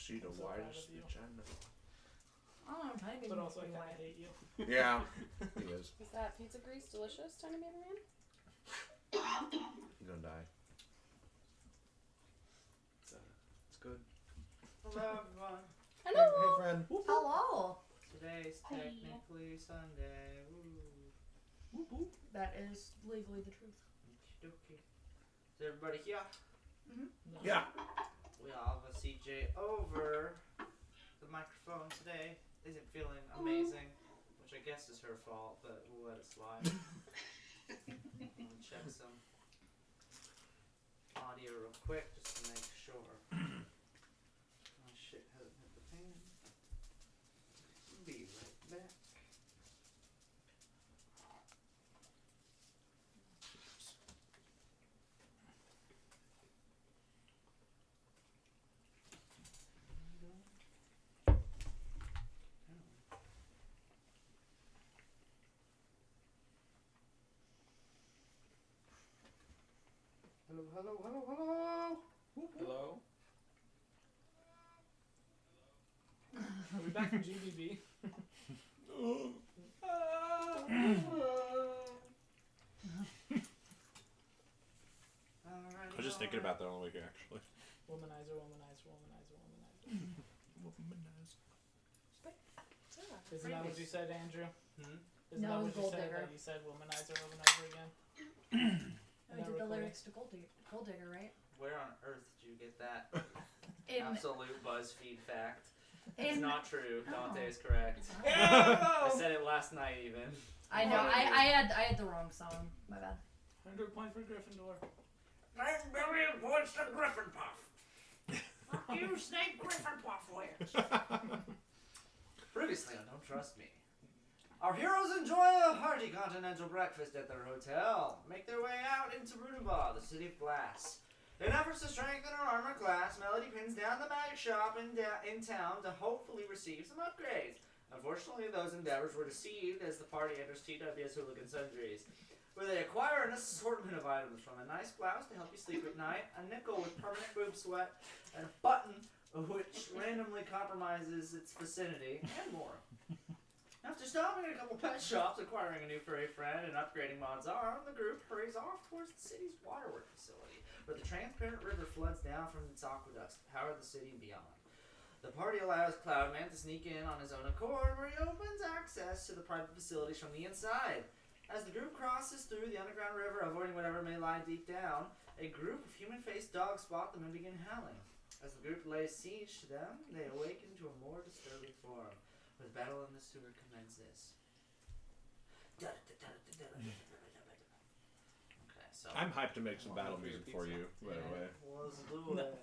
Cheetah, I'm so why proud is of you. vagina? I don't know, tiny baby. But also, I makes me kind of white. hate you. Yeah, he is. Is that pizza grease delicious, Tiny Baby Man? He's gonna die. It's good. Hello, everyone. Hello. Hey, friend. Hello. Today's Hi. technically Sunday. Woo. That is legally the truth. Okey-dokey. Is everybody here? No. Yeah. We have a CJ over. The microphone today isn't feeling amazing, which I guess is her fault, but we'll let it slide. I'll check some audio real quick just to make sure. My shit hasn't hit the fan. Be right back. Hello. Hello? Are we back in GBB? I was just thinking about that all week, actually. Womanizer. Isn't that what you said, Andrew? Isn't No, that it what was you Gold said? Digger. That you said womanizer over and over again? Oh, we That did the recording? lyrics to Gold Digger, right? Where on earth did you get that In, absolute BuzzFeed fact? It's in not true. Oh. Dante is correct. I said it last night even. I know. I had the wrong song. My bad. 100 point for Gryffindor. 9 billion points to Gryffindor. Fuck you, Snape Gryffindor wins. Previously on Don't Trust Me. Our heroes enjoy a hearty continental breakfast at their hotel. Make their way out into Rudenbaugh, the city of glass. In efforts to strengthen her armor class, Melody pins down the magic shop in town to hopefully receive some upgrades. Unfortunately, those endeavors were deceived as the party enters TW's Hooligan Sundries, where they acquire an assortment of items from a nice blouse to help you sleep at night, a nickel with permanent boob sweat, and a button which randomly compromises its vicinity, and more. After stopping at a couple pet shops, acquiring a new furry friend, and upgrading Maud's arm, the group hurries off towards the city's waterwork facility, where the transparent river floods down from its aqueducts to power the city and beyond. The party allows Cloudman to sneak in on his own accord, where he opens access to the private facilities from the inside. As the group crosses through the underground river, avoiding whatever may lie deep down, a group of human-faced dogs spot them and begin howling. As the group lays siege to them, they awaken to a more disturbing form, where the battle in the sewer commences. Okay, so I'm hyped to make some battle music for you, by the way. let's do it.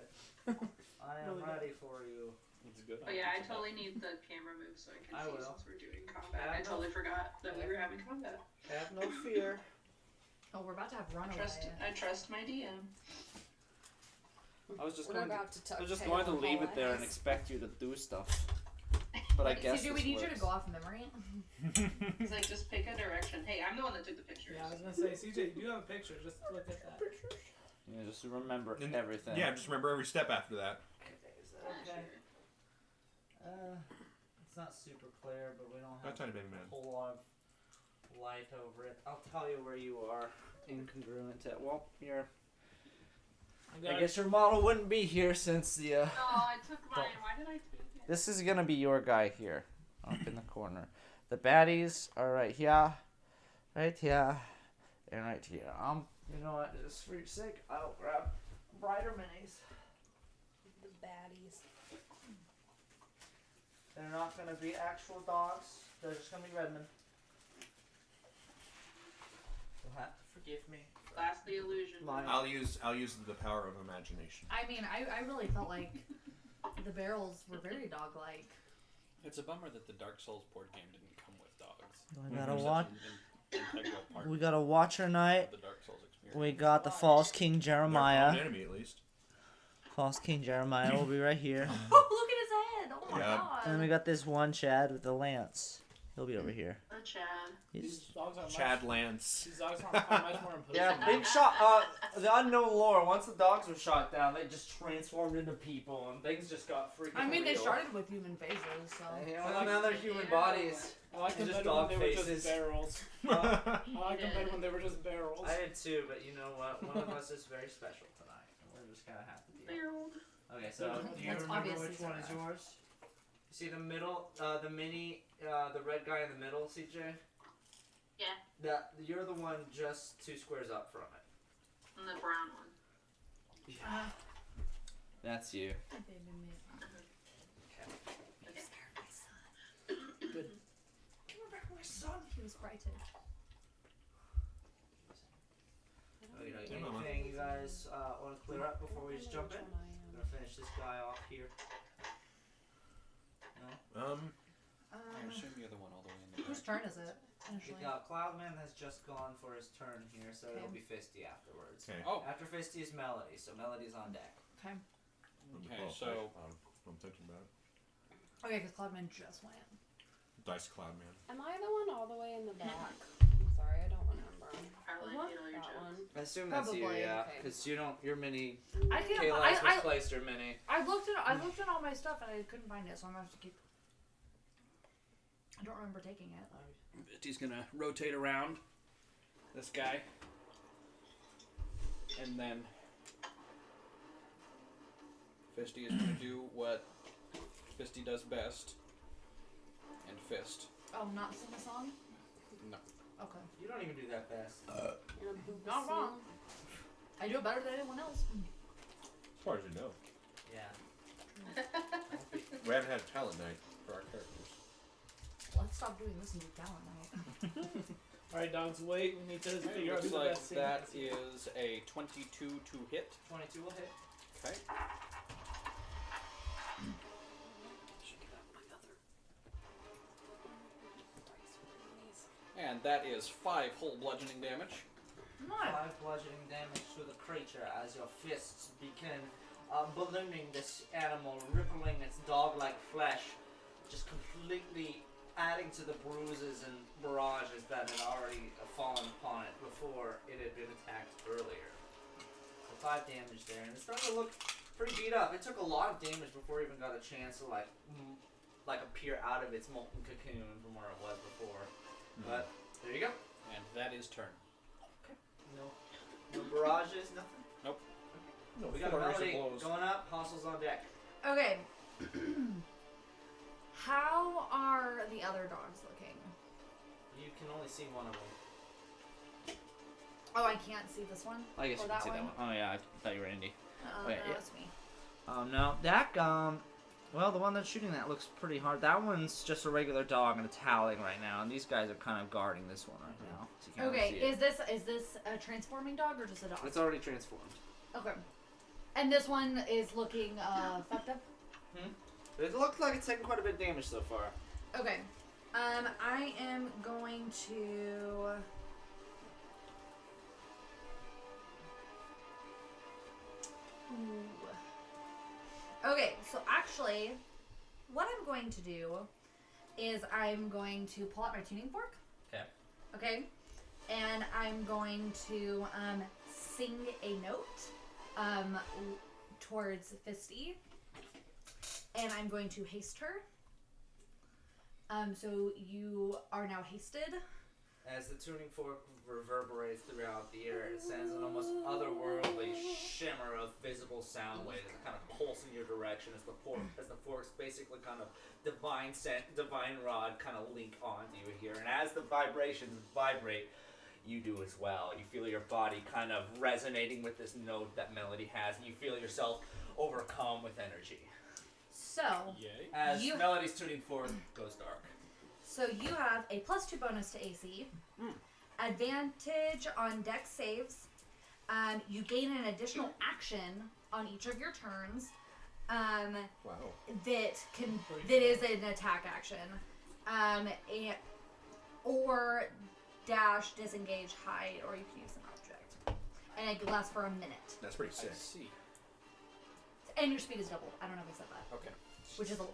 I am ready for you. It's good. Oh yeah, I totally need the camera move so I can I see will. since we're doing combat. I totally forgot that we were having combat. Have no fear. Oh, we're about to have Runaway. I trust my DM. I was just We're going to, about to tuck I was just tail going to and leave haul it there and ass. expect you to do stuff. But I guess Do we this need you to works. go off memory? He's like, just pick a direction. Hey, I'm the one that took the pictures. Yeah, I was gonna say, CJ, you do have a picture. Just look at that. Yeah, just remember And- everything. Yeah, just remember every step after that. Is that Ah, okay? sure. It's not super clear, but we don't have That tiny baby man. a whole lot of light over it. I'll tell you where you are. Incongruent to well, you're. I guess your model wouldn't be here since the. Oh, I took mine. Why did I take it? This is gonna be your guy here, up in the corner. The baddies are right here, and right here. You know what? Just for your sake, I'll grab brighter minis. The baddies. They're not gonna be actual dogs. They're just gonna be Redmond. You'll have to forgive me. Blast the illusion. Lying. I'll use the power of imagination. I mean, I really felt like the barrels were very dog-like. It's a bummer that the Dark Souls board game didn't come with dogs. We gotta They're such watch. an integral part We got a Watcher Knight. of the Dark Souls experience. We got the False King They're a Jeremiah. common enemy, at least. False King Jeremiah will be right here. Oh, look at his head! Oh my Yeah. god! And then we got this one Chad with the lance. He'll be over here. Oh, Chad. These He's dogs are Chad much, Lance. These dogs are much more imposing. yeah, big shot. The unknown lore. Once the dogs were shot down, they just transformed into people, and things just got freaking. I mean, they real. started with human faces, so. Yeah, well, now they're human bodies. I like them Just better when dog they were faces. just barrels. Uh, I like them better when they were just barrels. I did too, but you know what? One of us is very special tonight, and we're just gonna have to deal. Okay, so do you That's remember obviously which one is Sarah. yours? You see the middle, the mini, the red guy in the middle, CJ? Yeah. You're the one just 2 squares up from it. And the brown one. Yeah. That's you. Baby me. Okay. Good. Give me back my son. He was frightened. Yeah, Mama. Anything you guys want to clear up before we just jump in? I'm gonna finish this guy off here. No? I assume you're the one all the way in the Whose back. turn is it? Initially. Cloudman has just gone for his turn here, so it'll Okay. be Fisty afterwards. Okay. Oh, After Fisty is Melody, so Melody's on deck. Okay. okay, Oh, so I'm thinking about it. Okay, because Cloudman just went. Dice Cloud Man. Am I the one all the way in the back? I'm sorry, I don't remember. Probably What? you know your That jokes. one. I assume that's you, Probably, yeah, okay. because you don't. Your mini. I can't. Kayla's I misplaced her mini. looked at all my stuff and I couldn't find it, so I'm gonna have to keep. I don't remember taking it. He's gonna rotate around this guy, and then Fisty is gonna do what Fisty does best, and fist. Oh, not sing a song? No. Okay. You don't even do that fast. Not wrong. I do it better than anyone else. As far as you know. Yeah. We haven't had a talent night for our characters. Let's stop doing this and do talent night. Alright, dogs, wait. We need to figure out Looks who the like best singer that is. is a 22 to hit. 22 will hit. Okay. And that is 5 whole bludgeoning damage. Nice. 5 bludgeoning damage to the creature as your fists begin ballooning this animal, rippling its dog-like flesh, just completely adding to the bruises and barrages that had already fallen upon it before it had been attacked earlier. So 5 damage there, and it's starting to look pretty beat up. It took a lot of damage before it even got a chance to like appear out of its molten cocoon from where it was before. But there you go. And that is turn. No barrages, nothing. Nope. No, We got a Melody going up. Hostels on deck. Okay. How are the other dogs looking? You can only see one of them. Oh, I can't see this one? I guess Or you that can see one? that one. Oh yeah, I thought you were Indy. No, Wait, yeah. that's me. No, that well, the one that's shooting that looks pretty hard. That one's just a regular dog and it's howling right now, and these guys are kind of guarding this one right now. So you can't really Okay, see it. is this a transforming dog or just a dog? It's already transformed. Okay. And this one is looking fucked up? It looks like it's taken quite a bit of damage so far. Okay. I am going to... Ooh. Okay, so actually, what I'm going to do is I'm going to pull out my tuning fork. Okay. Okay? And I'm going to sing a note towards Fisty. And I'm going to haste her. So you are now hasted. As the tuning fork reverberates throughout the air, it sends an almost otherworldly shimmer of visible sound waves that kind of pulse in your direction as the forks basically kind of divine rod kind of link onto you here. And as the vibrations vibrate, you do as well. You feel your body kind of resonating with this note that Melody has, and you feel yourself overcome with energy. So, Yay. As You- Melody's tuning fork goes dark. so you have a +2 bonus to AC, advantage on dex saves. You gain an additional action on each of your turns. Wow. That is an attack action. Or dash, disengage, hide, or you can use an object. And it lasts for a minute. That's pretty I sick. see. And your speed is doubled. I don't know if I said that. Okay. Which is a...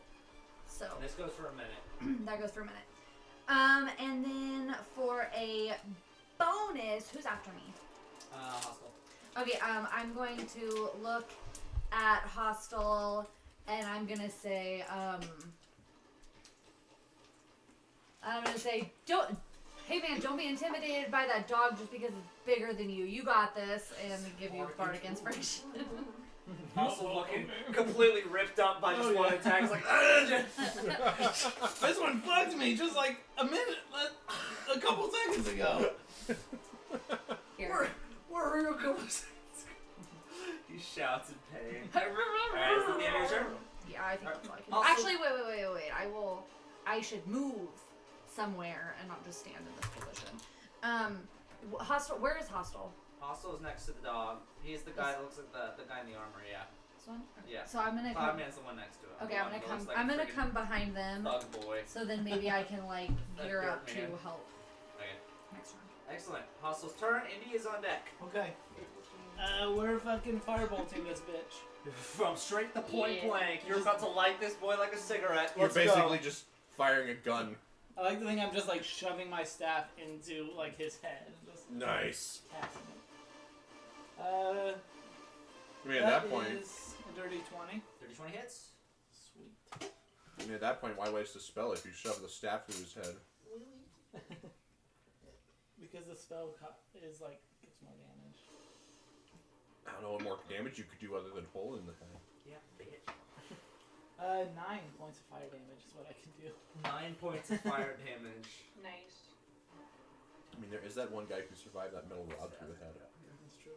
So, And this goes for a minute. that goes for a minute. And then for a bonus, who's after me? Hostile. Okay, I'm going to look at Hostile, and I'm gonna say, don't, hey man, don't be intimidated by that dog just because it's bigger than you. You got this, and give you bardic inspiration. Also looking completely ripped up by just one attack. It's like, This one fucked me just like a a couple seconds ago. Here. where are you a couple seconds ago? He shouts in pain. Alright, is that the end of your turn? Yeah, I think that's all I can do. Also- Actually, wait. I should move somewhere and not just stand in this position. Hostile, where is Hostile? Hostile is next to the dog. He's the guy that looks like the guy in the armor, yeah. This one? Yeah. So I'm gonna come. Cloudman's the one next to him. Okay, The I'm one gonna that come. looks like I'm a gonna freaking come behind them. Thug boy. So then maybe I can like That veer dirt up to man. help Okay. next turn. Excellent. Hostile's turn. Indy is on deck. Okay. We're fucking firebolting this bitch. From straight to point Yeah. blank, you're about to light this boy like a cigarette. You're Let's basically go. just firing a gun. I like to think I'm just like shoving my staff into like his head, just Nice. tapping it. I mean, at that point, is a dirty 20. 30-20 hits. Sweet. at that point, why waste a spell if you shove the staff through his head? Because the spell is like gets more damage. I don't know what more damage you could do other than hole in the head. Yeah, bitch. 9 points of fire damage is what I can do. 9 points of fire damage. Nice. I mean, there is that one guy who survived that metal rod through the head. That's true.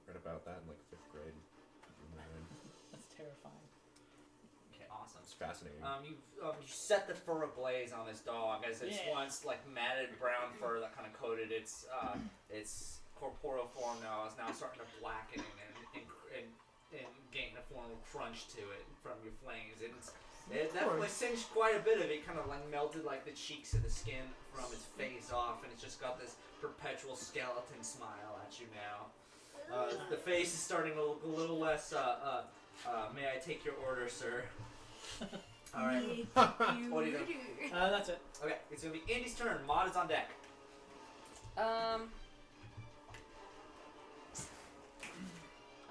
Read about that in like 5th grade. That's terrifying. Okay, awesome. It's fascinating. You set the fur ablaze on this dog as its Yeah. once like matted brown fur that kind of coated its corporeal form now is now starting to blacken and gain a form of crunch to it from your flames. It definitely singed quite a bit of it, kind of like melted like the cheeks of the skin from its face off, and it's just got this perpetual skeleton smile at you now. The face is starting to look a little less, may I take your order, sir? Alright. What are you doing? That's it. Okay, it's gonna be Indy's turn. Maud is on deck.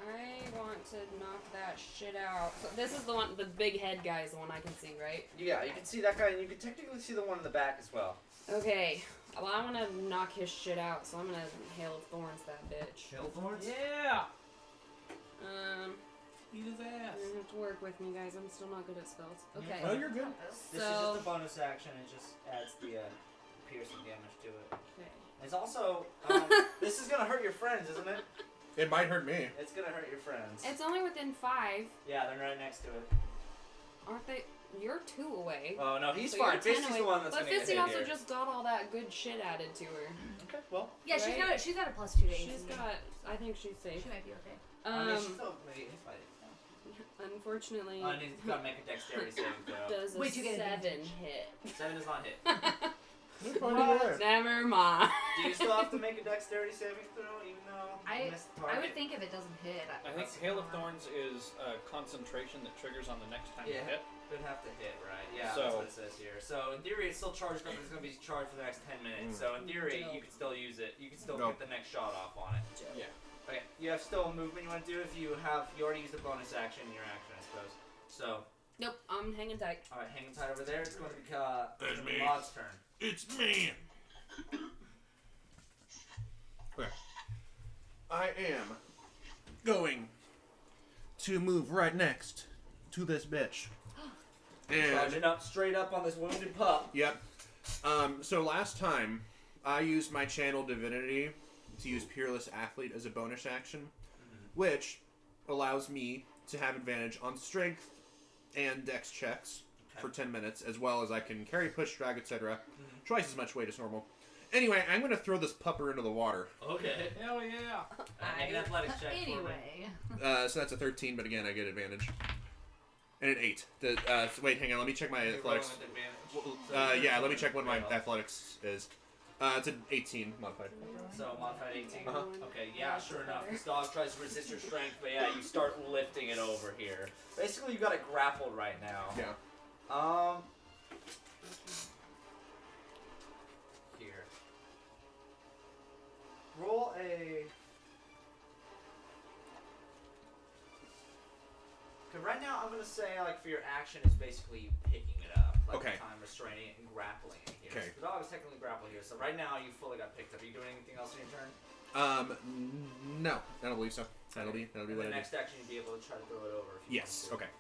I want to knock that shit out. So this is the one, the big head guy is the one I can see, right? Yeah, you can see that guy, and you can technically see the one in the back as well. Okay. Well, I want to knock his shit out, so I'm gonna Hail of Thorns that bitch. Hillthorns? Yeah. Eat his You're ass. gonna have to work with me, guys. I'm still not good at spells. Okay. Oh, you're good. This is just a bonus action. It just adds the piercing damage to it. Okay. It's also, this is gonna hurt your friends, isn't it? It might hurt me. It's gonna hurt your friends. It's only within 5. Yeah, they're right next to it. Aren't they? You're 2 away. Oh no, he's So fine. you're 10 Fisty's away. the one that's But gonna get Fisty hit also here. just got all that good shit added to her. Okay, well. Yeah, Right? she's got a +2 to AC. She's got. I think she's safe. She might be okay. I mean, she's still maybe hit by it. Unfortunately, I need to make a dexterity saving throw. does a Wait, you get 7 advantage. hit? 7 does not hit. Never mind. Do you still have to make a dexterity saving throw, even though you missed the I target? would think if it doesn't hit. I think Hail of Thorns is a concentration that triggers on the next time you Yeah. hit. It would have to hit, right? Yeah, So- that's what it says here. So in theory, it's still charged up. It's going to be charged for the next 10 minutes. So in theory, you could still use it. You could still Nope. get the next shot off on it. Yeah. Okay, you have still a movement you want to do if you already used a bonus action in your action, I suppose. So, Nope, I'm hanging tight. all right, hanging tight over there. It's going to be There's me. Maud's turn. It's me. Okay. I am going to move right next to this bitch. And Charging up straight up on this wounded pup. yep. So last time I used my channel divinity to use Peerless Athlete as a bonus action, which allows me to have advantage on strength and dex checks for 10 minutes, as well as I can carry, push, drag, etc. Twice as much weight as normal. Anyway, I'm going to throw this pupper into the water. Okay. Hell yeah. Make an athletics check for me. Anyway. So that's a 13, but again, I get advantage. And an 8. So wait, hang on, let me check my You're athletics. rolling with advantage. Yeah, let me check what my Roll. athletics is. It's an 18 modified. So modified 18. Uh-huh. Okay, yeah, sure enough. This dog tries to resist your strength, but yeah, you start lifting it over here. Basically, you got it grappled right now. Yeah. roll a. Cause right now I'm gonna say like for your action is basically picking it up, like Okay. time restraining it and grappling it here. Okay. So the dog is technically grappled here. So right now you fully got picked up. Are you doing anything else in your turn? No, I don't believe so. That'll be And what the I do. next action you'd be able to try to throw it over. If you Yes. want to. Okay.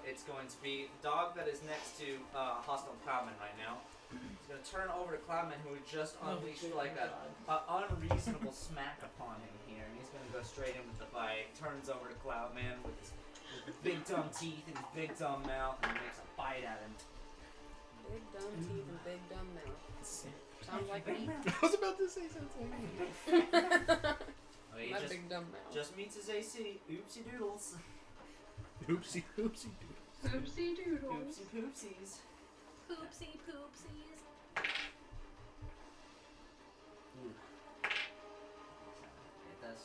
It's going to be the dog that is next to Hostile Cloudman right now. He's going to turn over to Cloudman, who just unleashed like a unreasonable smack upon him here, and he's going to go straight in with the bite. Turns over to Cloudman with his big dumb teeth and his big dumb mouth, and he makes a bite at him. Big dumb teeth and big dumb mouth. Sounds like me. I was about to say something. Okay, he My just, big dumb mouth. just meets his AC. Oopsie doodles. Oopsie, oopsie, dude. Oopsie doodles. Oopsie poopsies. Poopsie poopsies. It does.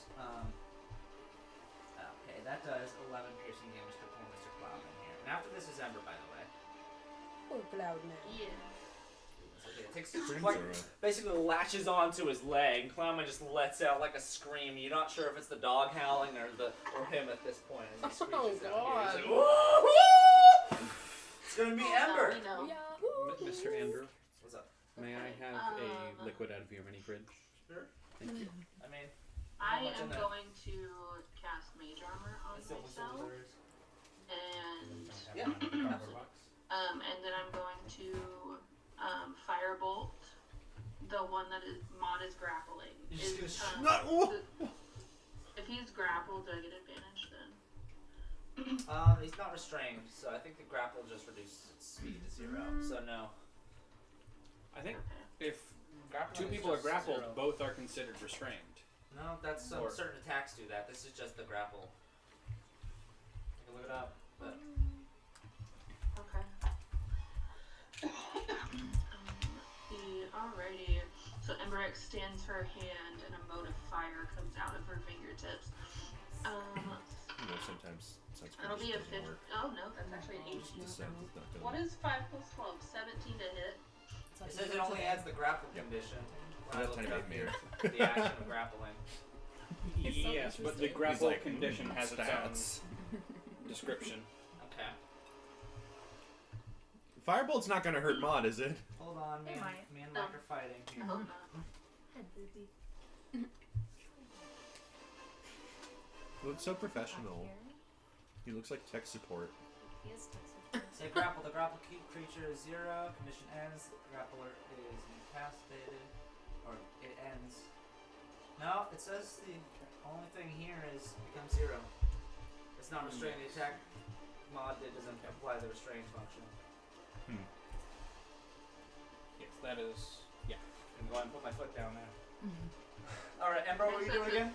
Okay, that does 11 piercing damage to poor Mr. Cloudman here. And after this is Ember, by the way. Poor cloud man. Yeah. Okay, it takes Friends like are, basically latches onto his leg. Cloudman just lets out like a scream. You're not sure if it's the dog howling or him at this point. And he screeches out here. He's like, "Woo-hoo!" It's gonna be Ember. We know. Yahoo! Mr. Andrew, What's up? may I have a liquid out of your mini fridge? Sure. Thank you. I mean, I much in am there? going to cast Mage Armor on it's almost myself, over there. and Yeah. and then I'm going to Firebolt the one that is Mod is grappling. You're just Is, gonna if he's grappled, do I get advantage then? He's not restrained, so I think the grapple just reduces its speed to 0. So no. I think Okay. if Grappling two is people are just grappled, 0. both are considered restrained. No, that's some Or- certain attacks do that. This is just the grapple. You can look it up. But Okay. Alrighty. So Ember extends her hand and a mote of fire comes out of her fingertips. You know, sometimes sunscreen It'll be a just 50. doesn't work. Oh no, that's actually an 18. The sun is not gonna What work. is 5 plus 12? 17 to hit. it says it only adds the grapple Yep. condition. Not When I a tiny looked bit up mirror. the action of grappling. It's so Yes, but the interesting. grapple like, condition has its stats. own description. Okay. Firebolt's not gonna hurt Mod, is it? Hold on, It me might. and Mike are fighting I here. hope not. Head booby. He looks so professional. He looks like tech support. He is Texas. Say grapple. The grapple creature is 0. Condition ends. The grappler is incapacitated. Or it ends. No, it says the only thing here is becomes 0. It's not restrained. The attack mod doesn't apply the restrain function. Yes, that is. Yeah. I'm going to put my foot down there. Alright, Ember, what are you doing again?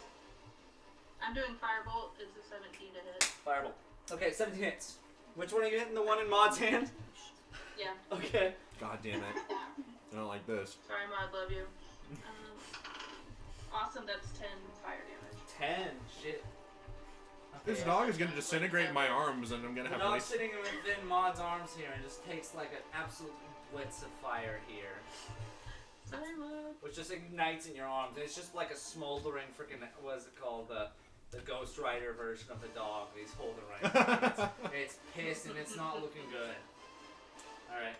I'm doing Firebolt. It's a 17 to hit. Firebolt. Okay, 17 hits. Which one are you hitting? The one in Mod's hand? Yeah. Okay. God damn it. I don't like this. Sorry, Mod. Love you. Awesome. That's 10 fire damage. 10. Shit. This Okay. dog is gonna disintegrate my arms, and I'm gonna The have dog's nice. sitting within Mod's arms here and just takes like an absolute blitz of fire here. Sorry, Mod. Which just ignites in your arms. It's just like a smoldering freaking, what is it called? The Ghost Rider version of the dog that he's holding right now. It's pissed and it's not looking good. Alright.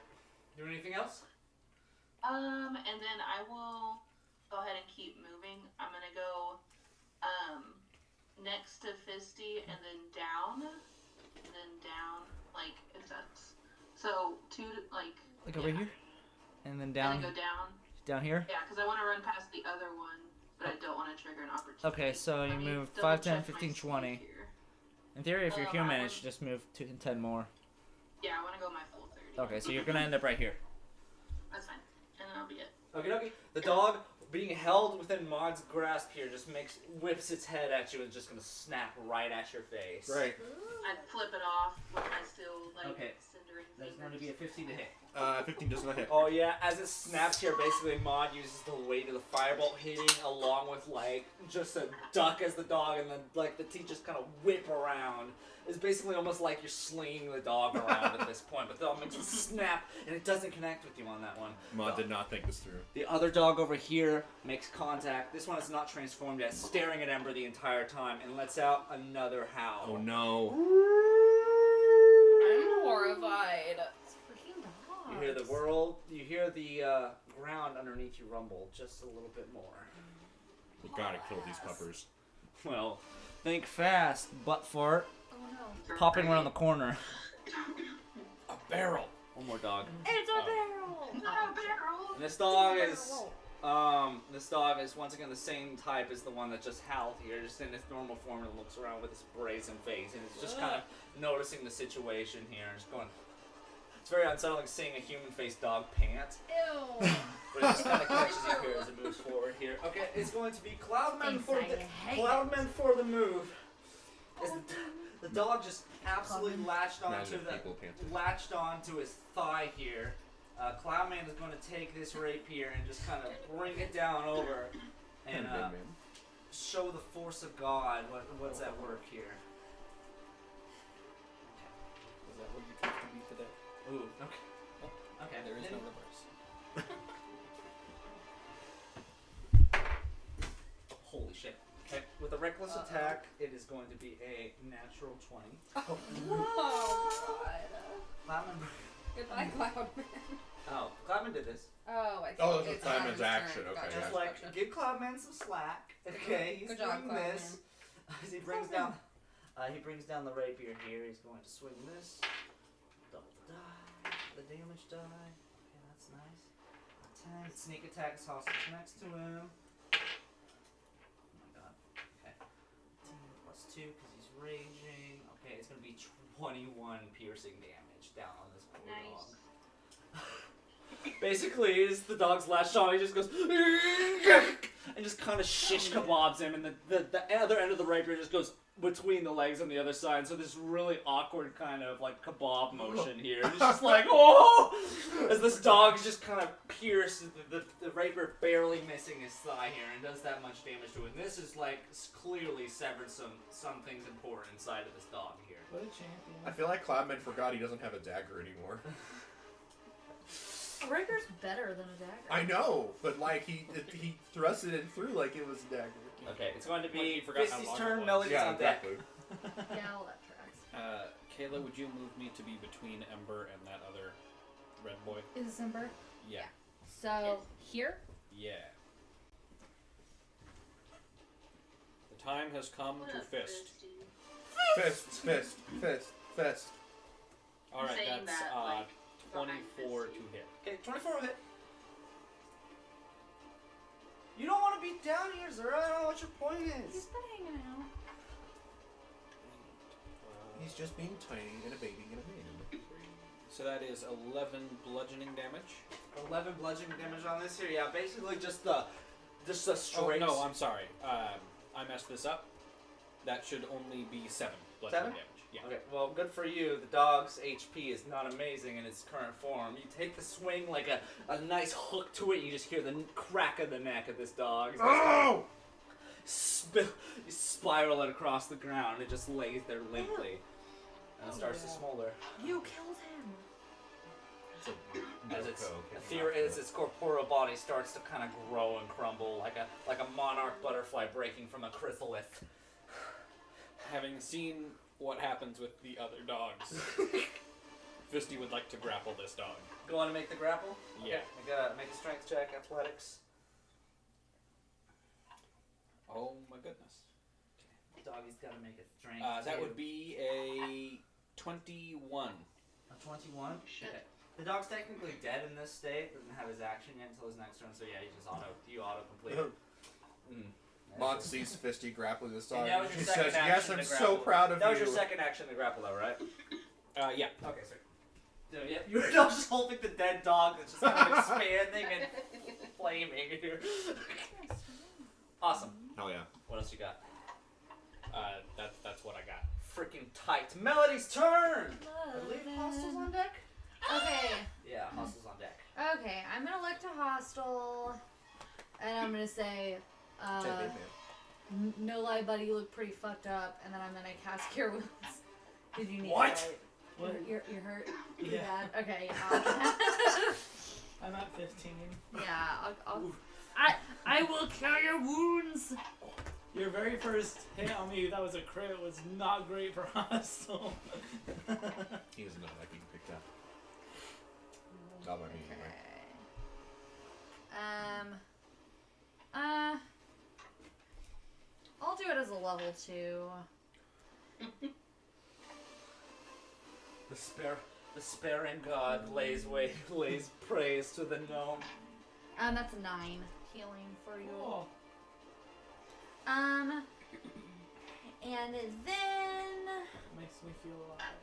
Doing anything else? And then I will go ahead and keep moving. I'm gonna go next to Fisty and then down, like if that's so two like over yeah. here? And then And down then go down. down here? Yeah, because I want to run past the other one, but I don't want to trigger an opportunity. Okay, so you Let me move double 5, 10, check my 15, speed 20. here. In theory, if you're I human, it would- should just move 2 and 10 more. Yeah, I want to go my full 30. Okay, so you're gonna end up right here. That's fine, and then I'll be it. Okay, okay. The dog being held within Mod's grasp here just whips its head at you and just gonna snap right at your face. Right. I flip it off with my still like Okay. cindering That's fingers. going to be a 15 to hit. 15 does not hit. Oh yeah, as it snaps here, basically Maud uses the weight of the firebolt hitting along with like just a duck as the dog, and then like the teeth just kind of whip around. It's basically almost like you're slinging the dog around at this point, but the dog makes a snap, and it doesn't connect with you on that one. Maud did not think this through. The other dog over here makes contact. This one is not transformed yet, staring at Ember the entire time, and lets out another howl. Oh no. I'm horrified. It's freaking dogs. You hear the you hear the ground underneath you rumble just a little bit more. We gotta kill these puppers. Well, think fast, butt fart. Oh no. Popping around the corner. A barrel. One more dog. It's a barrel! Not a barrel. And this dog is once again the same type as the one that just howled here, just in its normal form, and looks around with its brazen face, and it's just kind of noticing the situation here, and just going. It's very unsettling seeing a human-faced dog pant, Ew. but it just kind of catches you here as it moves forward here. Okay, it's going to be Cloudman for the move. As the dog just absolutely latched onto his thigh here. Cloudman is going to take this rapier and just kind of bring it down over and show the force of God. What's at work here? Is that what you chose to be today? Ooh, okay. Okay. There is no reverse. Holy shit. Okay. With a reckless attack, it is going to be a natural 20. Oh, God. Cloudman. Goodbye, Cloudman. Oh, Cloudman did this. Oh, I see. Oh, this is It's Cloudman's Cloudman's action, turn. okay, Gotcha, yeah. Just like, gotcha. give Cloudman some slack. Okay, he's Good job, doing this. As he brings down the rapier here, he's going to swing this. Double the die. The damage die. Okay, that's nice. 10. Sneak attack is hostage next to him. Oh my god. Okay. 10 plus 2 because he's raging. Okay, it's going to be 21 piercing damage down on this poor Nice. dog. Basically, as the dog's latched on, he just goes and just kind of shish kebabs him, and the other end of the rapier just goes between the legs on the other side. So this really awkward kind of like kebab motion here. It's just like oh, as this dog just kind of pierces the rapier, barely missing his thigh here, and does that much damage to it. And this is like clearly severed some things important inside of this dog here. What a champion. I feel like Cloudman forgot he doesn't have a dagger anymore. A rapier better than a dagger. I know, but like he thrusted it through like it was a dagger. Okay, it's going to Like be you forgot how Fisty's long turn. it was. Melody's Yeah, on deck. exactly. Yeah, well, that tracks. Kayla, would you move me to be between Ember and that other red boy? Is this Ember? Yeah. So, here? Yeah. The time has come What to up, fist. Fisty? Fist. All right, Saying that's that, like, 24 to behind hit. Okay, 24 will hit. You don't want to be down here, Zura. I don't know what your point He's is. been hanging out. He's just being tiny and a baby and a man. So that is 11 bludgeoning damage. 11 bludgeoning damage on this here. Yeah, basically just a Oh, straight. no, I'm sorry. I messed this up. That should only be 7 bludgeoning 7? damage. Yeah. Okay, well, good for you. The dog's HP is not amazing in its current form. You take the swing like a nice hook to it. You just hear the crack of the neck of this dog. Oh! You spiral it across the ground. It just lays there limply. And it starts to smolder. You killed him. As its corporeal body starts to kind of grow and crumble like a monarch butterfly breaking from a chrysalis. Having seen what happens with the other dogs, Fisty would like to grapple this dog. Go on and make the grapple? Yeah. Okay, make a strength check, athletics. Oh my goodness. Doggy's got to make a strength. That too. would be a 21. A 21? Shit. Okay. The dog's technically dead in this state. Doesn't have his action yet until his next turn. So yeah, you auto complete. Maud sees Fisty grappling this dog. And that was She your second says, "Yes, action I'm to so grapple. proud of That you." was your second action to grapple, though, right? Yeah. Okay, sorry. So, yeah, you're not just holding the dead dog that's just kind of expanding and flaming here. Awesome. Hell yeah. What else you got? That's what I got. Freaking tight. Melody's turn! I believe Hostel's on deck? Okay. Yeah, hostels on deck. Okay, I'm gonna look to hostile, and I'm gonna say, no lie, buddy, you look pretty fucked up, and then I'm gonna cast Cure Wounds. Did you need What? to, What? You're hurt? You Yeah. bad? Okay, I'm at 15. yeah, I will cure your wounds. Your very first hit on me, that was a crit, was not great for hostile. He is not like being picked up. Not by me anyway. I'll do it as a level 2. The sparing god lays praise to the gnome. That's a 9 healing for you. Oh. And then, Makes me feel alive.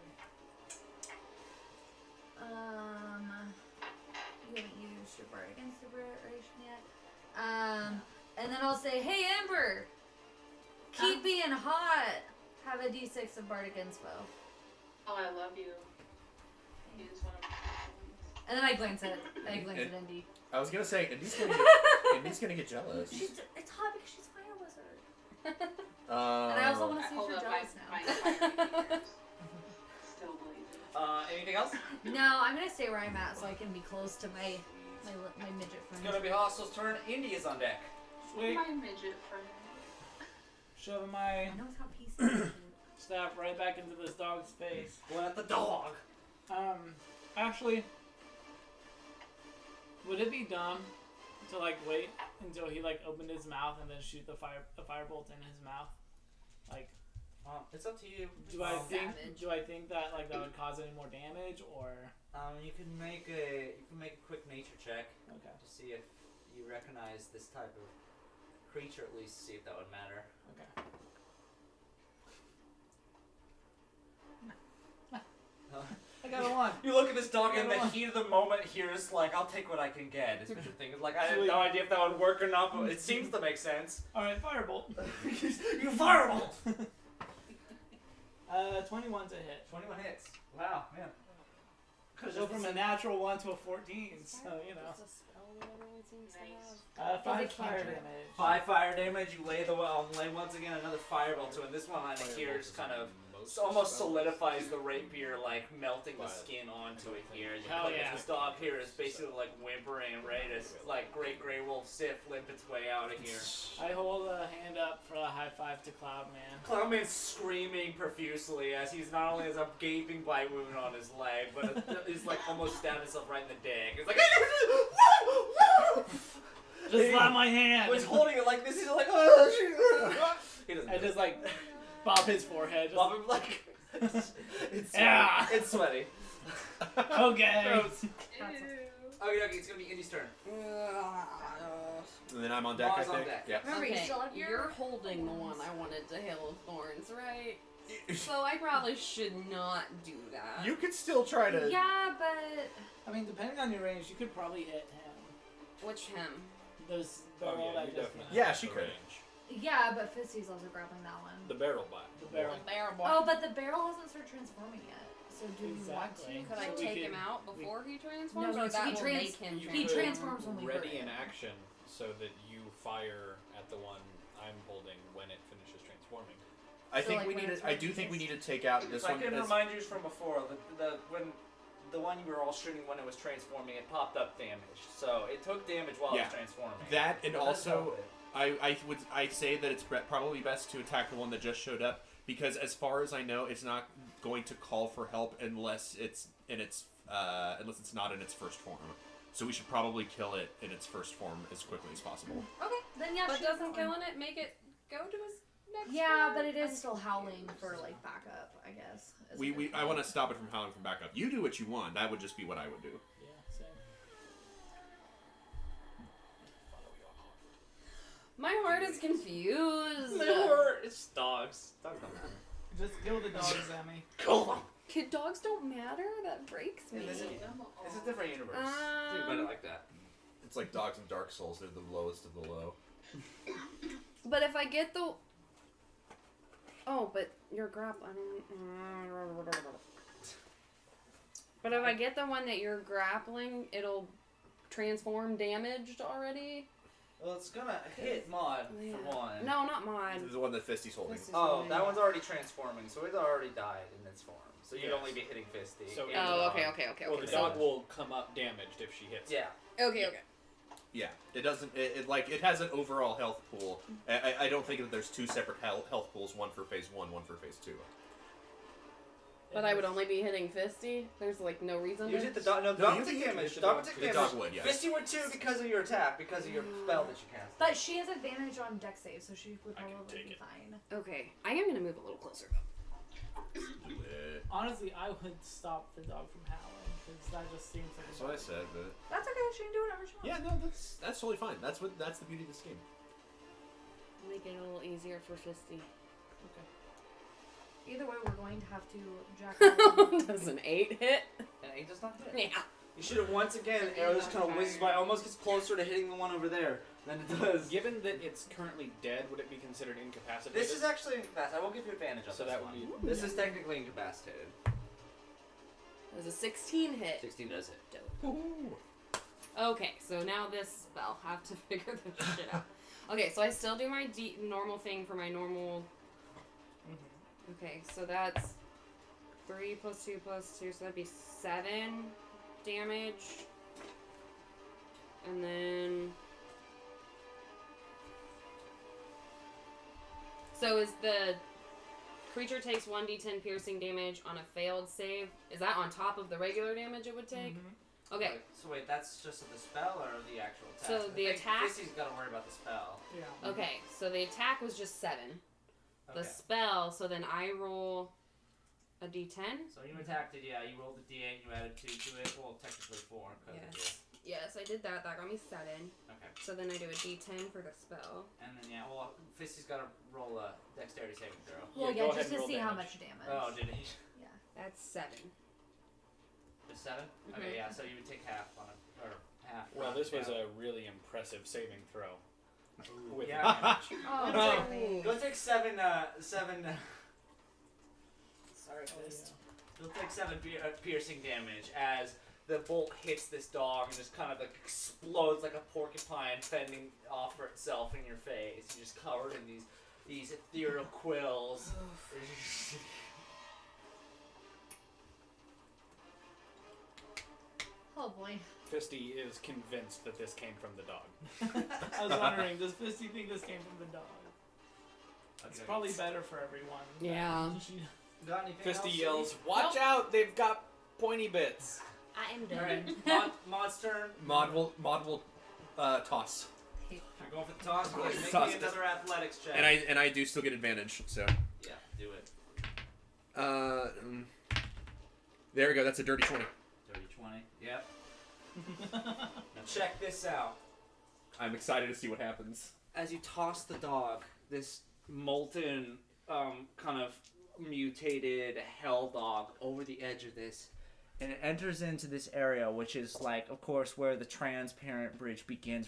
you haven't used your Bardic Inspiration yet. And then I'll say, hey Amber, keep being hot. Have a D6 of Bardic Inspo. Oh, I love you. He is one of my friends. And then I glance at Indy. I was gonna say, Indy's gonna get jealous. It's hot because she's Fire Wizard. And And I also want to I see if hold you're up jealous my now. fingers. Still blazing. Anything else? No, I'm gonna stay where I'm at so I can be close to my midget It's friend. gonna be hostels' turn. Indy is on deck. Sweet. My midget friend. Shoving my I know it's not PC. staff right back into this dog's face. Going at the dog. Actually, would it be dumb to like wait until he like opened his mouth and then shoot the firebolt in his mouth? Like, It's up to you. do I think that like that would cause any more damage or? You can make a quick nature check Okay. to see if you recognize this type of creature. At least see if that would matter. Okay. I got a 1. You look at this dog and Yeah, the well. heat of the moment here is like, I'll take what I can get. Is what you're thinking. Like, I have no idea if that would work or not, but it seems to make sense. All right, firebolt. You firebolt! 21 to hit. 21 hits. Wow, man. Go from a natural 1 to a 14, so you know. It's a spell that everyone seems to Nice. have. 5 Is it fire cantrip? damage. 5 fire damage. You lay once again another firebolt to it. And this one here is kind of almost solidifies the rapier, like melting the skin onto it here. You Hell click it. yeah. This dog here is basically like whimpering and ready to like great grey wolf Sif limp its way out of here. I hold a hand up for a high five to Cloudman. Cloudman's screaming profusely as he's not only has a gaping bite wound on his leg, but he's like almost stabbed himself right in the dick. It's like Just slap my hand. he's holding it like this. He's like, he doesn't. I just like bop his forehead. Just, Bob him like it's Yeah. sweaty. It's sweaty. okay. Gross. Ew. Okay, it's gonna be Indy's turn. And then I'm on deck, I Mars on think. deck. Yeah. Remember, you Okay, still have your... you're holding the one I wanted to Hail of Thorns, right? So I probably should not do that. You could still try to. Yeah, but... I mean, depending on your range, you could probably hit him. Which him? Those Oh, barrel yeah, that you just definitely Yeah, have she the could. range. Yeah, but Fisty's also grappling that one. The barrel back. the barrel. Oh, but the barrel hasn't started transforming yet. So do you want to? Exactly. Could I So we take could- him out we- before he transforms, No, or that he will trans- make him You He could transforms when we hurt ready him. an action so that you fire at the one I'm holding when it finishes transforming. I So, think like, we when need it's to. I do think we need to take out this If I one. can as- remind you from before, when the one you were all shooting when it was transforming, it popped up damage. So it took damage while it was transforming. That and But that's also, about it. I say that it's probably best to attack the one that just showed up because as far as I know, it's not going to call for help unless it's not in its first form. So we should probably kill it in its first form as quickly as possible. Okay, then yeah, But shoot doesn't that one. killing it make it go to his next Yeah, one? but it is still howling for like backup, I guess. I want to stop it from howling from backup. You do what you want. That would just be what I would do. Yeah, same. My heart is confused. It's dogs. Dogs don't matter. Just kill the dog, Sammy. Kill them. Kid dogs don't matter? That breaks me. It's a different universe. Think about it like that. It's like dogs in Dark Souls. They're the lowest of the low. But if I get the... Oh, but your grappling... But if I get the one that you're grappling, it'll transform damaged already. Well, it's gonna hit Maud for one. No, not mine. The one that Fisty's holding. Fisty's Oh, holding. that one's already transforming, so it's already died in its form. So you'd Yes. only be hitting Fisty. So- and the Oh, dog. okay. Well, the dog will come up damaged if she hits. Yeah. Okay. Yeah, it doesn't. It has an overall health pool. I don't think that there's two separate health pools. One for phase 1, one for phase 2. But I would only be hitting Fisty. There's like no reason. You to... hit the dog. No, the No, dog you would take can damage. hit The the dog dog would take too. The damage. dog would, yes. Fisty would too because of your attack, because of your spell that you cast. But she has advantage on deck save, so she would I can probably take be it. fine. Okay, I am gonna move a little closer. Honestly, I would stop the dog from howling because that just seems like. That's what I said, but That's okay. She can do whatever she wants. yeah, no, that's totally fine. That's the beauty of this game. Make it a little easier for Fisty. Either way, we're going to have to jack off. Does an 8 hit? And 8 does not hit. Yeah. You should have once again. Arrow just kind of whizzes by, almost gets closer to hitting the one over there than it does. Given that it's currently dead, would it be considered incapacitated? This is actually incapacitated. I will give you advantage on So this that one. would be- This is technically incapacitated. There's a 16 hit. 16 does it. Dope. Okay, so now this spell. Have to figure this shit out. Okay, so I still do my normal thing for my normal. Okay, so that's 3 plus 2 plus 2, so that'd be 7 damage. And then. So is the creature takes 1d10 piercing damage on a failed save? Is that on top of the regular damage it would take? Okay. So wait, that's just the spell or the actual attack? So the attack- Fisty's got to worry about the spell. Yeah. Okay, so the attack was just 7. The Okay. spell, so then I roll a d10. So you attacked it, yeah. You rolled the d8 and you added 2 to it. Well, technically 4. Yes. Yes, I did that. That got me 7. Okay. So then I do a d10 for the spell. And then, yeah, well, Fisty's got to roll a dexterity saving throw. Well, Yeah, go yeah, ahead just and to roll see how damage. much damage. Oh, did he? That's 7. Just 7? Okay, yeah, so you would take half on it. Or half. Well, this was yeah. a really impressive saving throw. With Yeah. damage. Oh, Go sorry. Go take 7, Sorry, Fist. You'll take 7 piercing damage as the bolt hits this dog and just kind of like explodes like a porcupine fending off for itself in your face. You're just covered in these ethereal quills. Oh boy. Fisty is convinced that this came from the dog. I was wondering, does Fisty think this came from the dog? It's probably better for everyone. Yeah. Got anything Fisty else? yells, "Watch out! They've got pointy bits." I am Alright, Maud's turn. Mod will toss, You're going for the toss. Going Okay, for make toss. me another athletics check. and I do still get advantage. So Yeah, do it. There we go. That's a dirty 20. Dirty 20. Yep. Now check this out. I'm excited to see what happens. As you toss the dog, this molten, kind of mutated hell dog over the edge of this, and it enters into this area, which is like, of course, where the transparent bridge begins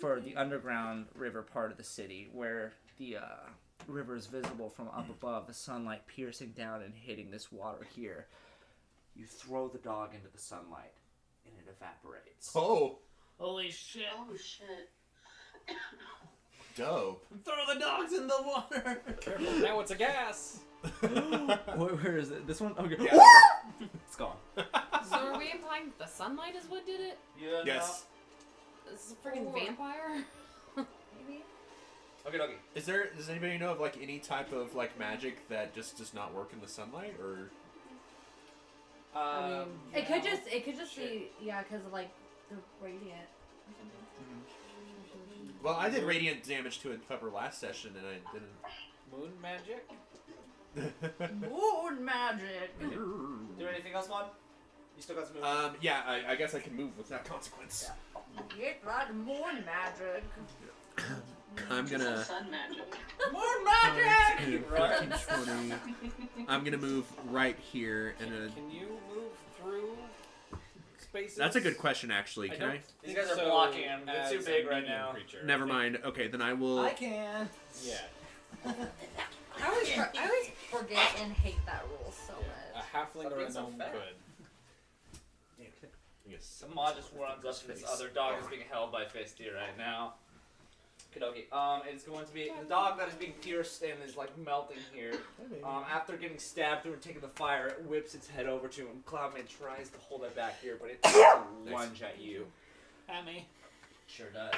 for the underground river part of the city, where the river is visible from up above, the sunlight piercing down and hitting this water here. You throw the dog into the sunlight, and it evaporates. Oh, Holy shit. Oh shit. dope. Throw the dogs in the water. Careful, now it's a gas. Where is it? This one? Okay. Yeah. It's gone. So are we implying the sunlight is what did it? Yeah, Yes. This is a freaking vampire? Maybe. Okay, okay. Does anybody know of like any type of like magic that just does not work in the sunlight, or? It could just be because of like the radiant or something. Well, I did radiant damage to a pepper last session, and I didn't. Moon magic? Moon magic. Do anything else, Mon? You still got some movement? Yeah, I guess I can move without consequence. Get that moon magic. I'm gonna. Sun magic. Moon magic. 15, 20. I'm gonna move right here, and Can you move through spaces? that's a good question, actually. I Can I? don't These think guys are so blocking him. They're as too a big right medium now. creature. Never I think- mind. Okay, then I will. can. Yeah. I always forget and hate that rule so A much. halfling or a Stop being so gnome fat. could. Yes. Samad just runs up to this other dog that's being held by Fisty right now. Kadoki. It's going to be the dog that is being pierced and is like melting here. After getting stabbed through and taking the fire, it whips its head over to him. Cloudman tries to hold it back here, but it tries to lunge at you. At me. Sure does.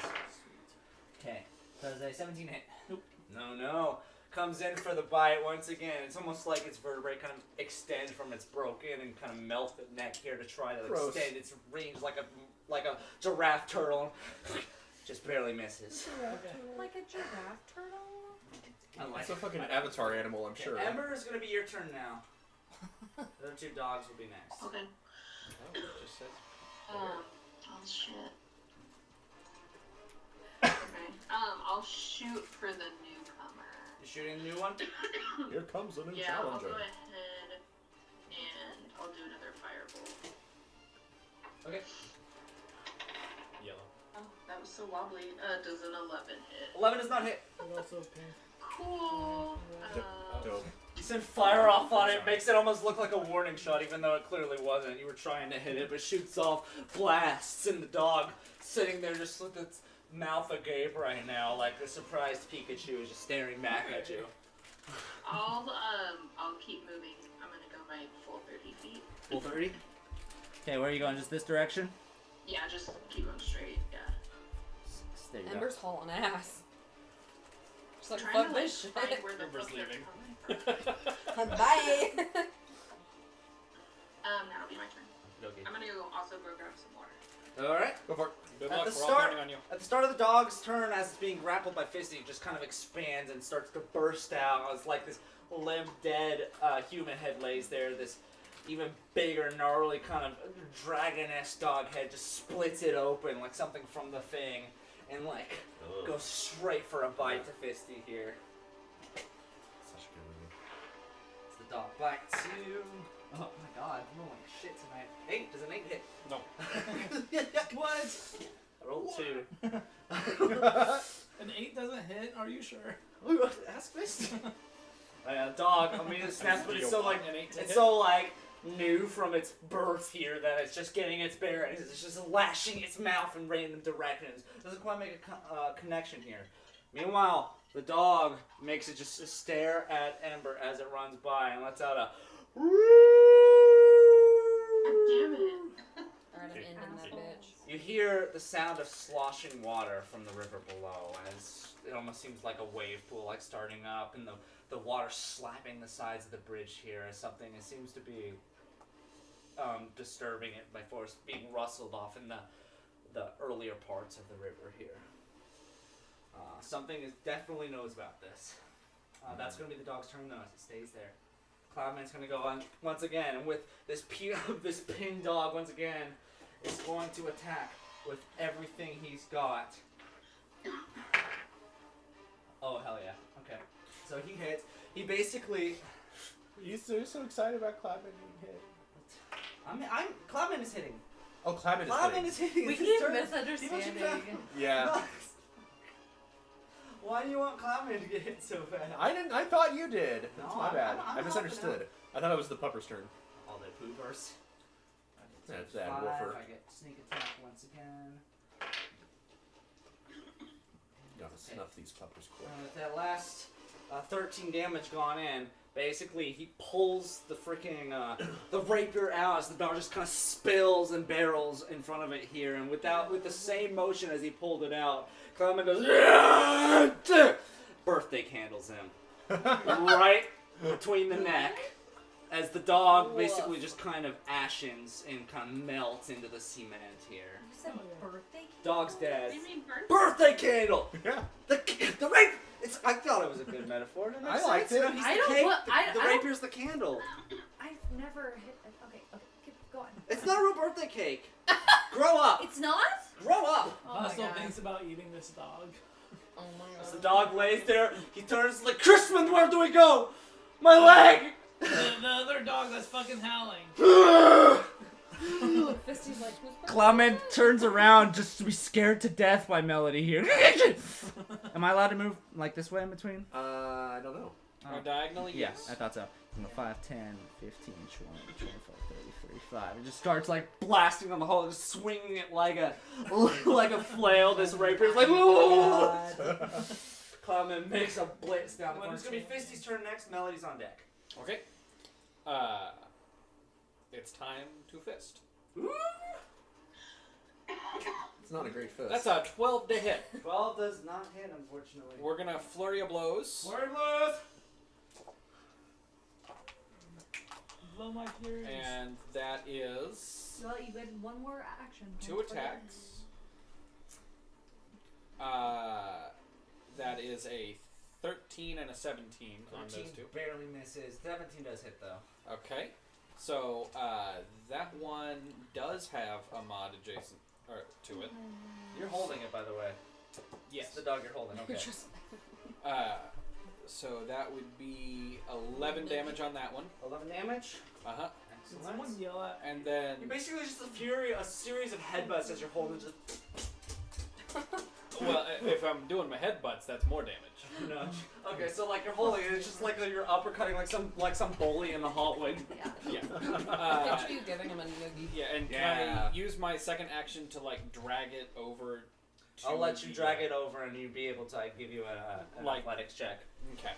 Okay. Does a 17 hit? Nope. No. Comes in for the bite once again. It's almost like its vertebrae kind of extend from its broken and kind of melt the neck here to try to Gross. extend its range like a giraffe turtle. Just barely misses. Like a giraffe turtle? It's a fucking avatar animal, I'm sure. Ember is going to be your turn now. The other two dogs will be next. Okay. Oh, it just says. Oh shit. Okay. I'll shoot for the newcomer. You shooting a new one? Here comes a new Yeah, I'll challenger. go ahead and I'll do another firebolt. Okay. Yellow. Oh, that was so wobbly. Does an 11 hit? 11 does not hit. But also pink. Cool. Dope. You send fire off on it, makes it almost look like a warning shot, even though it clearly wasn't. You were trying to hit it, but shoots off blasts, and the dog sitting there just with its mouth agape right now, like a surprised Pikachu is just staring back at you. I'll keep moving. I'm gonna go my full 30 feet. Full 30? Okay, where are you going? Just this direction? Yeah, just keep going straight. Yeah. There you go. Ember's hauling ass. Just like, Trying fuck to like this shit. find where the Ember's fuck they're leaving. coming from. Bye. That'll be my turn. Okay. I'm gonna go also go grab some water. Alright. Go for it. Good At luck, the we're all start- counting on you. At the start of the dog's turn, as it's being grappled by Fisty, it just kind of expands and starts to burst out. It's like this limp, dead human head lays there. This even bigger, gnarly kind of dragon-esque dog head just splits it open like something from The Thing, and like goes straight for a bite to Fisty here. Such a good movie. It's the dog bite too. Oh my god, I'm rolling shit tonight. 8, does an 8 hit? No. What? I rolled 2. An 8 doesn't hit? Are you sure? Ooh, ask Fisty. Dog, I mean, it snaps, but it's so like, An 8 to it's hit? so like new from its birth here that it's just getting its bearings. It's just lashing its mouth in random directions. Doesn't quite make a connection here. Meanwhile, the dog makes it just stare at Ember as it runs by and lets out a. God damn it. Alright, I'm ending that bitch. You hear the sound of sloshing water from the river below as it almost seems like a wave pool, like starting up, and the water slapping the sides of the bridge here as something it seems to be disturbing it by force, being rustled off in the earlier parts of the river here. Something is definitely knows about this. That's going to be the dog's turn though as it stays there. Cloudman's going to go on once again, and with this this pin dog once again is going to attack with everything he's got. Oh hell yeah! Okay, so he hits. He basically. You're so excited about Cloudman being hit. Cloudman is hitting. Oh, Cloudman is Cloudman hitting. is hitting. We It's his keep turn. misunderstanding. Yeah. Why do you want Cloudman to get hit so bad? I didn't. I thought you did. That's No, my bad. I'm I misunderstood. I thought it was the pupper's turn. All the poopers. That's that 5, woofer. I get sneak attack once again. Gotta snuff these puppers quick. With that last 13 damage gone in, basically he pulls the freaking the rapier out as the dog just kind of spills and barrels in front of it here, and with the same motion as he pulled it out, Cloudman goes birthday candles him right between the neck. As the dog basically just kind of ashens and kind of melts into the cement here. You said birthday cake? Dog's dead. You mean bird? Birthday candle! Yeah. The rape! I thought it was a good metaphor. It makes I liked sense. it. You know, he's I the don't cake, want- the I don't- rapier's the candle. I've never hit. Okay, keep going. It's not a real birthday cake. Grow up. It's not? Grow up. Oh my Hostile God. thinks about eating this dog. Oh my As the dog lays there, he turns like, Crispin, where do we go? My leg! The other dog that's fucking howling. Fisty's like, who's Cloudman turns around just to be scared to death by Melody here. Am I allowed to move like this way in between? I don't know. Or diagonally, yes. I thought so. You know, 5, 10, 15, 20, 25, 30, 35. It just starts like blasting on the hole, just swinging it like a flail. This rapier is like, "Ooh!" Cloudman makes a blitz down the corner. It's gonna be Fisty's turn next. Melody's on deck. Okay. It's time to fist. It's not a great fist. That's a 12 to hit. 12 does not hit, unfortunately. We're gonna flurry of blows. Flurry blows. Blow my furies. And that is Well, you get one more action. 2 attacks. That is a 13 and a 17 on 13 those two. barely misses. 17 does hit though. Okay. So that one does have a mod adjacent to it. You're holding it, by the way. Yes. It's the dog you're holding. Okay. So that would be 11 damage on that one. 11 damage. Uh-huh. Excellent. Someone yell at. And then You're basically just a series of headbutts as you're holding. Just well, if I'm doing my headbutts, that's more damage. no. Okay, so like you're holding it, it's just like you're uppercutting like some bully in the hallway. Yeah. Yeah. Picture you giving him a noogie. Yeah, and can Yeah. I use my second action to like drag it over? To I'll let you the, drag it over, and you'll be able to give you an Like- athletics check. Okay.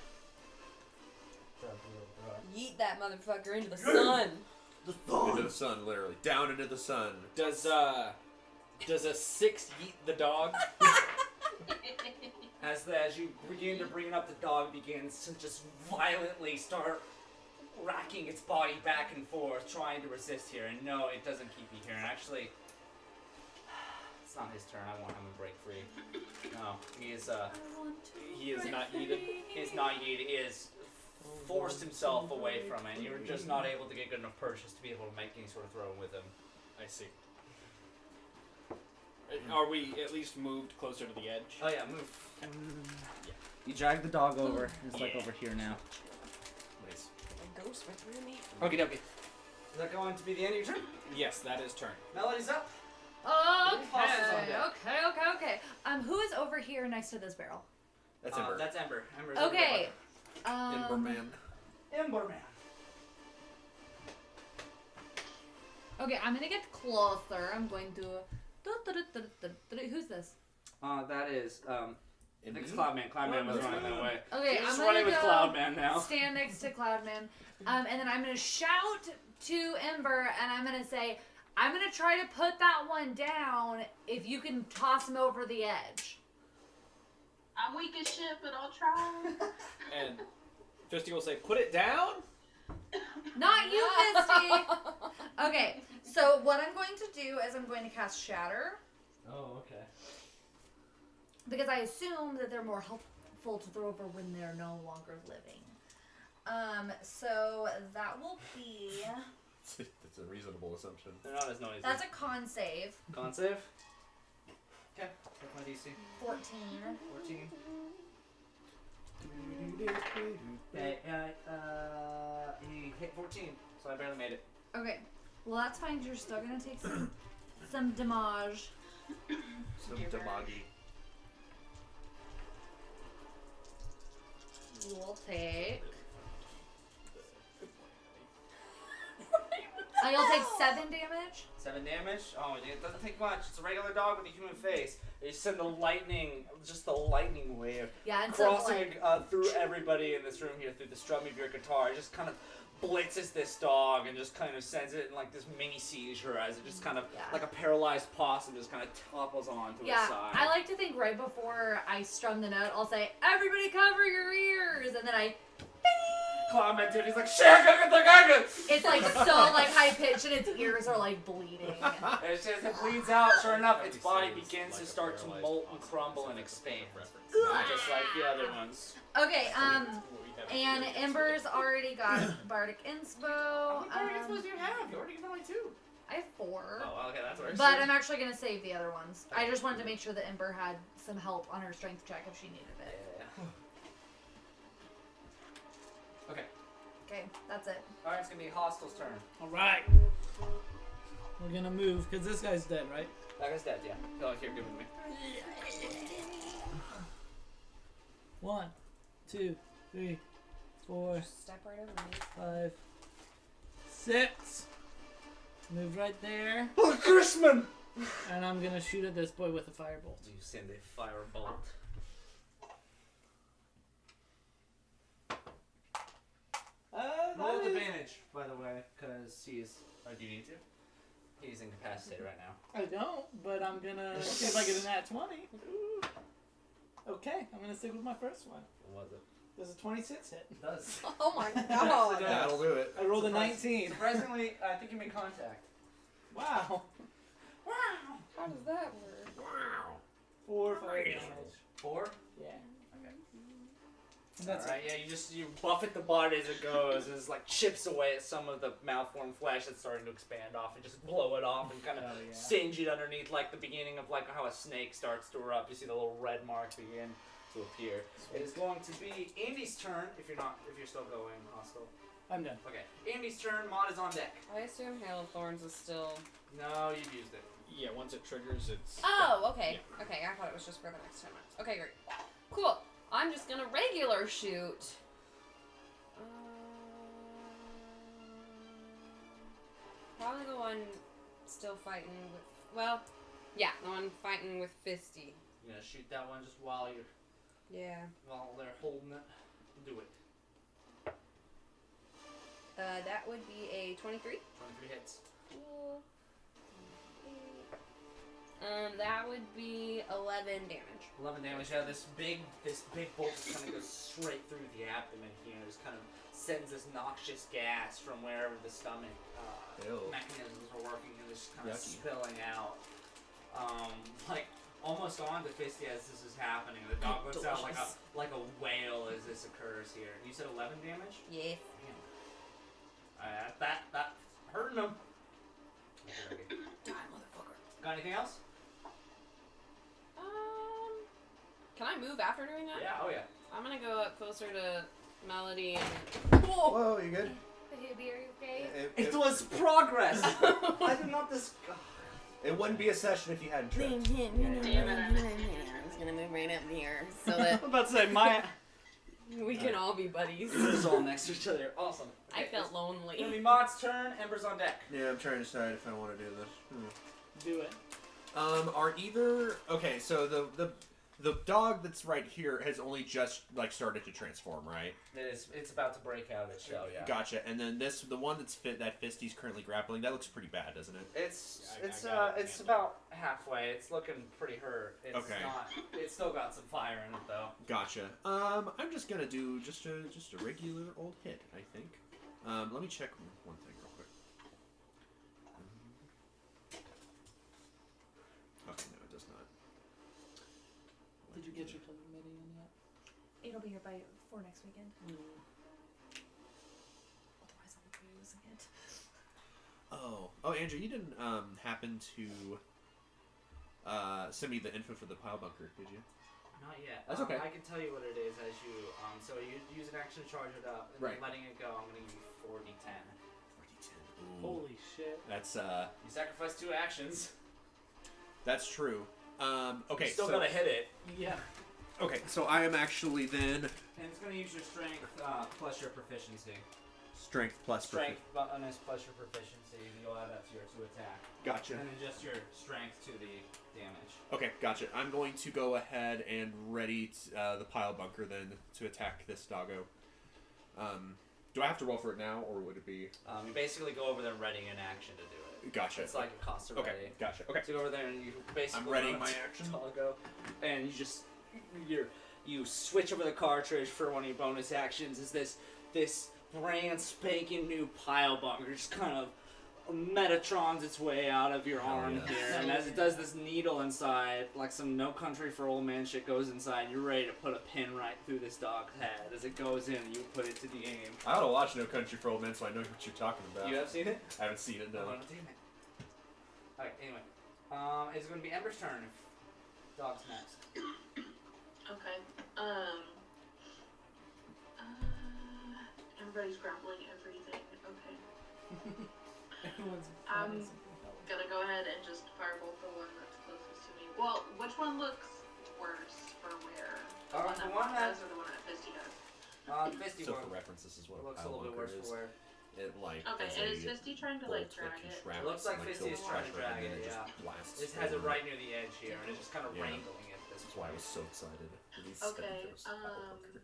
Yeet that motherfucker into the sun. into the sun, literally down into the sun. Does a 6 yeet the dog? As you begin to bring it up, the dog begins to just violently start racking its body back and forth, trying to resist here. And no, it doesn't keep you here. And actually, it's not his turn. I want him to break free. No, he is not yeeted. He is not yeeted. He has forced himself away from it. And you're just not able to get good enough purchase to be able to make any sort of throw with him. I see. Are we at least moved closer to the edge? Oh yeah, move. You drag the dog over. It's like over here now. Nice. A ghost went through me. Okay, okay. Is that going to be the end of your turn? Yes, that is turn. Melody's up. Okay. Who is over here next to this barrel? That's Ember. That's Ember. Ember's Okay. Ember Man. Ember Man. Okay, I'm gonna get closer. I'm going to. Who's this? That is I think it's Ember? Cloudman. Cloudman was running that way. Okay, You're I'm just gonna running with go Cloudman now. stand next to Cloudman, and then I'm gonna shout to Ember, and I'm gonna say, "I'm gonna try to put that one down. If you can toss him over the edge." I'm weak as shit, but I'll try. And Fisty will say, "Put it down." Not you, Misty. Okay, so what I'm going to do is I'm going to cast Shatter, Oh, okay. because I assume that they're more helpful to throw over when they're no longer living. So that will be. That's a reasonable assumption. They're not as noisy. That's a con save. Con save. Okay. Take my DC. 14. 14. Okay, he hit 14, so I barely made it. Okay. Well, that's fine. You're still gonna take some damage. Some damagi. You will take. You'll take 7 damage. 7 damage. Oh, it doesn't take much. It's a regular dog with a human face. You send the lightning wave Yeah, and so crossing through everybody in this room here, through the strum of your guitar. It just kind of blitzes this dog and just kind of sends it in like this mini seizure as it just kind of, like a paralyzed possum, just kind of topples onto its side. I like to think right before I strum the note, I'll say, "Everybody cover your ears," and then I. Cloudman dude, he's like, "Shagaga!" It's like so like high pitched, and its ears are like bleeding. And as it bleeds out, sure enough, its body begins to start to molt and crumble and expand, just like the other ones. Okay, and Ember's already got Bardic Inspo. How many Bardic Inspos do you have? You already given away 2. I have 4. Oh, okay, that's worse. But I'm actually gonna save the other ones. I just wanted to make sure that Ember had some help on her strength check if she needed it. Okay. Okay, that's it. Alright, it's gonna be Hostel's turn. Alright. We're gonna move, because this guy's dead, right? That guy's dead, yeah. Oh, here, give it to me. 1, 2, 3, 4, Step right over me. 5, 6. Move right there. Oh, Chrisman! And I'm gonna shoot at this boy with a firebolt. You send a firebolt. Roll That is- advantage, by the way, because he's. Oh, do you need to? He's incapacitated right now. I don't, but I'm gonna see if I get a nat 20. Ooh. Okay, I'm gonna stick with my first one. What was it? Does a 26 hit? It does. Oh my Actually god. does. That'll do it. I rolled a 19. Surprisingly, I think you made contact. Wow. How does that work? Wow. 4 fire damage. 4? Yeah. Okay. That's Alright, yeah, you buffet the body as it goes, as like chips away at some of the malformed flesh that's starting to expand off and just blow it off and kind of Oh, yeah. singe it underneath like the beginning of like how a snake starts to erupt. You see the little red mark begin to appear. It is going to be Andy's turn if you're still going hostile. I'm done. Okay. Andy's turn, Maud is on deck. I assume Hail of Thorns is still. No, you've used it. Yeah, once it triggers, it's. Oh, okay. Okay, I thought it was just for the next 10 minutes. Okay, great. Cool. I'm just gonna regular shoot. Probably the one still fighting with. Well, yeah, the one fighting with Fisty. You're gonna shoot that one just while Yeah. they're holding it. Do it. That would be a 23. 23 hits. Cool. That would be 11 damage. 11 damage. Yeah, this big bolt just kind of goes straight through the abdomen here. Just kind of sends this noxious gas from wherever the stomach Ew. mechanisms are working and just kind of Yucky. spilling out. Like almost onto Fisty as this is happening. The dog lets out like a wail as this occurs here. You said 11 damage? Yeah. Damn. That hurting him. Die, motherfucker. Got anything else? Can I move after doing that? Yeah. Oh yeah. I'm gonna go up closer to Melody and. Whoa, you good? Baby, are you okay? It was progress. I did not discuss. It wouldn't be a session if you hadn't tripped. I'm just gonna move right up here so that I'm about to say my. we can all be buddies. It's all next to each other. Awesome. I Okay, felt It's gonna lonely. be Maud's turn. Ember's on deck. Yeah, I'm trying to decide if I want to do this. Do it. Are either okay? So the dog that's right here has only just like started to transform, right? It's about to break out of its shell. Yeah. Gotcha. And then the one that's that Fisty's currently grappling, that looks pretty bad, doesn't it? It's I got it. it's about halfway. It's looking pretty hurt. It's Okay. not. It's still got some fire in it though. Gotcha. I'm just gonna do just a regular old hit, I think. Let me check one thing real quick. Okay, no, it does not. Did you get your clothing midi in yet? It'll be here for next weekend. Otherwise, I'll be using it. Oh, Andrew, you didn't happen to send me the info for the pile bunker, did you? Not yet. That's okay. I can tell you what it is as you. So you use an action to charge it up, and Right. then letting it go. I'm gonna give you 4d10. 4d10. Holy shit. That's You sacrifice 2 actions. that's true. Okay, You still so gotta hit it. Yeah. okay, so I am actually then And it's gonna use your strength plus your proficiency. strength plus Strength bonus plus your proficiency. You'll add that to your 2 attack. Gotcha. And then just your strength to the damage. Okay, gotcha. I'm going to go ahead and ready the pile bunker then to attack this doggo. Do I have to roll for it now, or would it be? You basically go over there readying an action to do it. Gotcha. It's like a cost of Okay, ready. gotcha. Okay. So you go over there and you basically I'm readying run my to action. Doggo, and you just you switch over the cartridge for one of your bonus actions. Is this brand spanking new pile bunker just kind of Metatrons its way out of your arm yeah. here, and as it does, this needle inside, like some No Country for Old Men shit, goes inside. You're ready to put a pin right through this dog's head. As it goes in, you put it to the aim. I don't watch No Country for Old Men, so I know what you're talking about. You have seen it? I haven't seen it, no. Oh, damn it. Alright, anyway. It's going to be Ember's turn if dog's next. Okay. Everybody's grappling everything. Okay. Everyone's I'm gonna go ahead and just firebolt the one that's closest to me. Well, which one looks worse for where? The one that the one Mark has or the one that Fisty has? Fisty So one for reference, this is what a looks a pile little bit bunker worse is. for wear. It like Okay, is and a is Fisty trying to bolt like that drag it? contracts It looks like and, Fisty is kills trying to pressure, drag and then it, just yeah. blasts It has it forward. right near the edge here, and it's just kind of Yeah. wrangling it at this That's why I point. was so excited for these Okay, Spectros pile bunker.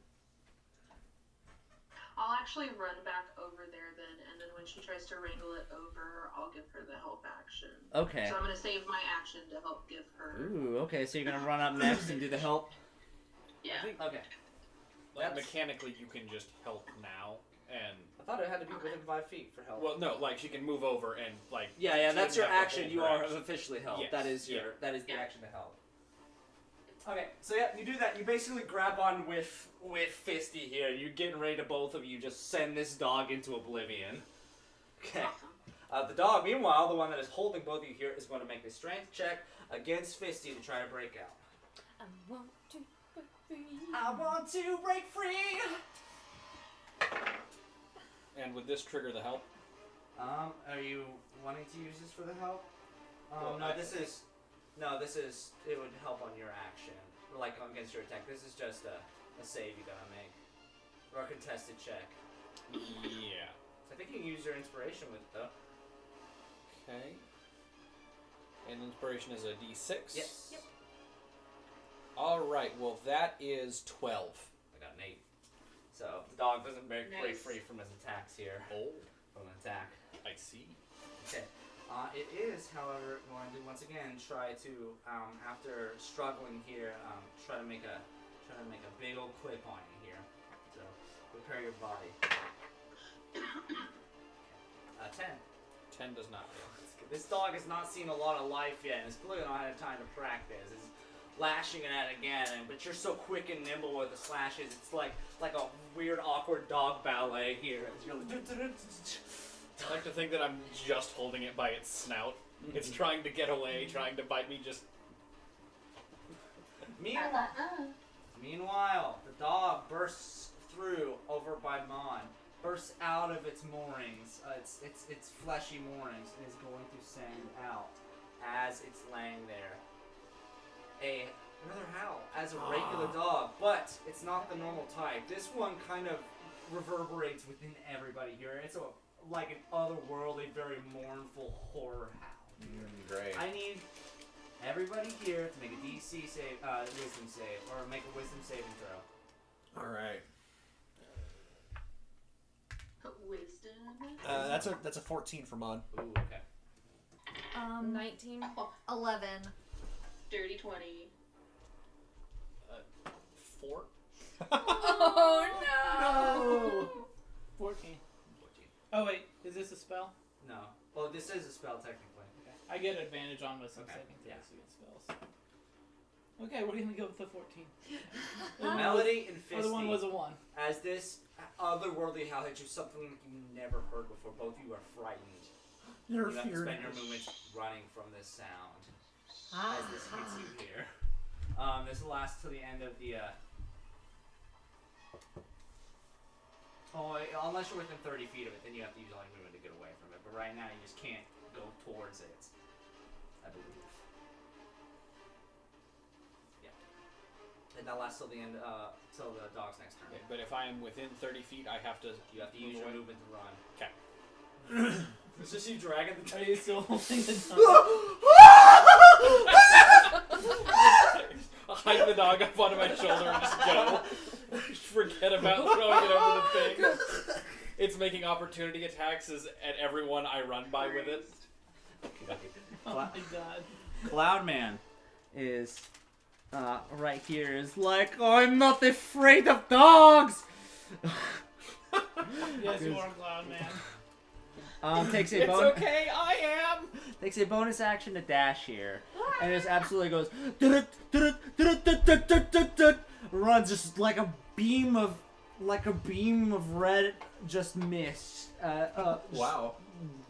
I'll actually run back over there then, and then when she tries to wrangle it over, I'll give her the help action. Okay. So I'm gonna save my action to help give her. Ooh, okay, so you're gonna run up next and do the help? Yeah. I think Okay. like That's- mechanically you can just help now, and I thought it had to be within 5 feet for help. well, no, like she can move over and like. Yeah, she that's doesn't your have to action. hold You her are action. officially helped. Yes, That is yeah. that is the Yeah. action to help. Okay, so yeah, you do that. You basically grab on with Fisty here. You're getting ready to both of you just send this dog into oblivion. Okay. Awesome. The dog, meanwhile, the one that is holding both of you here, is going to make a strength check against Fisty to try to break out. I want to break free. I want to break free. And would this trigger the help? Are you wanting to use this for the help? Well, No, I- this is. It would help on your action, like against your attack. This is just a save you gotta make, or a contested check. Yeah. I think you can use your inspiration with it, though. Okay. And inspiration is a D6. Yes. Yep. All right. Well, that is 12. I got an 8. So the dog doesn't break Nice. free from his attacks here. Oh, From an attack. I see. Okay. It is, however, going to once again try to, after struggling here, try to make a big old clip on you here. So prepare your body. 10. 10 does not hit. This dog has not seen a lot of life yet, and it's clearly not had time to practice. It's lashing at it again, but you're so quick and nimble with the slashes. It's like a weird, awkward dog ballet here. It's really I like to think that I'm just holding it by its snout. It's trying to get away, trying to bite me. Just Meanwhile, the dog bursts through over by Mon, bursts out of its moorings, its fleshy moorings, and is going to send out as it's laying there another howl as a regular dog, but it's not the normal type. This one kind of reverberates within everybody here. It's like an otherworldly, very mournful horror howl. Great. I need everybody here to make a DC save, wisdom save, or make a wisdom saving throw. All right. Wisdom. That's a 14 for Mon. Ooh, okay. 19. 11. Dirty 20. 4. Oh no! 14. Oh wait, is this a spell? No. Well, this is a spell technically. Okay. I get advantage on wisdom Okay, saving yeah. throws against spells. Okay, we're gonna go with the 14. Melody and The other one Fisty, was a 1. as this otherworldly howl hits you, something you've never heard before. Both of you are frightened. You're You have to spend your movements running from this sound as this hits you here. This lasts till the end of the. Unless you're within 30 feet of it, then you have to use all your movement to get away from it. But right now, you just can't go towards it. I believe. Yeah. And that lasts till the end. Till the dog's next turn. But if I am within 30 feet, I have to. You have to use your away. movement to run. Okay. It's just you dragging the. Are you still holding the dog? I'll hike the dog up onto my shoulder and just go. Forget about throwing it over the thing. It's making opportunity attacks at everyone I run by with it. Oh my god. Cloudman is right here. Is like, oh, I'm not afraid of dogs. Yes, you are Cloud Man. Takes a It's bonus. okay, I am! Takes a bonus action to dash here, and just absolutely goes runs just like a beam of red just mist. Wow.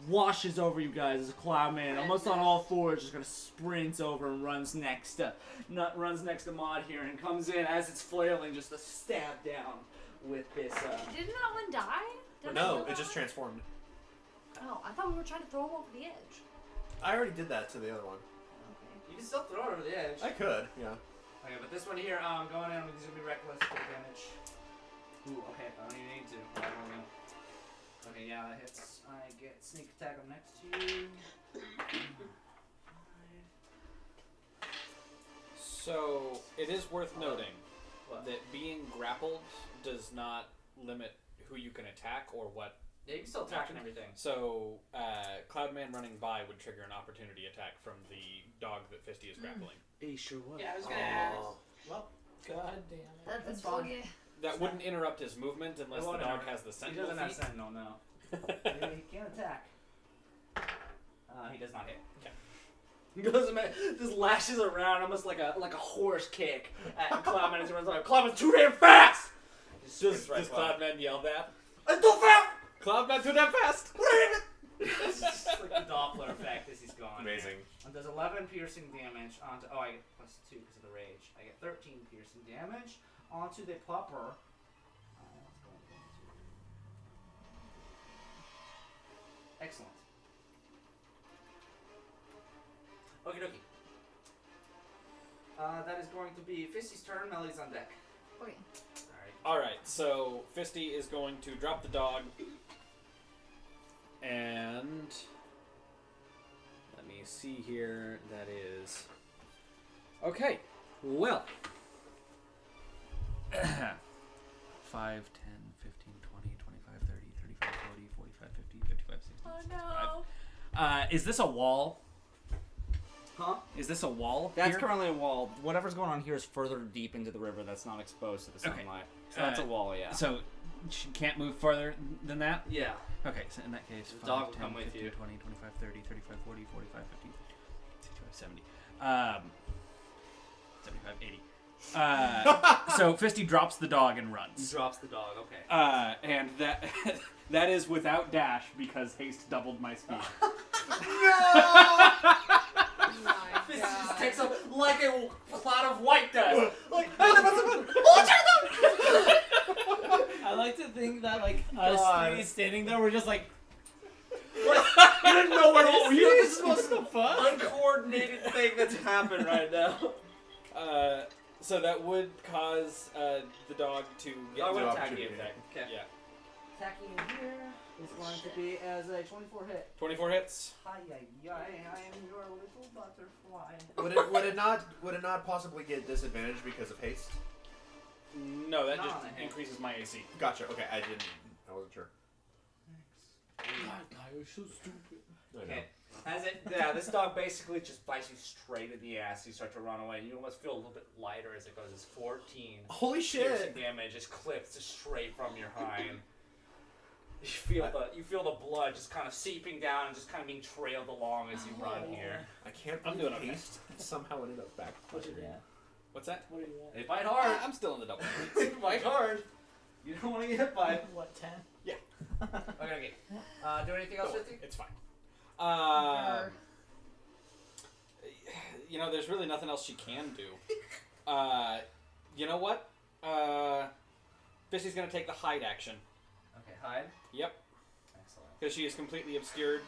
Washes over you guys as a Cloudman, almost on all fours, just gonna sprints over and runs next to Maud here, and comes in as it's flailing, just a stab down with this. Didn't that one die? Did I No, kill it that just one? transformed. Oh, I thought we were trying to throw him over the edge. I already did that to the other one. You can still throw it over the edge. I could, yeah. Okay, but this one here, going in, these are gonna be reckless damage. Ooh, okay, I don't even need to. Alright, we're gonna... Okay, yeah, that hits. I get sneak attack up next to you. So it is worth noting What? that being grappled does not limit who you can attack or what. Yeah, you can still attack and everything. So Cloudman running by would trigger an opportunity attack from the dog that Fisty is grappling. He sure would. Yeah, I was gonna ask. Well, god damn it. That's fine. fine. That wouldn't interrupt his movement unless the dog has the He sentinel doesn't have feat. sentinel, no. Yeah, he can't attack. He does not hit. Okay. He goes and just lashes around almost like a horse kick at Cloudman as he runs by. Cloudman's too damn fast! Does Cloudman yell that? It's too fast! Cloudman too damn fast! It's just like the Doppler effect as he's gone. Amazing. And does 11 piercing damage onto... Oh, I get plus 2 because of the rage. I get 13 piercing damage onto the pupper. Excellent. Okie dokie. That is going to be Fisty's turn. Melody's on deck. Okay. Alright, so Fisty is going to drop the dog. And let me see here. That is okay. Well, 5, 10, 15, 20, 25, 30, 35, 40, 45, 50, 55, 60, Oh 65. Is this a wall? Huh? Is this a wall? That's here? currently a wall. Whatever's going on here is further deep into the river that's not exposed to the Okay. sunlight. So that's a wall, yeah. So she can't move further than that? Yeah. Okay, so in that case, The 5, dog will 10, come with 15, you. 20, 25, 30, 35, 40, 45, 50, 65, 70. 75, 80. So Fisty drops the dog and He runs. drops the dog, okay. And that that is without dash because haste doubled my speed. Fist just takes up like a cloud of white does. Like, hold I like to think that like God. us three standing there, we're just like, you didn't know where to this is supposed to fuck. uncoordinated thing that's happened right now. So that would cause the dog to get I would No attack you. opportunity. Okay. Yeah. Attacking you here is going to be as a 24 hit. 24 hits. Hi, I am your little butterfly. Would it not possibly get disadvantaged because of haste? No, that Not just on a hit. increases my AC. Gotcha. Okay, I wasn't sure. God, you're so stupid. Okay. Yeah, this dog basically just bites you straight in the ass. You start to run away. You almost feel a little bit lighter as it goes. It's 14. Holy Piercing damage just clips straight from your hind. You feel the blood just kind of seeping down and just kind of being trailed along as you run here. I can't I'm believe doing okay. haste somehow ended up back. What is that? What's that? What are you at? They bite hard. I'm still in the double. They bite hard. You don't want to get hit by it. What, 10? Okay. Do anything else with you? It's fine. You know, there's really nothing else she can do. You know what? Fisty's gonna take the hide action. Okay, hide. Yep, Excellent. because she is completely obscured.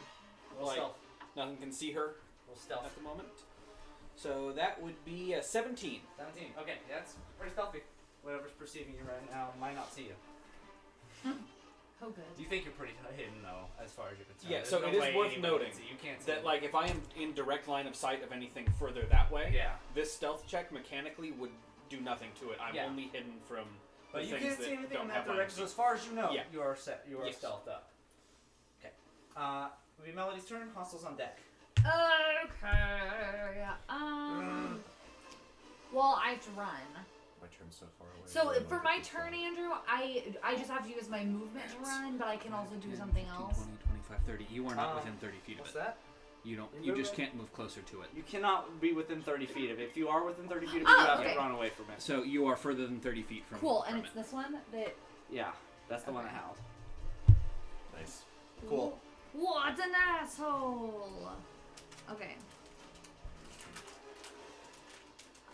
Roll Like- stealth. Nothing can see her Roll stealth. at the moment. So that would be a 17. 17. Okay, that's pretty stealthy. Whatever's perceiving you right now might not see you. Oh, good. You think you're pretty hidden though, as far as you're concerned. Yeah, There's so no it is way worth anybody noting can see. You can't see That them. like if I am in direct line of sight of anything further that way, Yeah. this stealth check mechanically would do nothing to it. I'm Yeah. only hidden from But the you things can't that see anything don't in have that line of direction. So sight. as far as you know, Yeah. you are set. You are Yes. stealthed up. Okay. It'll be Melody's turn. Hostiles on deck. Okay. Well, I have to run. My turn's so far away. So I don't for know my if it's turn, done. Andrew, I just have to use my movement to run, but I can also do 10, something 15, else. 20, 25, 30. You are not within 30 feet of What's it. that? You don't. You You just move can't move closer to it. You cannot be within 30 feet of it. If you are within 30 feet of it, Oh, you have okay. to run away from it. So you are further than 30 feet from. Cool, and from it's it. this one that. Yeah, that's the one that Okay. howled. Nice. Cool. What an asshole! Okay.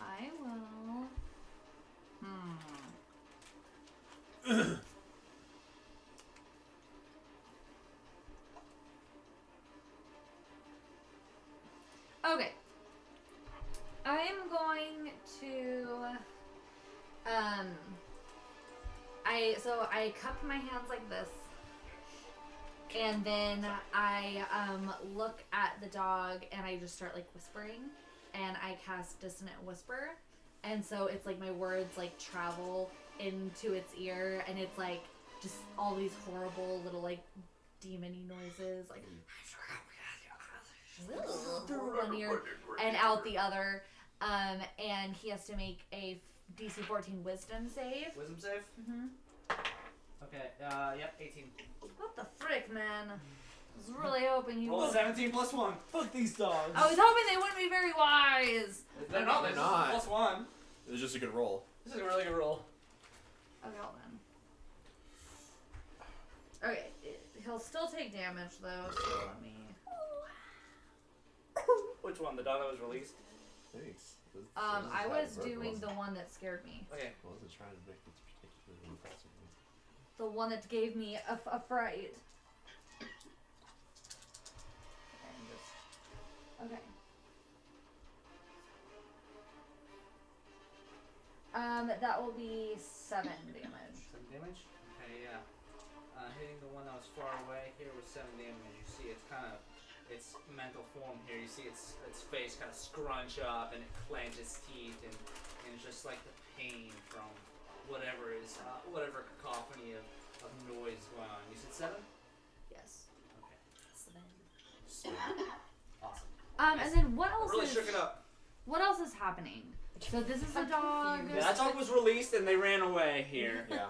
I will. Okay. I am going to. I cup my hands like this, and then I look at the dog and I just start like whispering, and I cast Dissonant Whisper, and so it's like my words like travel into its ear, and it's like just all these horrible little like demon-y noises like through one ear and out the other, and he has to make a DC 14 Wisdom save. Wisdom save? Mm-hmm. Okay, yep, 18. What the frick, man? I was really hoping you Roll would. 17 plus 1. Fuck these dogs. I was hoping they wouldn't be very wise. They're not, They're they're not. plus 1. It was just a good roll. This is a really good roll. Okay, hold on. Okay, he'll still take damage though, so let me. Which one? The dog that was released? Thanks. I was doing the one that scared me. Okay. I wasn't trying to make this particularly impressive. The one that gave me a fright. Okay. That will be 7 damage. 7 damage? Okay, yeah. Hitting the one that was far away here with 7 damage. You see it's kind of, its mental form here. You see its face kind of scrunch up and it clench its teeth and it's just like the pain from whatever is, whatever cacophony of noise going on. You said 7? Yes. Okay. Awesome. And then what else Really is shook it up. what else is happening? So this is a dog. Yeah, that dog was released and they ran away here. Yeah.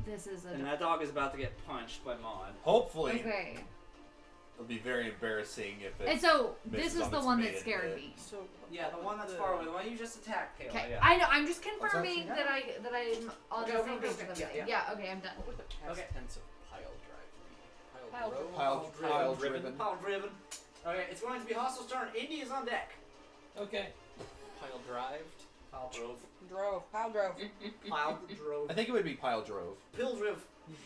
This is a And dog. that dog is about to get punched by Maud. Hopefully, Okay. it'll be very embarrassing if it. And so this misses is on the its one maiden that scared hit. me. So Yeah, the one that's far away, the one you just attacked, Kayla. Okay, Yeah. I know. I'm just What's confirming up? that I'm on Okay, the okay, same okay, page okay, with yeah, everything. yeah. Yeah. Okay, I'm done. what would the past Okay. tense of pile drive be? Pile drove? Pile driven. Pile driven. Okay, it's going to be Hostile turn. Indy is on deck. Okay. Pile drived. Pile drove. Drove. Pile drove. Pile drove. I think it would be pile drove. Pill driv.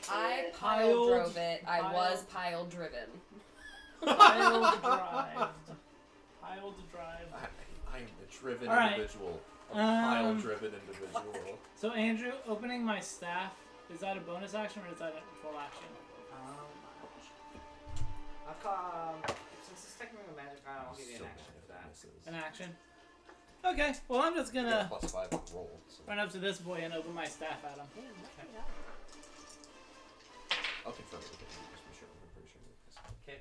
I Piled- pile drove it. I piled- was pile driven. Piled drive. Piled drive. I am the driven All right. individual. A pile Um, driven individual. So Andrew, opening my staff, is that a bonus action or is that a full action? I've caught, since it's technically a magic item, I'll give you an action for that. An action? Okay, well I'm just You got gonna a +5 roll. So run up to this boy and open my staff at him. I'll confirm it with you. Just be sure. I'm pretty sure. Okay.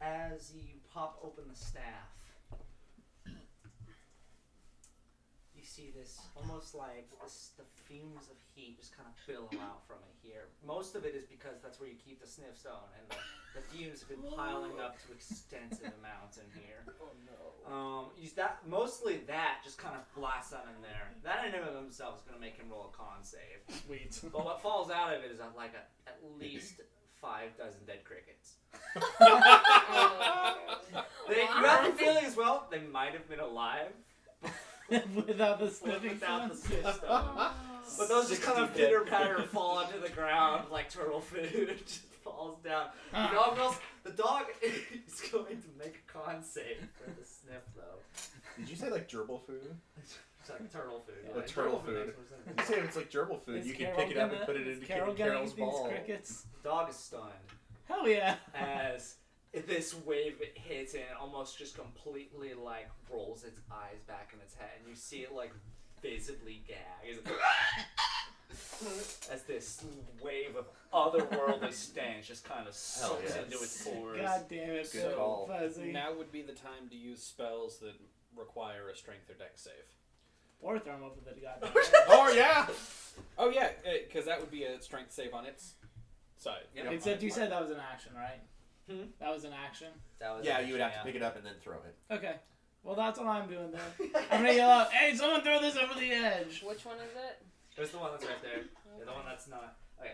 As you pop open the staff, you see this almost like the fumes of heat just kind of billow out from it here. Most of it is because that's where you keep the sniff stone, and the fumes have been piling up to extensive amounts in here. Oh no. Mostly that just kind of blasts out in there. That in and of himself is going to make him roll a con save. Sweet. But what falls out of it is like at least 5 dozen dead crickets. You have the feeling as well, they might have been alive Without the sniffing without the sounds. sniff stone. But those just kind of 60 dead pitter patter fall onto the ground like turtle food. It just falls down. The dog is going to make a con save for the sniff though. Did you say like gerbil food? It's like turtle food. Oh, turtle food. makes more sense. You say if it's like gerbil food, Is you can Carol pick it up and gonna- put it is into Carol gonna Carol's eat these ball. crickets? The dog is stunned. Hell yeah. As this wave hits and it almost just completely like rolls its eyes back in its head, and you see it like visibly gag as this wave of otherworldly stench just kind of sucks yes. into its pores. God damn it, Good so call. fuzzy. Now would be the time to use spells that require a strength or dex save. Or throw him over the goddamn Oh yeah. Oh yeah, because that would be a strength save on its side. Yep. Except you said that was an action, right? Hmm? That was an action? That was Yeah, you would have to pick it up and then throw it. Okay. Well, that's what I'm doing then. I'm gonna yell out, hey, someone throw this over the edge! Which one is it? There's the one that's right there. Yeah, the one that's not. Okay.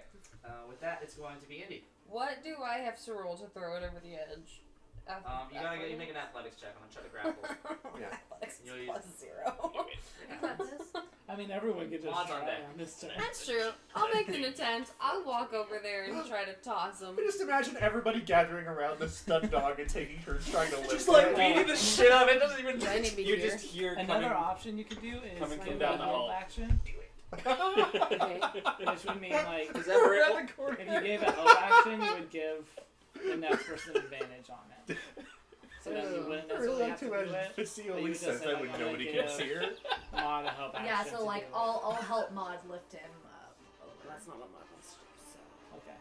With that, it's going to be Indy. What do I have to roll to throw it over the edge? You make an athletics check. I'm gonna try to grapple. Yeah. Athletics You'll use- plus 0. You got this. I mean, everyone could just Odds try on deck. on this turn. That's true. I'll make an attempt. I'll walk over there and try to toss him. I just imagine everybody gathering around the stunned dog and taking turns trying to lift Just like it. beating the shit out of it. Doesn't even. Do I need to be You here? just hear Another coming. option you could do is coming like from a down the help hall. action. Okay. Which would mean like Is that where Around the corner. if you gave a help action, you would give the next person advantage on it. So then you wouldn't necessarily have to do it. Fissy but you only would just says say, that like, when I'm gonna nobody give can see her. Mod a help action. Yeah, so to like do it. I'll help Maud lift him up. That's not what Mod wants to do. So. Okay.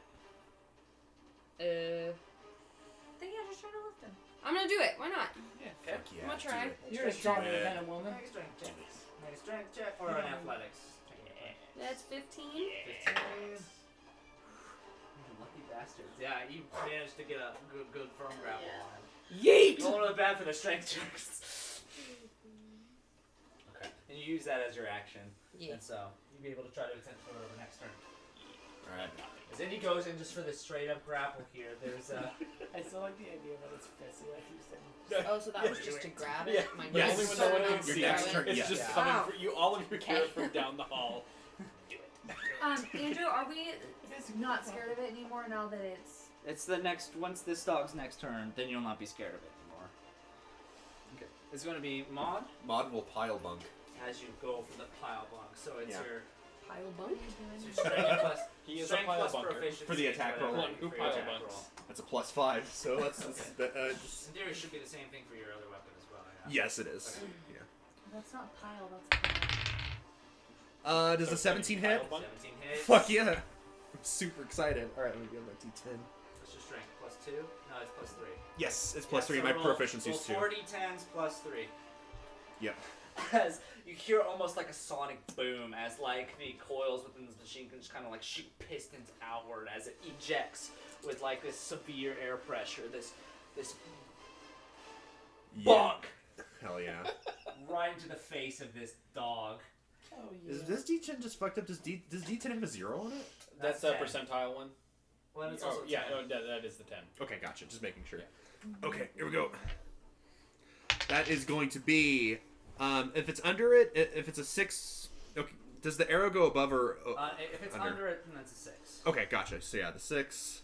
Then yeah, just try to lift him. I'm gonna do it. Why not? Okay. I'm gonna try. You're a strong, independent woman. Make a strength check. Make a strength check or an athletics. That's 15. 15. Lucky bastards. Yeah, you managed to get a good firm grapple on him. Yeet! Roll really bad for the strength checks. Okay. And you use that as your action. Yeah. And so you'll be able to try to attempt to go over next turn. Alright. As Indy goes in just for the straight up grapple here, there's I still like the idea that it's fissy, like you said. Oh, so that was just to grab it? Yeah. My Yes. Only God. when no one So can see Your next it. turn, It's yes. just Yeah. coming Wow. for you. All of you hear it from down the hall. Andrew, are we not scared of it anymore now that it's the next once this dog's next turn, then you'll not be scared of it anymore. Okay. It's gonna be Maud Maud will pile bunk. as you go for the pile bunk. So it's Yeah. your Pile bunk? it's your strength plus He is a strength pile plus bunker. proficiency For the attack whatever roll. you- Who for your pile attack bunks? roll. That's a +5, so that's Okay. just, In theory, it should be the same thing for your other weapon as well. Yeah. yes, it is. Okay. Yeah. that's not pile, that's pile. Does a 17 hit? Pile bunk? 17 hits. Fuck yeah! I'm super excited. All right, let me get my D10. What's your strength? Plus 2? No, it's plus 3. Yes, it's +3. Yeah, My so roll proficiency's 2. 4 D10s plus 3. Yep. As you hear almost like a sonic boom as like the coils within the machine can just kind of like shoot pistons outward as it ejects with like this severe air pressure. This bonk Hell yeah. right into the face of this dog. Oh Is this D10 just fucked up? Does D10 have a 0 on it? That's a 10. percentile one. Well, it's Oh, also yeah, 10. no, that is the 10. Okay, gotcha. Just making sure. Okay, here we go. That is going to be, if it's under it, if it's a 6, okay, does the arrow go above or? If it's under it, then that's a 6. Okay, gotcha. So yeah, the 6.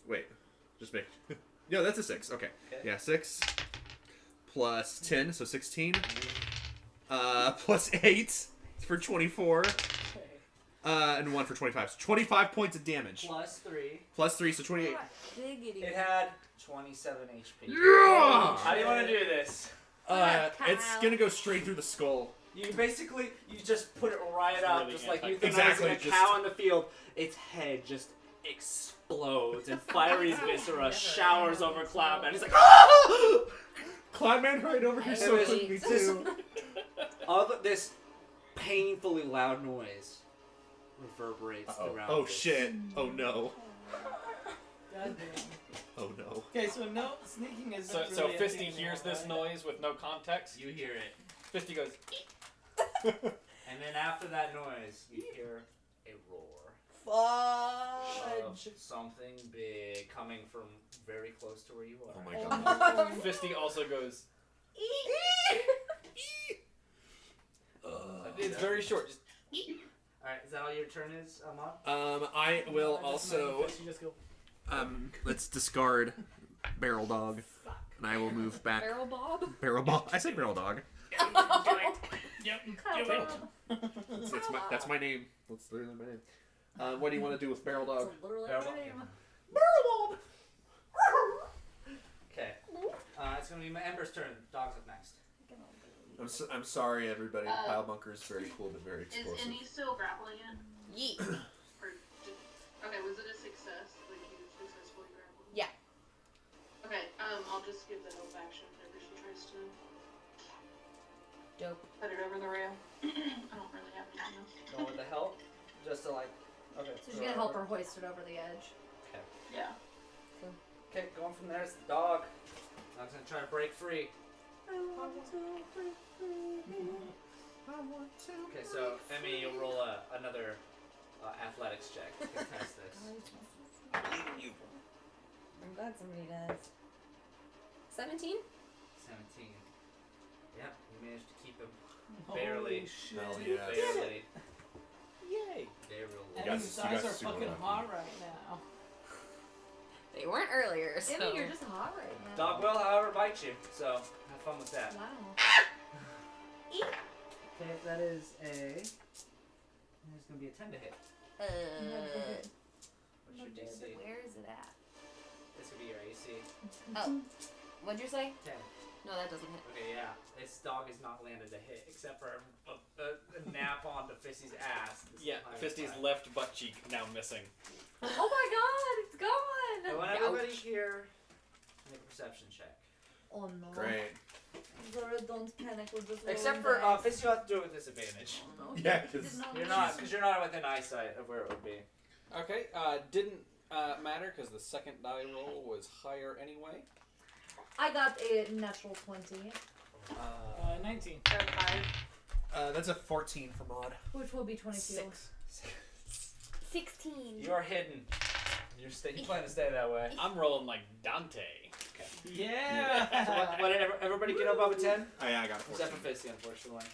Wait, just make. No, that's a 6. Okay. Okay. Yeah, 6 plus 10, so 16. Plus 8 for 24. Okay. And 1 for 25. So 25 points of damage. Plus 3. Plus 3, so 28. Diggity. It had 27 HP. Yeah! How do you want to do this? It's gonna go straight through the skull. You basically, you just put it right It's up, really just like anti- euthanizing Exactly, a just- cow in the field. Its head just explodes, and fiery viscera showers over Cloudman. He's like, ah! Cloudman right over here so This- quickly this- too. All of this painfully loud noise reverberates Uh-oh. throughout. Oh this. shit. Oh no. God damn. Oh no. Okay, so no sneaking is So really a Fisty thing hears now, this right? noise with no context. You hear it, Fisty goes, and then after that noise, you hear a roar of Fudge. something big coming from very close to where you are. Oh my god. Fisty also goes, it's very short. Just, Alright, is that all your turn is, Ahmad? I will I just imagine also Fishy just go, let's discard Barrel Dog. And I will move back. Barrel Bob? Barrel Dog. I said Barrel Dog. Yep, do it. That's my name. That's literally my name. What do you want to do with Barrel Dog? It's literally Barrel my Bob. name. Okay. It's gonna be my Ember's turn. Dog's up next. I'm sorry, everybody. The pile bunker is very cool but very Is explosive. Indy still grappling it? Yeet. Or okay, was it a success? Like you successfully grappled? Yeah. Okay, I'll just give the help action whenever she tries to Dope. put it over the rail. I don't really have anything else. Going with the help, just to like. Okay. So she's gonna help her hoist it over the edge. Yeah. Okay, going from there is the dog. Dog's gonna try to break free. Okay, so Emmy, you'll roll another athletics check to contest this. I'm glad somebody does. 17? 17. Yeah, you managed to keep him Holy barely. shit. Hell yeah. Barely. yay. Barely. And guys- these you eyes guys are super fucking lucky. hot right now. They weren't earlier, so. Emmy, you're just hot right now. Dog will, however, bite you. So have fun with that. Wow. Okay, that is a. It's gonna be a 10 to hit. What's your DC? Where is it at? This would be your AC. Oh, what'd you say? 10. No, that doesn't hit. Okay, yeah. This dog has not landed a hit except for a nap onto Fisty's ass. Yeah, Fisty's left butt cheek now missing. Oh my god, it's I gone! want everybody here make a perception check. Oh no. Great. Zora, don't panic, we're just Except rolling for dice. Fisty, you have to do it with disadvantage. Oh, no. Yeah, He 'cause did not You're lose. not, because you're not within eyesight of where it would be. Okay, didn't matter because the second die roll was higher anyway. I got a natural 20, 19. that's a 14 for Maud. which will be 22. 16. You are hidden. You plan to stay that way. I'm rolling like Dante. Yeah! So everybody get above a 10? Oh yeah, I got a 14. Except for Fisty, unfortunately.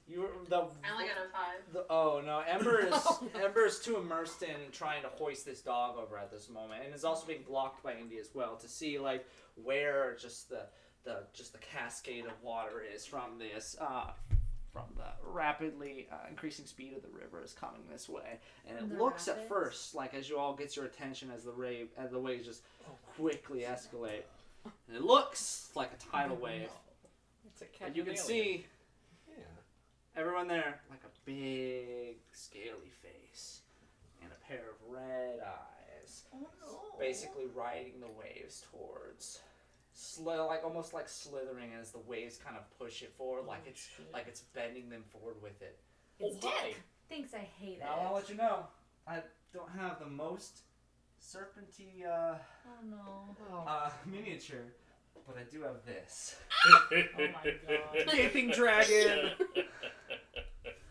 You were I only got a 5. Oh no, Ember is too immersed in trying to hoist this dog over at this moment, and is also being blocked by Indy as well to see like where just the cascade of water is from this from the rapidly increasing speed of the river is coming this way, and it The looks at rapids? first like as you all get your attention as the waves just quickly escalate, and it looks like a tidal wave, It's a and you can see. Everyone there, like a big, scaly face and a pair of red eyes, Oh no. basically riding the waves towards, almost like slithering as the waves kind of push it forward, like it's bending them forward with it. It's Oh, hi. Dick. Thinks I hate it. Now, I want to let you know, I don't have the most serpenty Oh no. miniature, but I do have this. Oh my god. Gaping dragon.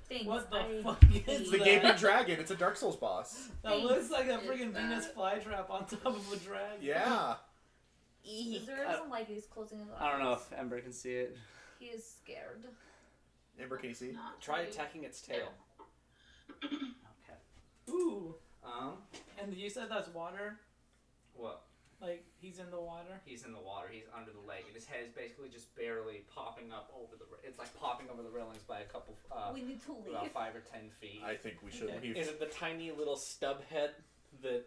Thanks. What the I fuck hate is It's the that? gaping dragon. It's a Dark Souls boss. That looks like a Is freaking that- Venus flytrap on top of a dragon. Yeah. Zora doesn't like it. He's closing his eyes. I don't know if Ember can see it. He is scared. Amber, can you see? Not Try really. attacking its tail. Okay. Ooh. Um, And you said that's water? what? Like, he's in the water? He's in the water. He's under the lake, and his head is basically just barely popping up over the. It's like popping over the railings by a couple, We need to leave. about 5 or 10 feet. I think we should Okay. leave. Is it the tiny little stub head that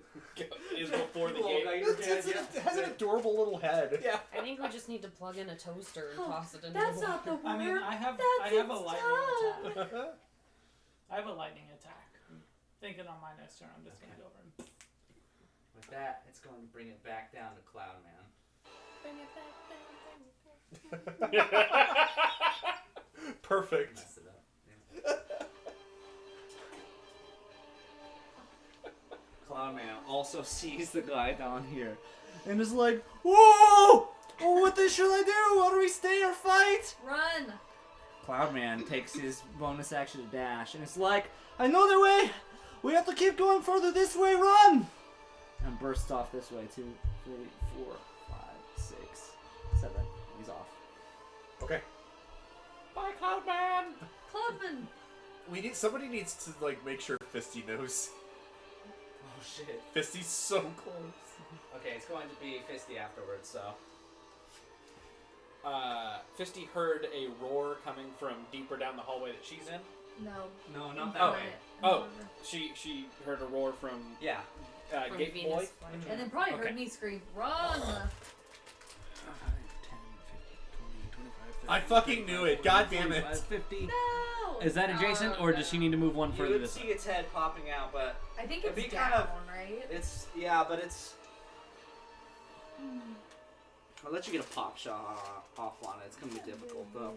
is before the Little gate? guy. It has an adorable little head. Yeah. I think we just need to plug in a toaster and Oh, toss it into That's the not the word. I mean, I have That's a its lightning tongue. attack. I have a lightning attack. I'm thinking on my next turn, I'm just Okay. gonna go over and. With that, it's going to bring it back down to Cloud Man. Perfect. Messed it up. Cloud Man also sees the guy down here and is like, "Whoa! Oh, what should I do? How do we stay or fight?" Run. Cloudman takes his bonus action to dash, and it's like, "I know the way! We have to keep going further this way, run!" And bursts off this way, 2, 3, 4, 5, 6, 7. He's off. Okay. Bye, Cloudman! Clubman. Somebody needs to like make sure Fisty knows. Oh shit. Fisty's so close. Okay, it's going to be Fisty afterwards, so. Fisty heard a roar coming from deeper down the hallway that she's in. No. No, not that that way. way. Oh, she heard a roar from Yeah. From Gate Venus Boy. flytrap. And then probably Okay. heard me scream, run! 10, 15, 20, 25, 30, I fucking knew it. God damn it. 50. No! Is that adjacent, or does she need to move one You further would this see way? its head popping out, but I think It'd it's be down, kind of- right? it's yeah, but it's. I'll let you get a pop shot off on it. It's gonna be difficult though.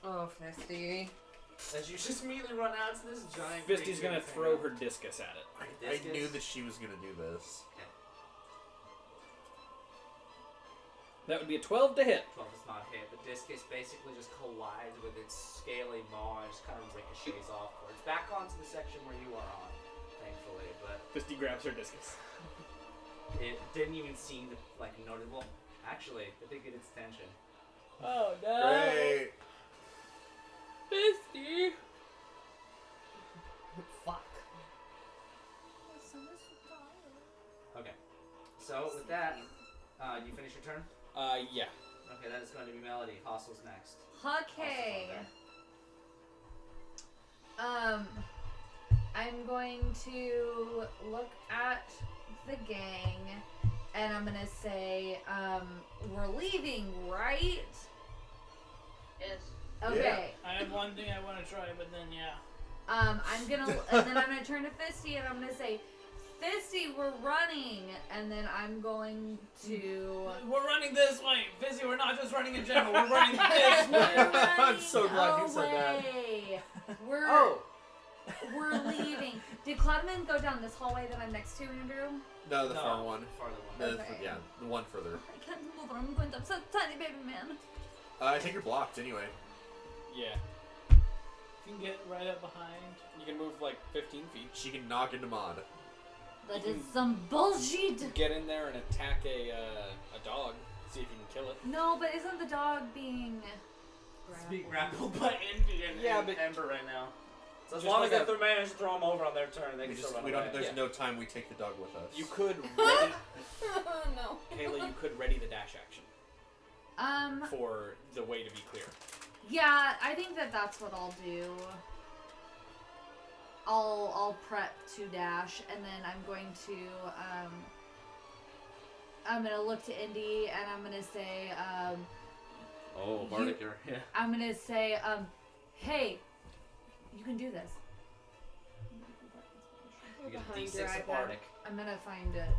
Oh, Fisty. As you just immediately run out to this giant. Fisty's creature gonna thing. throw her discus at it. I knew that she was gonna do this. That would be a 12 to hit. 12 does not hit. The discus basically just collides with its scaly maw and just kind of ricochets offwards. Back onto the section where you are on, thankfully, but Fisty grabs her discus. it didn't even seem like notable. Actually, it did get its attention. Oh no! Great. Fisty! Fuck. Okay. So with that, you finish your turn? Yeah. Okay, that is going to be Melody. Hostels next. Okay. I'm going to look at the gang, and I'm gonna say, we're leaving, right? Yes. Okay. I have one thing I want to try, but then I'm gonna, and then I'm gonna turn to Fisty, and I'm gonna say, Fisty, we're running, and then I'm going to. we're running this way. Fizzy, we're not just running in general. We're running this way. We're running I'm so glad you said that. away. We're Oh! we're leaving. Did Cloudman go down this hallway that I'm next to, Andrew? No, the far one. Farther one. The, Okay. Yeah, the one further. I can't move. I'm going to upset tiny baby man. I think you're blocked anyway. Yeah. You can get right up behind. You can move like 15 feet. She can knock into Mod. That is some bullshit. Get in there and attack a dog. See if you can kill it. No, but isn't the dog being Being grappled by Envy and Yeah, but- Ember right now. So as Just long like as that- they manage to throw him over on their turn, they We can just still run we away. don't. There's Yeah. no time. We take the dog with us. You could ready, No. Kayla. You could ready the dash action for the way to be clear. Yeah, I think that's what I'll do. I'll prep to dash, and then I'm going to I'm gonna look to Indy, and I'm gonna say Oh, Bardic, yeah. I'm gonna say hey, you can do this. You get a Behind D6 your of iPad. Bardic. I'm gonna find it.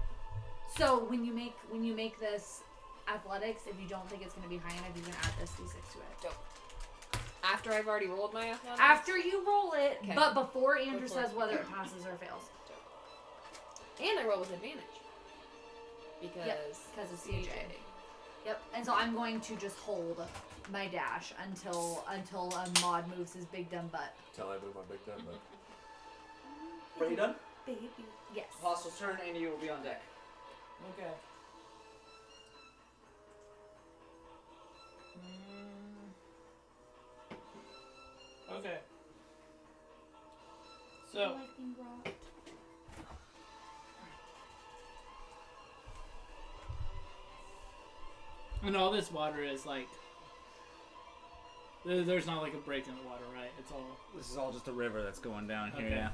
So when you make this athletics, if you don't think it's gonna be high enough, you can add this d6 to it. After I've already rolled my athletics? After you roll it, Okay. but before Andrew Before. says whether it passes or fails. And I roll with advantage. Because Because of CJ. Yep. And so I'm going to just hold my dash until Maud moves his big dumb butt. Till I move my big dumb butt. Are you done? Baby. Yes. Hostels turn, and you will be on deck. Okay. Okay. So, and all this water is like, there's not like a break in the water, right? It's all This is all just a river that's going down here. Okay. Yeah.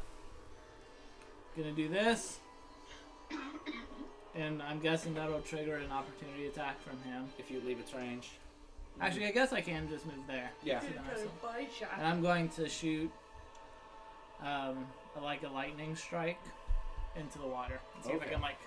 gonna do this, and I'm guessing that'll trigger an opportunity attack from him. If you leave its range. Actually, I guess I can just move there. Yeah. So then I still- And I'm going to shoot like a lightning strike into the water. And see if I Okay. can like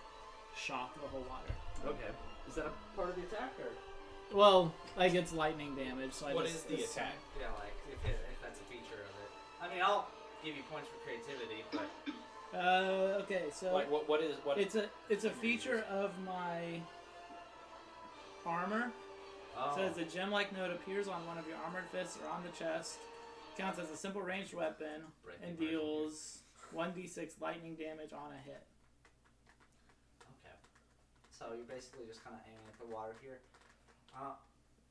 shock the whole water. Okay. Is that a part of the attack, or? Well, like it's lightning damage, so I What just is the attack? Yeah, like, if that's a feature of it. I mean, I'll give you points for creativity, but... Okay, so Like what is what? it's a feature of my armor. Oh. It says a gem-like note appears on one of your armored fists or on the chest. Counts as a simple ranged weapon and deals 1d6 lightning damage on a hit. Okay. So you're basically just kind of aiming at the water here.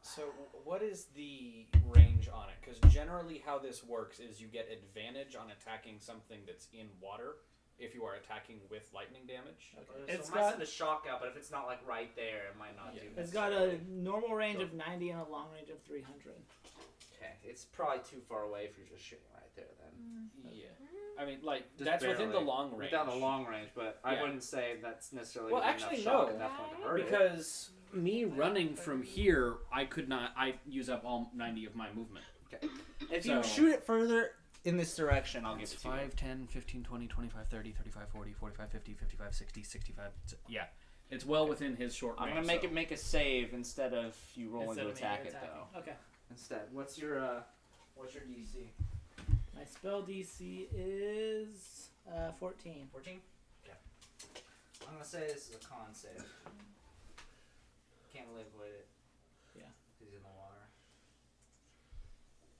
So what is the range on it? Because generally how this works is you get advantage on attacking something that's in water if you are attacking with lightning damage. Okay. So It's it might got send a shock out, but if it's not like right there, it might not do. it's got a necessarily. normal range of 90 and a long range of 300. Okay, it's probably too far away if you're just shooting right there. Then Yeah. I mean, like Just that's within the barely. long range. without the long range, but I Yeah. wouldn't say that's necessarily. Well, enough actually, shock no. at that point to hurt it. Because me running from here, I could not. I use up all 90 of my movement. If So- you shoot it further in this direction, I'll give It's it to you. 5, 10, 15, 20, 25, 30, 35, 40, 45, 50, 55, 60, 65. Yeah. It's well within his short I'm range. gonna make so. it make a save instead of you rolling Instead to of me attack it attacking. though. Okay. Instead, what's your DC? My spell DC is 14. 14. Okay. I'm gonna say this is a con save. Can't really avoid it. Yeah. Because he's in the water.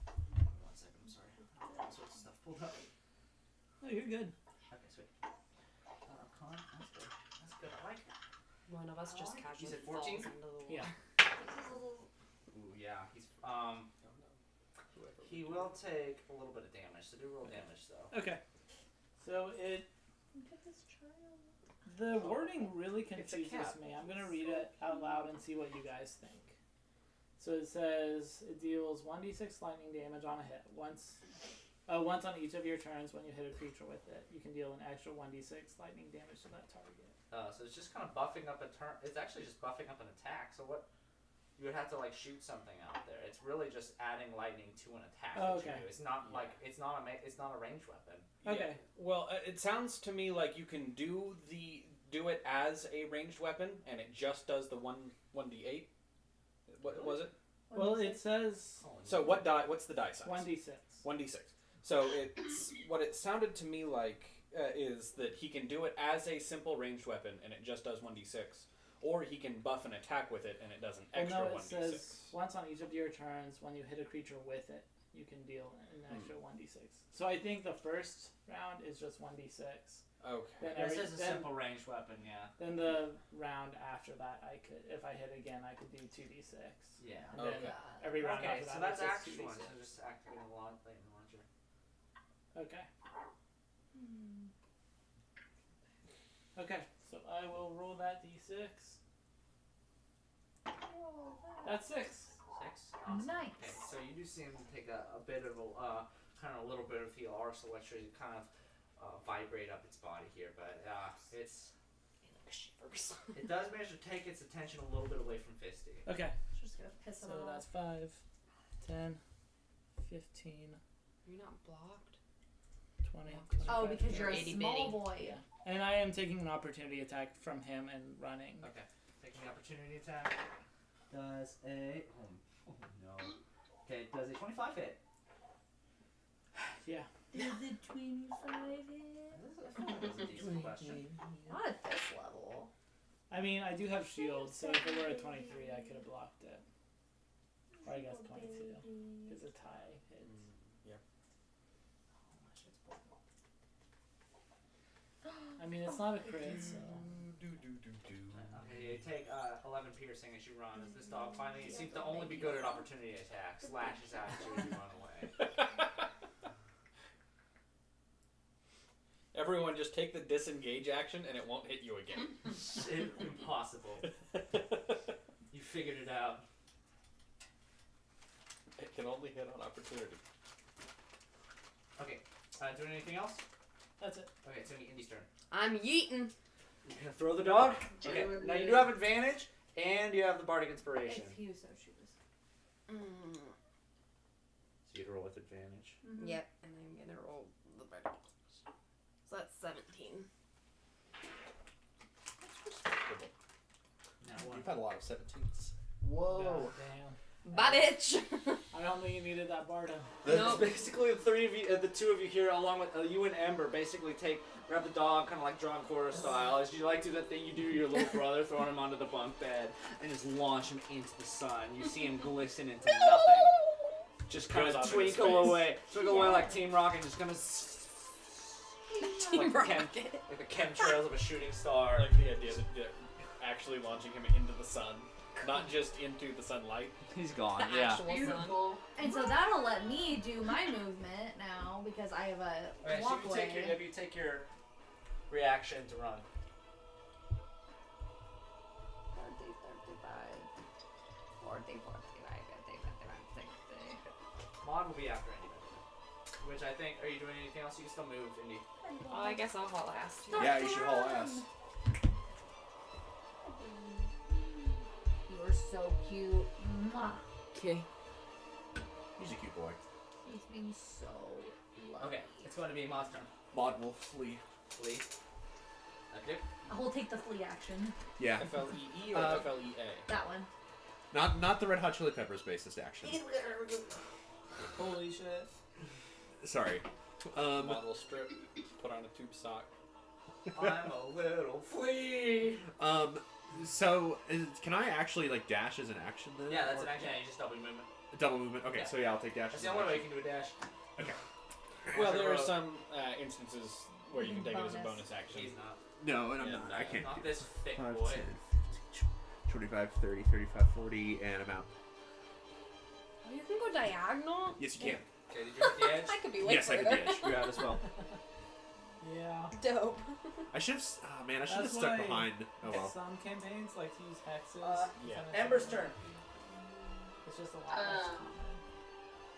1 second. I'm sorry. I have all sorts of stuff pulled up. Oh, you're good. Okay, sweet. Con. That's good. That's good. I like it. One of us just You casually said falls 14? into the Yeah. Ooh, yeah. He's He will take a little bit of damage. So do roll damage though. Okay. So the wording really It's a confuses cat. me. I'm gonna read it out loud and see what you guys think. So it says it deals 1d6 lightning damage on a hit. Once on each of your turns when you hit a creature with it. You can deal an extra 1d6 lightning damage to that target. So it's just kind of buffing up a turn. It's actually just buffing up an attack. So what? You would have to like shoot something out there. It's really just adding lightning to an attack. Oh, that you okay. do. It's not like it's not a ranged weapon. Okay. Yeah. Well, it sounds to me like you can do it as a ranged weapon, and it just does the 1d8. What was it? Well, it says So what die? What's the die size? 1d6. 1d6. So it's what it sounded to me like is that he can do it as a simple ranged weapon, and it just does 1d6, or he can buff an attack with it, and it does an extra no, it 1d6. says once on each of your turns, when you hit a creature with it, you can deal an extra 1d6. So I think the first round is just 1d6. Okay. Then This is a simple ranged weapon, yeah. Then the round after that, if I hit again, I could do 2d6. Yeah. And then Okay. every round Okay, after so that, that's it's action 2d6. one. So just activating the lightning launcher. Okay. Okay, so I will roll that d6. That's 6. 6. Awesome. Nice. Okay, so you do see him take a bit of a kind of a little bit of the arse electricity kind of vibrate up its body here, but it does manage to take its attention a little bit away from Fisty. Okay, Just gonna piss so him off. that's 5, 10, 15, You're not blocked. 20. Oh, 25, because you're a 30. small boy. Yeah. And I am taking an opportunity attack from him and running. Okay, taking the opportunity attack. Does a oh no. Okay, does a 25 hit? Yeah. Does it 25 hit? That's a decent question. Not at this level. I mean, I do have shield, so if it were a 23, I could have blocked it. Or I guess 22, because a tie hits. I mean, it's not a crit, so... Okay, you take 11 piercing as you run. As this dog finally seems to only be good at opportunity attacks, lashes out at you as you run away. Everyone, just take the disengage action, and it won't hit you again. Impossible. You figured it out. It can only hit on opportunity. Okay, doing anything else? That's it. Okay, it's gonna be Indy's turn. I'm yeeting. You gonna throw the dog? Okay, now you do have advantage, and you have the bardic inspiration. If you so choose. Mm. So you roll with advantage. Mm-hmm. Yep, and I'm gonna roll the better. So that's 17. Now one. You've had a lot of 17s. God damn. Bad itch. I don't think you needed that Bardo. Nope. Basically, the two of you here, along with you and Ember, basically grab the dog, kind of like drawn quarter style, as you like to do that thing you do to your little brother, throwing him onto the bunk bed, and just launch him into the sun. You see him glisten into nothing. Just kind Goes of off into twinkle space. away like Team Rocket, just kind of Team like Rocket. like the chemtrails of a shooting star. Like the idea that actually launching him into the sun, not just into the sunlight. He's gone. The Yeah. actual sun. Beautiful. And so that'll let me do my movement now because I have a Okay, so walkway. you take your reaction to run. 30, 35, 40, 45, 50, 55, 60. Mod will be after Indy. Which I think, are you doing anything else? You can still move, Indy. Oh, I guess I'll haul ass too. Yeah, you should haul ass. You're so cute. Mwah. Okay. He's a cute boy. He's being so lovely. Okay, it's going to be Mod's turn. Mod will flee. Lee. Okay. I will take the flea action. Yeah. FLEE or FLEA? That one. Not the Red Hot Chili Peppers bassist action. Holy shit. Sorry. Model strip, put on a tube sock. I'm a little flea. So can I actually like dash as an action then? Yeah, that's Or- an action. Yeah, you just double movement. Double movement. Okay, Yeah. so yeah, I'll take dash. That's as the an only way you action. can do a dash. Well, there are Rogue. some instances where you can take it as a bonus action. He's not. No, and Yeah, I can't. Not do this thick 5, boy. 10, 25, 30, 35, 40, and I'm out. Oh, you can go diagonal? Yes, you can. Okay, did you hit the edge? I could be way Yes, I further. can dash. You have as well. Yeah. Dope. I should have. Oh man, I should have That's stuck why behind. Oh well. Some campaigns like to use hexes. Uh, yeah. Kinda Ember's something. turn. It's just a lot less common.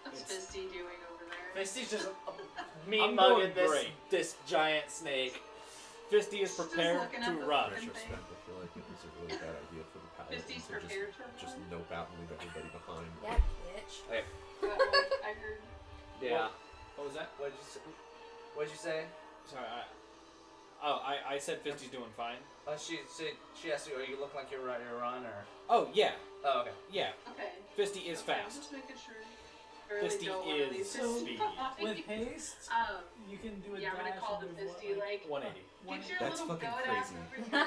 What's Fisty doing over there? Fisty's just mean I'm mugging doing this great. this giant snake. Fisty is Just prepared looking to at the rush. fucking Retrospect, I feel like it was a really bad idea for the paladins Fisty's to prepared to just run. nope out and leave everybody behind. Yeah, bitch. I heard. Yeah. What was that? What'd you say? Sorry, I said Fisty's doing fine. She asked you, you look like you're ready to run, or? Oh, yeah. Oh, okay. Yeah. Okay. Fisty is Okay, I'm fast. just making sure. I really Fisty don't wanna leave is Fisty speedy. behind. With haste, you can do a Yeah, I'm dash gonna call the and do what, Fisty like, 180. get your That's little fucking goat ass crazy. over here, and then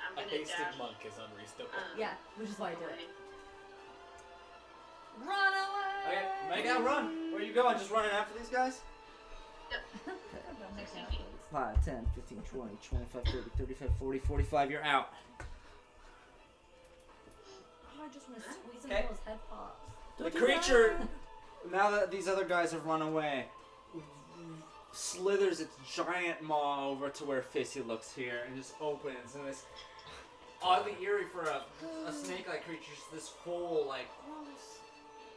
I'm A gonna hasted dash. monk is unreasonable. Yeah, which is why I did it. Totally. Run away! Okay, make out, run. Where are you going? Just running after these guys? Don't make 60 that feet. noise. 5, 10, 15, 20, 25, 30, 35, 40, 45. You're out. Oh, I just want to squeeze Okay. into those head pops. The creature, now that these other guys have run away, slithers its giant maw over to where Fisty looks here and just opens. And this oddly eerie for a snake-like creature, just this full, like,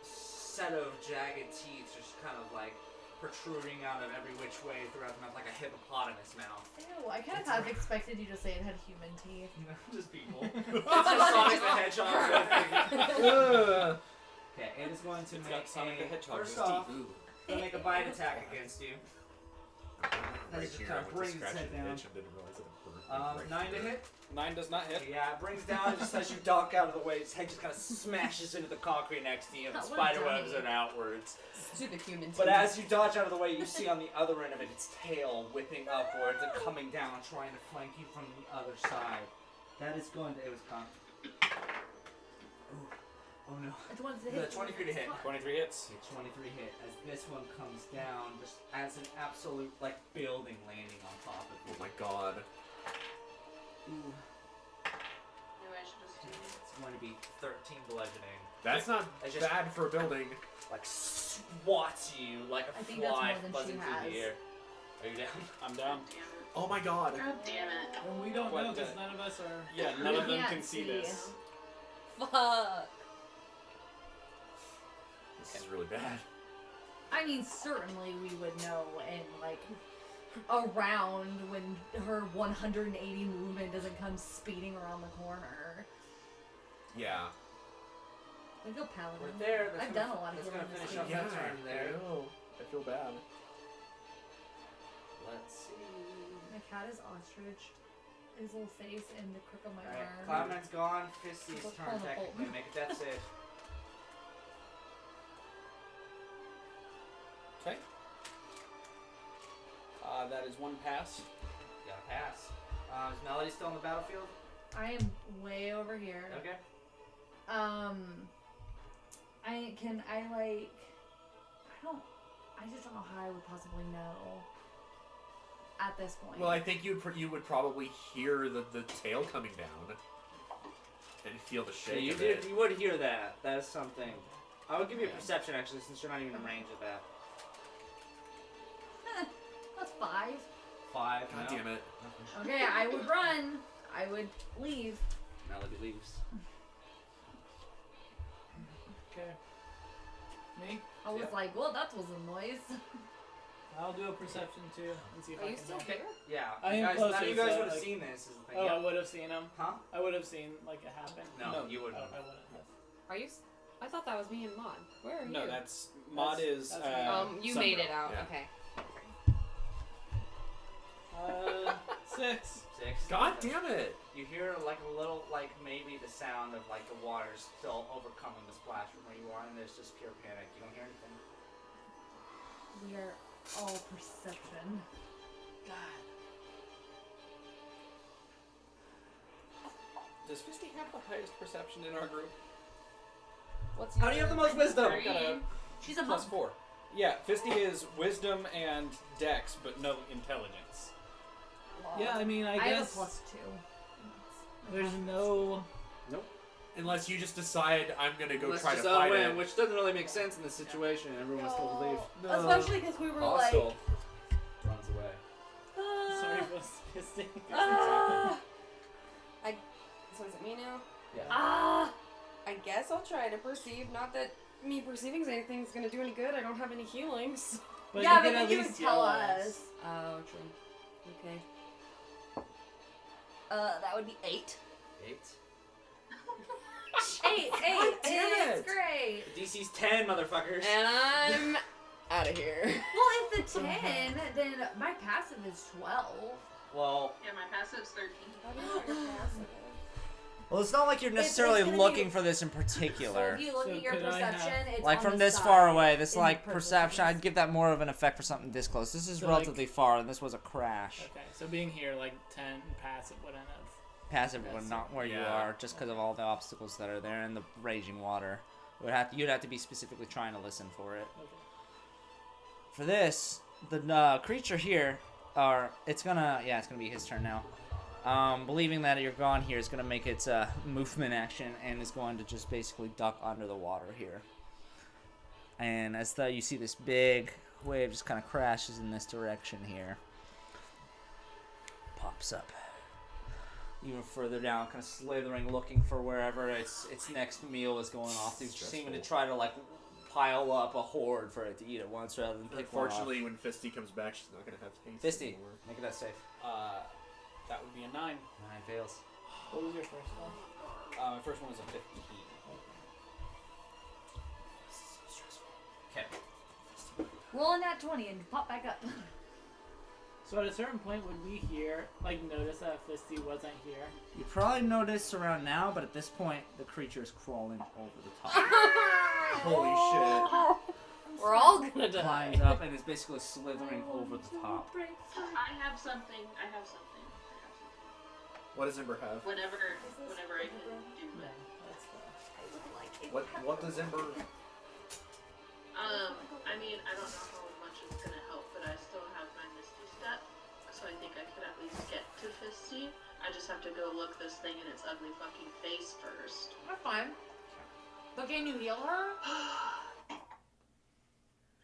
set of jagged teeth just kind of like protruding out of every which way throughout the mouth, like a hippopotamus mouth. Ew, I kind of half expected you to say it had human teeth. Just people. It's just Sonic the Hedgehog. Okay, it is going to It's make got Sonic the Hedgehog first with off, Ooh. it'll make a bite attack against you. Right just here, kinda I went to brings scratch it an down. itch and didn't realize it burned. 9 to hit. 9 does not hit. Yeah, it brings down just as you duck out of the way. Its head just kind of smashes into the concrete next to you, and the What a spider webs dummy. it outwards. Stupid human. But as you dodge out of the way, you see on the other end of it its tail whipping upwards and coming down, trying to flank you from the other side. That is going to. It was con. Oh no. I just wanted to The hit 23 to hit. 23 hits. A 23 hit as this one comes down just as an absolute like building landing on top of you. Oh my god. Ooh, Maybe I should just do. it's going to be 13 bludgeoning. That's not I just- bad for a building. Like swats you like a I think that's fly more than buzzing she through has. the air. Are you down? I'm down. Damn it. Oh my god. God damn it. and we don't What know because the- none of us are. Yeah, We none of them can't can see this. Fuck. This is really bad. I mean, certainly we would know in like around when her 180 movement doesn't come speeding around the corner. Yeah. I feel paladin. We're there. That's I've gonna, done a lot of that's healing gonna this finish game. up that turn there. I know. I feel bad. Let's see. My cat is ostrich. His little face and the crook of my Alright, arm. Cloudman's gone. Fisty's Let's turn pull the technically. bolt. Make a death save. Okay. That is one pass. You gotta pass. Is Melody still on the battlefield? I am way over here. Okay. I just don't know how I would possibly know at this point. Well, I think you would probably hear the tail coming down and feel the So shake you of did. it. You would hear that. That is something. I would give you a Yeah. perception actually, since you're not even in range of that. That's 5. 5. God no. damn it. Okay, I would run. I would leave. Melody leaves. Okay. Me? I was Yep. like, well, that was a noise. I'll do a perception too and see if Are I you can still help. here? Yeah. I you am guys, closer, none of you guys so, would have like- seen this. Is the thing. Oh, Yeah. I would have seen him. Huh? I would have seen like it happen. No, you wouldn't. I wouldn't have. Are you? I thought that was me and Maud. Where are you? No, that's Maud That's- is. that's me. You Sunbro. made it out. Yeah. Okay. 6. 6. God damn it. You hear like a little, like maybe the sound of like the water still overcoming the splash from where you are, and there's just pure panic. You don't hear anything. We are all perception. God. Does Fisty have the highest perception in our group? What's How do you have the most wisdom? I got a She's a plus monk. 4. Yeah, Fisty is wisdom and dex, but no intelligence. Yeah, I mean, I I have a guess +2. there's no. Unless you just decide I'm gonna go Let's try to just fight win, it. which doesn't really make sense in this situation. Everyone wants to leave. Especially because we were Hostile runs away. Sorry like, for fisting. So is it me now? Yeah. I guess guess I'll try to perceive. Not that me perceiving anything's gonna do any good. I don't have any healings. But yeah, you but can then at you least would tell yell us. Oh, true. Okay. That would be 8. 8. 8. damn It's it. great. DC's 10, motherfuckers. And I'm out of here. Well, if the 10, then my passive is 12. Well, Yeah, my passive's 13. How do you know your passive? well, it's not like you're It's necessarily gonna be- looking for this in So particular. if you look So at your could I have- perception, it's Like on from the this side far away, this in like the perception, purple I'd give that more of an effect for something this close. This is So, like- relatively far, and this was a crash. Okay, so being here, like 10 passive wouldn't have. Passive Yes. one, not where you Yeah. are, just because of all the obstacles that are there and the raging water. You'd have to be specifically trying to listen for it. Okay. For this, the creature here, it's gonna be his turn now. Believing that you're gone here is gonna make its movement action and is going to just basically duck under the water here. And as you see this big wave just kind of crashes in this direction here, pops up even further down, kind of slithering, looking for wherever its next meal is going off to, seeming to try to like pile up a horde for it to eat at once rather than pick one off. Unfortunately, when Fisty comes back, she's not gonna have haste Fisty, anymore. make it that safe. That would be a 9. 9 fails. What was your first one? My first one was a 15. Okay. Roll in that 20 and pop back up. So at a certain point, would we notice that Fisty wasn't here? You probably notice around now, but at this point, the creature is crawling over the top. Holy shit. We're all gonna die. Climbs up and is basically slithering over the top. I have something. What does Ember have? Whenever I can do Yeah, that. that's the. What does Ember? I mean, I don't know how much it's gonna help, but I still have my Misty Step, so I think I could at least get to Fisty. I just have to go look this thing in its ugly fucking face first. That's fine. But can you heal her?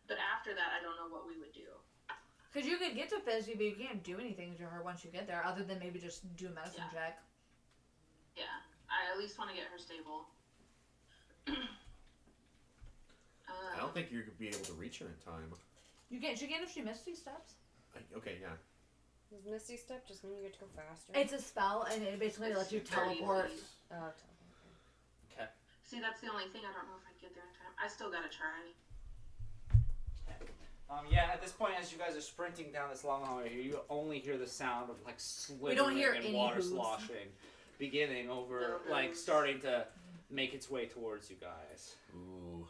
But after that, I don't know what we would do. Because you could get to Fisty, but you can't do anything to her once you get there, other than maybe just do a medicine check. Yeah, I at least want to get her stable. I don't think you're gonna be able to reach her in time. You can't. She can if she Misty Steps. Okay, yeah. Does Misty Step just mean you get to go faster? It's a spell, and it basically lets you teleport. Oh, Okay. See, that's the only thing. I don't know if I'd get there in time. I still gotta try. Yeah, at this point, as you guys are sprinting down this long hallway here, you only hear the sound of like slithering don't hear and any water hooves. sloshing, beginning over, No like hooves. starting to make its way towards you guys. Ooh.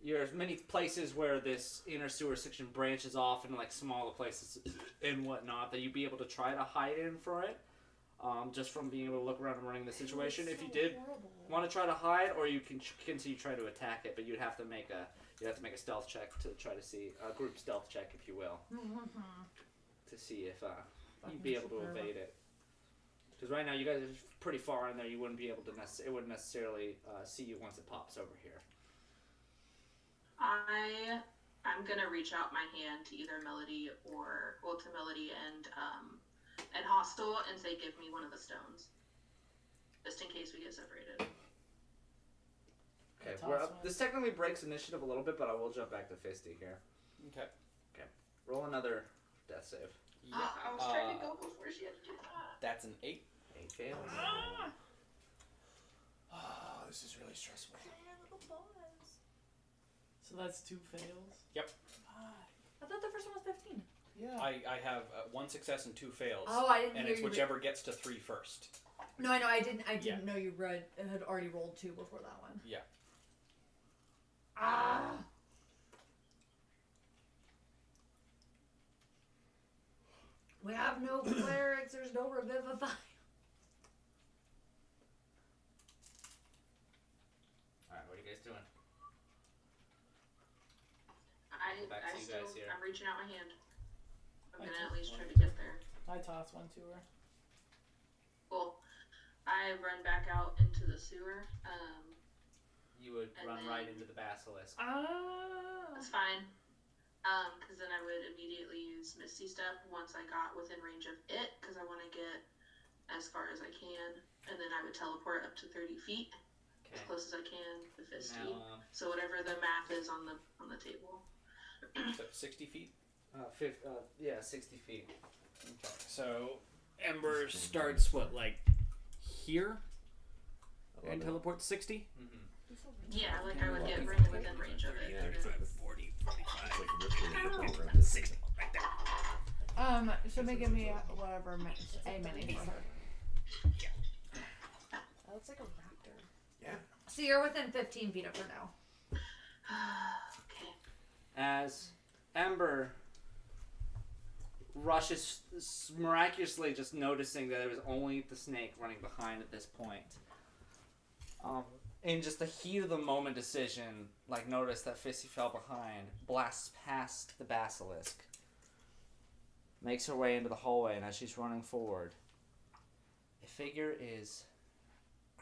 There's many places where this inner sewer section branches off into like smaller places and whatnot that you'd be able to try to hide in for it. Just from being able to look around and running the situation. If you did want to try to hide, or you can continue try to attack it, but you'd have to make a stealth check to try to see a group stealth check, if you will, to see if you'd be able to evade it. Because right now you guys are pretty far in there. You wouldn't be able to it wouldn't necessarily see you once it pops over here. I'm gonna reach out my hand to either Melody to Melody and Hostile and say, give me one of the stones, just in case we get separated. Okay, Toss one. this technically breaks initiative a little bit, but I will jump back to Fisty here. Okay. Roll another death save. Yeah. I was trying to go before she had to do that. That's an 8. 8 fails. Oh, this is really stressful. So that's 2 fails. Yep. I thought the first one was 15. Yeah. I have 1 success and 2 fails. Oh, I didn't and hear it's you. whichever gets to 3 first. No, I know. I didn't Yeah. know you had already rolled 2 before that one. Yeah. Ah. We have no clerics. There's no revivify. Alright, what are you guys doing? Back to you guys here. I'm reaching out my hand. I'm I gonna at took least one. try to get there. I toss one to her. Cool. I run back out into the sewer. You would And run then- right into the basilisk. Ah. That's fine. Because then I would immediately use Misty Step once I got within range of it, because I want to get as far as I can, and then I would teleport up to 30 feet. as close as I can to 50. Now, So whatever the math is on the table. So 60 feet. 60 feet. Okay. So Ember starts what, like here, and teleports 60. Mm-hmm. Yeah, like I would get really within range of it. 35, 40, 45, It's like 60. Right there. So give me whatever a mini for her. That looks like a raptor. Yeah. So you're within 15 feet of her now. Okay. As Ember rushes, miraculously just noticing that it was only the snake running behind at this point. In just the heat of the moment decision, like notice that Fissy fell behind, blasts past the basilisk, makes her way into the hallway, and as she's running forward, a figure is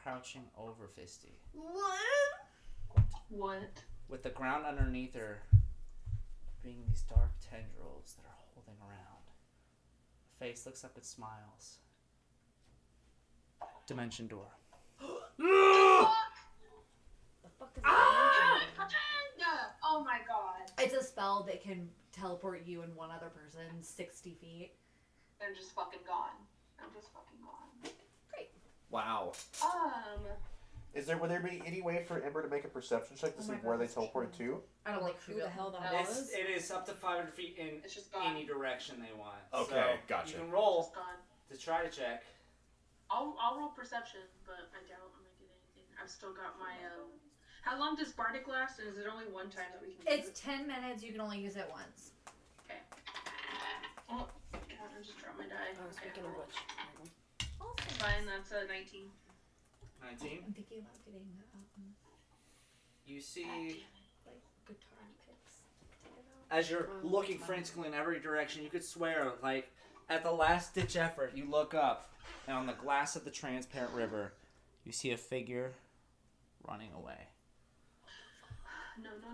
crouching over Fisty, What? with the ground underneath her being these dark tendrils that are holding around. The face looks up and smiles. Dimension door. The fuck is Ah! that? Oh my god. It's a spell that can teleport you and one other person 60 feet. They're just fucking gone. I'm just fucking gone. Wow. Would there be any way for Ember to make a perception check to see my where God, they that's teleported true. to? I don't Like who the hell that No. was? It is up to 500 feet in It's just gone. any direction they want. Okay, So gotcha. You can It's roll just gone. to try to check. I'll roll perception, but I doubt I'm gonna get anything. I've still got my How long does Bardic last? And is it only one time that we can use It's 10 minutes. You can only use it once. it? Oh, God, I just dropped my die. Oh, Okay, speaking of roll. which. Fine, that's a 19. 19. I'm thinking about getting You see, like guitar picks. as you're looking frantically in every direction, you could swear, like, at the last ditch effort, you look up, and on the glass of the transparent river, you see a figure running away. No. Oh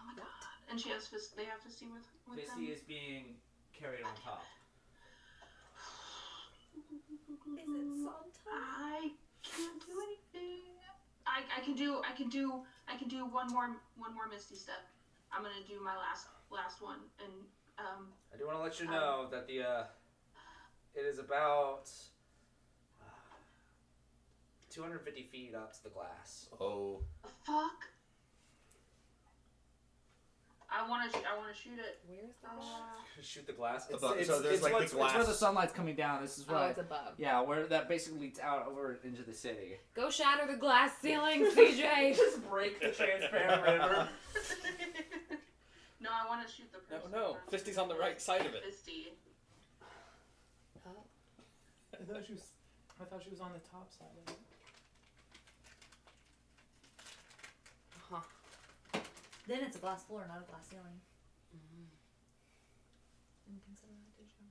my God. And she has they have to see with them. Fissy is being carried on top. Is it Santa? I can't do anything. I can do one more misty step. I'm gonna do my last one, and I do want to let you know that it is about 250 feet up to the glass. Oh. fuck. I wanna shoot it. Where's the Shoot the glass. Above- so there's, like, the It's where the glass- sunlight's coming down. This is Oh, right. it's above. Yeah, where that basically leads out over into the city. Go shatter the glass ceiling, CJ. Just break the transparent river. No, I want to shoot the person. No. Fisty's on the right side of it. Fisty. I thought she was on the top side of it. Then it's a glass floor, not a glass ceiling. Didn't consider that, did you?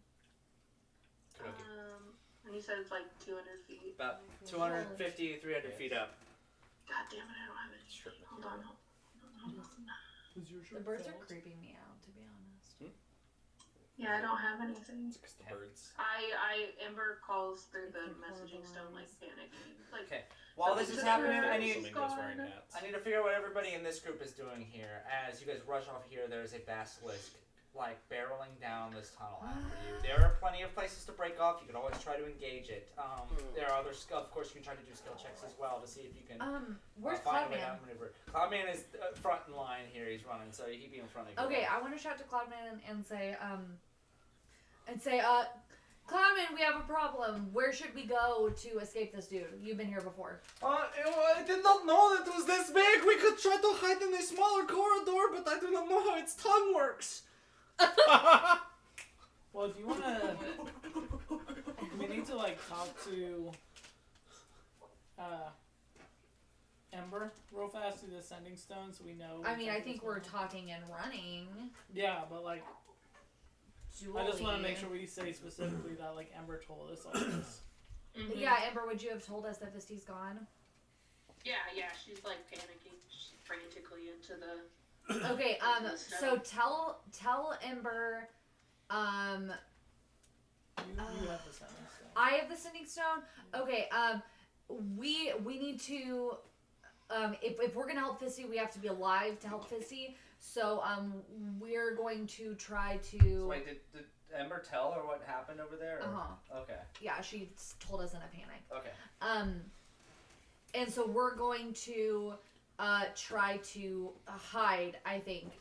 And you said it's like 200 feet. About 250, 300 feet up. God damn it, I don't have it. Hold on. The birds are creeping me out, to be honest. Yeah, I don't have anything. It's 'cause the birds. Ember calls through the messaging stone like panicking. Like, Okay. While this is Something happening, to I the need Flamingo's wearing hats. I need to figure out what everybody in this group is doing here. As you guys rush off here, there's a basilisk, like, barreling down this tunnel after you. There are plenty of places to break off. You can always try to engage it. There are other, of course, you can try to do skill checks as well to see if you can Where's find a way Cloudman? down the maneuver. Cloudman is front in line here. He's running, so he'd be in front of you. Okay, I want to shout to Cloudman and say, Cloudman, we have a problem. Where should we go to escape this dude? You've been here before. I did not know that it was this big. We could try to hide in a smaller corridor, but I do not know how its tongue works. Well, if you wanna, we need to like talk to Ember real fast through the ascending stone, so we know. I mean, I exactly think what's we're going on. talking and running. Yeah, but like, Julie. I just want to make sure we say specifically that like Ember told us all this. Yeah, Ember, would you have told us that Visty's gone? yeah, she's like panicking frantically into the. Okay, into the so snow. tell Ember, You have the sentence. I have the sending stone. Okay, we need to. If we're gonna help Fisty, we have to be alive to help Fisty. So we're going to try to. So wait, did Ember tell her what happened over there? Okay. Yeah, she told us in a panic. Okay. And so we're going to try to hide. I think.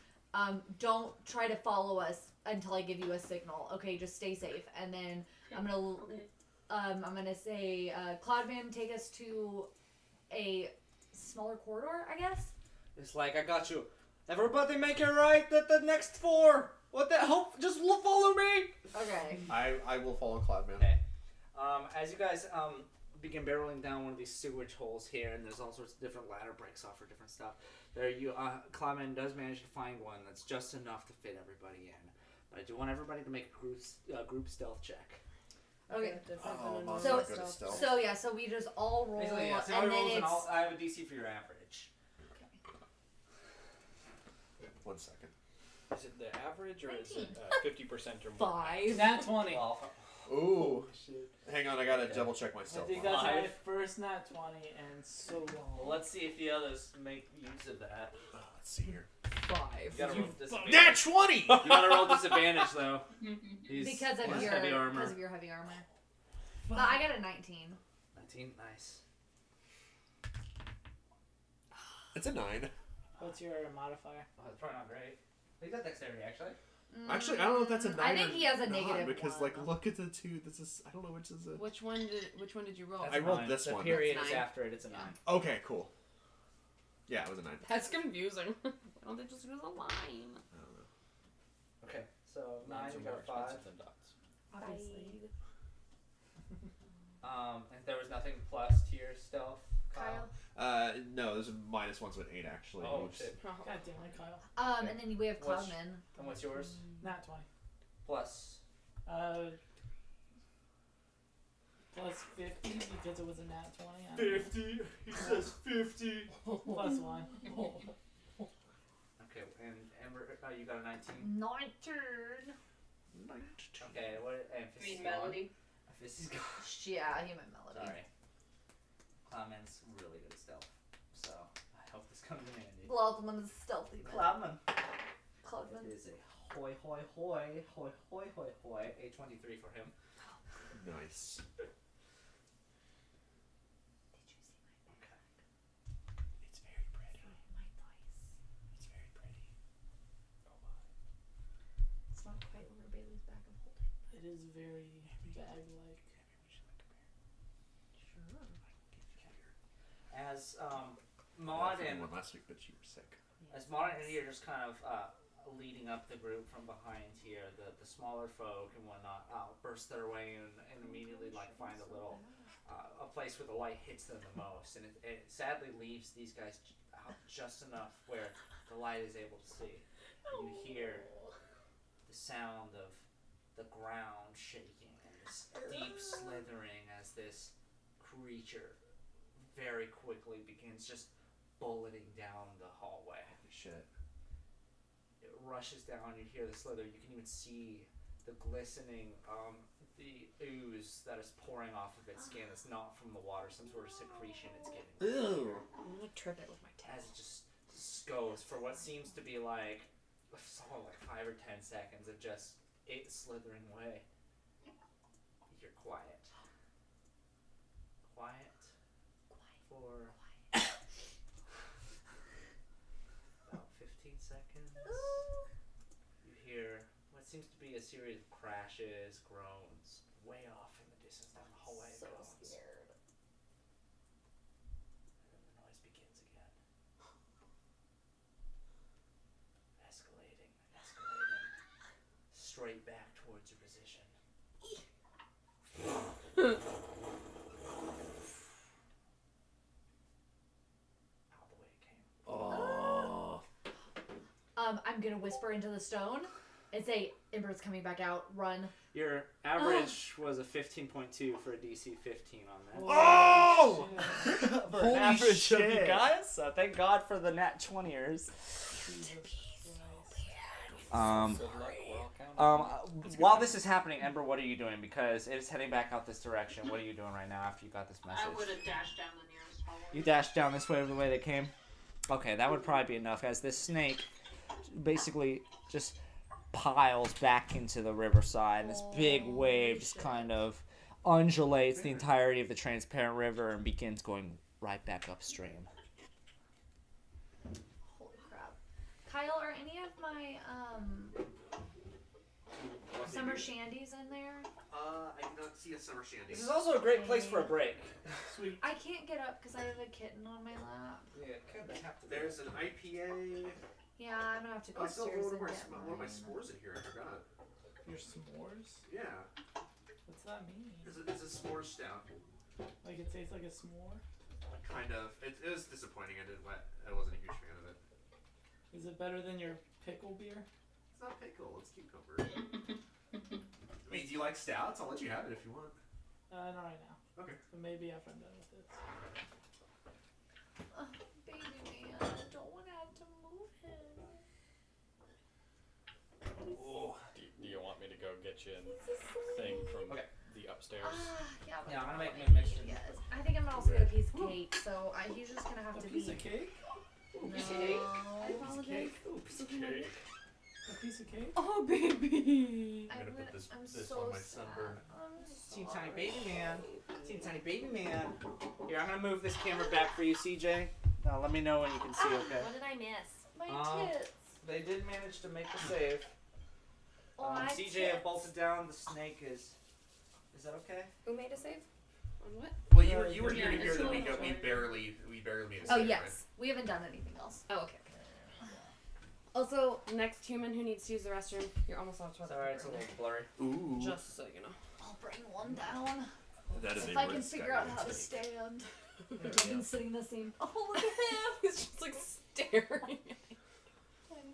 Don't try to follow us until I give you a signal. Okay, just stay safe. And then I'm gonna say, Cloudman, take us to a smaller corridor, I guess. It's like, I got you. Everybody make it right at the next 4. What the hell? Just follow me. Okay. I will follow Cloudman. Okay. As you guys begin barreling down one of these sewage holes here, and there's all sorts of different ladder breaks off for different stuff. There, Cloudman does manage to find one that's just enough to fit everybody in. But I do want everybody to make a group stealth check. Okay. Oh, Mom's So- not good at stealth. So yeah, so we just all roll, Basically, yeah. So and then rolls and it's. I have a DC for your average. 1 second. Is it the average or is it 50% or more? 5. Nat 20. Ooh. Shit. Hang on, I gotta Okay. double check my I stealth. think on that's that. my first nat 20 and so long. Well, let's see if the others make use of that. Let's see here. 5. You gotta roll disadvantage. Nat 20! You gotta roll disadvantage though. He's Because of has your heavy armor. because of your heavy armor. But I got a 19. 19, nice. It's a 9. What's your modifier? Oh, that's probably not great. He's got dexterity actually. Actually, I don't know if that's a 9 I think or he has a not, negative because, one. like, look at the 2. This is, I don't know which is a... Which one did you roll? That's I a rolled 9. this the one. period That's is 9. after it. It's a 9. Okay, cool. Yeah, it was a 9. That's confusing. Why don't they just use a line? I don't know. Okay, so 9, Lines are you more got a 5. expensive than dots. Obviously. And there was nothing plus to your stealth, Kyle. No, there's a -1, so an 8 actually. Oh Oops. shit. God damn it, Kyle. And then we have What's- Cloudman. And what's yours? Nat 20. Plus. Plus 50 because it was a nat 20. I don't know. 50. He says 50. Plus 1. Okay, and Ember, you got a 19. 19. Okay, what? And I Fisty's mean, gone. Melody. Fisty's gone. Yeah, he meant Melody. Sorry. Cloudman's really good at stealth, so I hope this comes in handy. Cloudman is stealthy. Cloudman. Cloudman. It is a hoy hoy hoy hoy hoy hoy hoy. A 23 for him. Nice. Did you see my bag? It's very pretty. My dice. It's very pretty. It's not quite where Bailey's bag of holding. It is very bag-like. Sure. As Maud I and one last week, but you were sick. as Maud and Indy are just kind of leading up the group from behind here, the smaller folk and whatnot burst their way in and immediately like find a little a place where the light hits them the most, and it sadly leaves these guys out just enough where the light is able to see. And you hear the sound of the ground shaking and this deep slithering as this creature very quickly begins just bulleting down the hallway. Holy shit. It rushes down, you hear the slither, you can even see the glistening, the ooze that is pouring off of its skin. It's not from the water, some sort of secretion it's getting. Ew. I'm gonna trip it with my tail. As it just goes for what seems to be like 5 or 10 seconds of just it slithering away. You're quiet. Quiet. For about 15 seconds. You hear what seems to be a series of crashes, groans, way off in the distance down the hallway. So it goes. scared. And then the noise begins again. Escalating, escalating. Straight back towards your position. Out the way it came. Oh. I'm gonna whisper into the stone and say, Ember's coming back out. Run. Your average was a 15.2 for a DC 15 on that. Oh! For Holy an average of shit. you guys. So thank God for the nat 20ers. Jesus Christ. Um, Good luck, we're all counting. While this is happening, Ember, what are you doing? Because it is heading back out this direction. What are you doing right now after you got this message? I would have dashed down the nearest hallway. You dashed down this way the way they came? Okay, that would probably be enough, as this snake basically just piles back into the riverside, and this big wave just kind of undulates the entirety of the transparent river and begins going right back upstream. Holy crap. Kyle, are any of my summer shandies in there? I do not see a summer shandy. This is also a great place for a break. Sweet. I can't get up because I have a kitten on my lap. Yeah, have to. There's an IPA. Yeah, I'm gonna have to go I still have upstairs one and of get my mine. s'mores in here. I forgot. Your s'mores? Yeah, What's that mean? it's a s'more stout. Like it tastes like a s'more? Kind of. It was disappointing. I wasn't a huge fan of it. Is it better than your pickle beer? It's not pickle. It's cucumber. I mean, do you like stouts? I'll let you have it if you want. Not right now. Okay. But maybe after I'm done with this. Oh, baby man, I don't want to have to move him. Oh. Do you want me to go get you He's a sweet. thing from Okay. the upstairs? Yeah, but Yeah, I'm gonna make me probably a mixture. yes. I think I'm gonna also get a piece of cake, so he's just gonna have A to piece be. of cake? No. Piece of cake? Ooh, piece of cake. A piece of cake? Oh, baby. I'm gonna put I'm this so on my sad. sunburn. I'm Teeny sorry. tiny baby man. Teeny tiny baby man. Here, I'm gonna move this camera back for you, CJ. Now let me know when you can see, okay? What did I miss? My Um, tits. They did manage to make the save. Oh, my CJ tits. had bolted down. The snake is. Is that okay? Who made a save? On what? Well, you were here to Yeah, hear that we it's barely made a Oh save, yes, we haven't done anything else. Oh, okay. Also, next human who needs to use the restroom, you're almost out of toilet Sorry, it's a paper. little blurry. Right? Ooh. Just so you know. I'll bring one down That is if a I can risk figure out will how to take. stand. There I've we been go. sitting the same. Oh look at him. He's just like staring. Okay,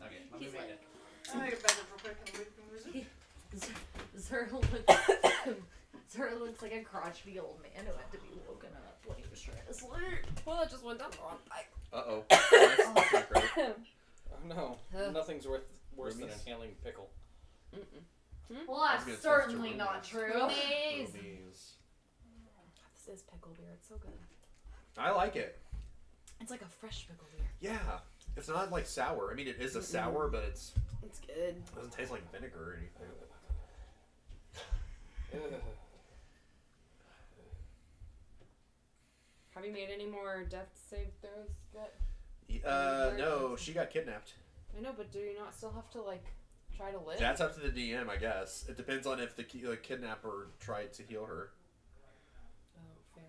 let me He's make like- it. I'll make it back up real quick and we can resume. Zara looks like a crotchety old man who had to be woken up when he was trying to sleep. Well, that just went down the wrong pipe. Uh-oh. That's not great. Oh no, Huh. nothing's worse than Roomies? inhaling pickle. Well, I was gonna that's say certainly it's not Roomies. true. Roomies. This is pickle beer. It's so good. I like it. It's like a fresh pickle beer. Yeah. It's not like sour. I mean, it is a sour, but it It's good. doesn't taste like vinegar or anything. Have you made any more death save throws yet? No, she got kidnapped. I know, but do you not still have to like try to live? That's up to the DM, I guess. It depends on if the kidnapper tried to heal her. Oh, fair.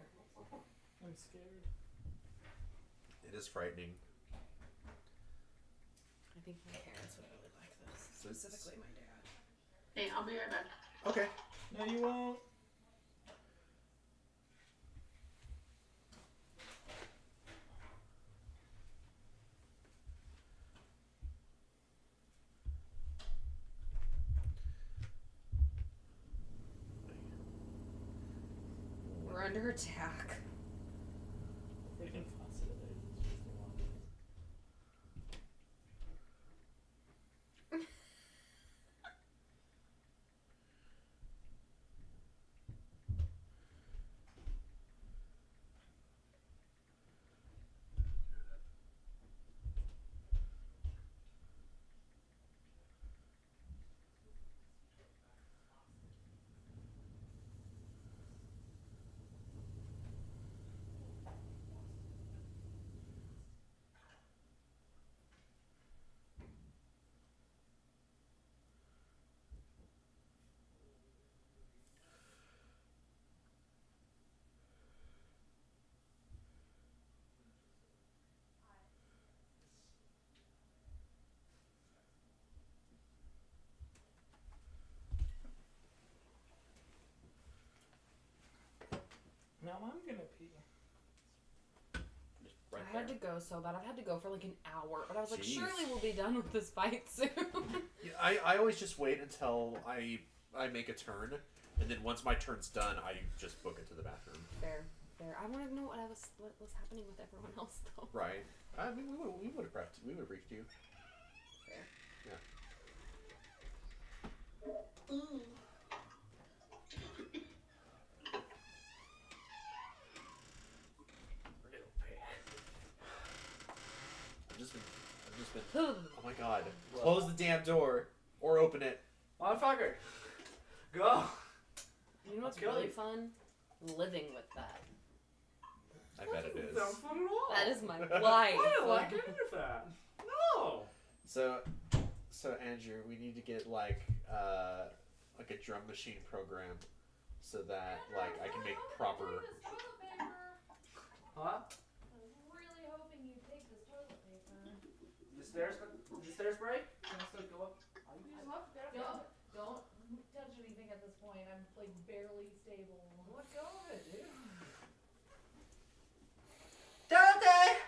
I'm scared. It is frightening. I think my parents would really like this. So it's- Specifically my dad. Hey, I'll be right back. Okay. No, you won't. We're under attack. Freaking faucet. It's just a lot. Now I'm gonna pee. Just right I had there. to go so bad. I've had to go for like an hour, but I was like, Jeez. surely we'll be done with this fight soon. Yeah, I always just wait until I make a turn, and then once my turn's done, I just book it to the bathroom. Fair. I want to know what was happening with everyone else though. Right. I mean, we would have prepped. We would have briefed you. Fair. Yeah. I've just been. Oh my god! Close the damn door or open it. Motherfucker. Go. You know what's Kill really you. fun? Living with that. I bet it is. Sounds fun at all. That is my life. I don't like any of that. No. So Andrew, we need to get like a drum machine program, so that like I can make proper. Huh? Really hoping you take this toilet paper. The stairs break? Can I still go up? Don't touch anything at this point. I'm like barely stable. Let go of it, dude. Dante!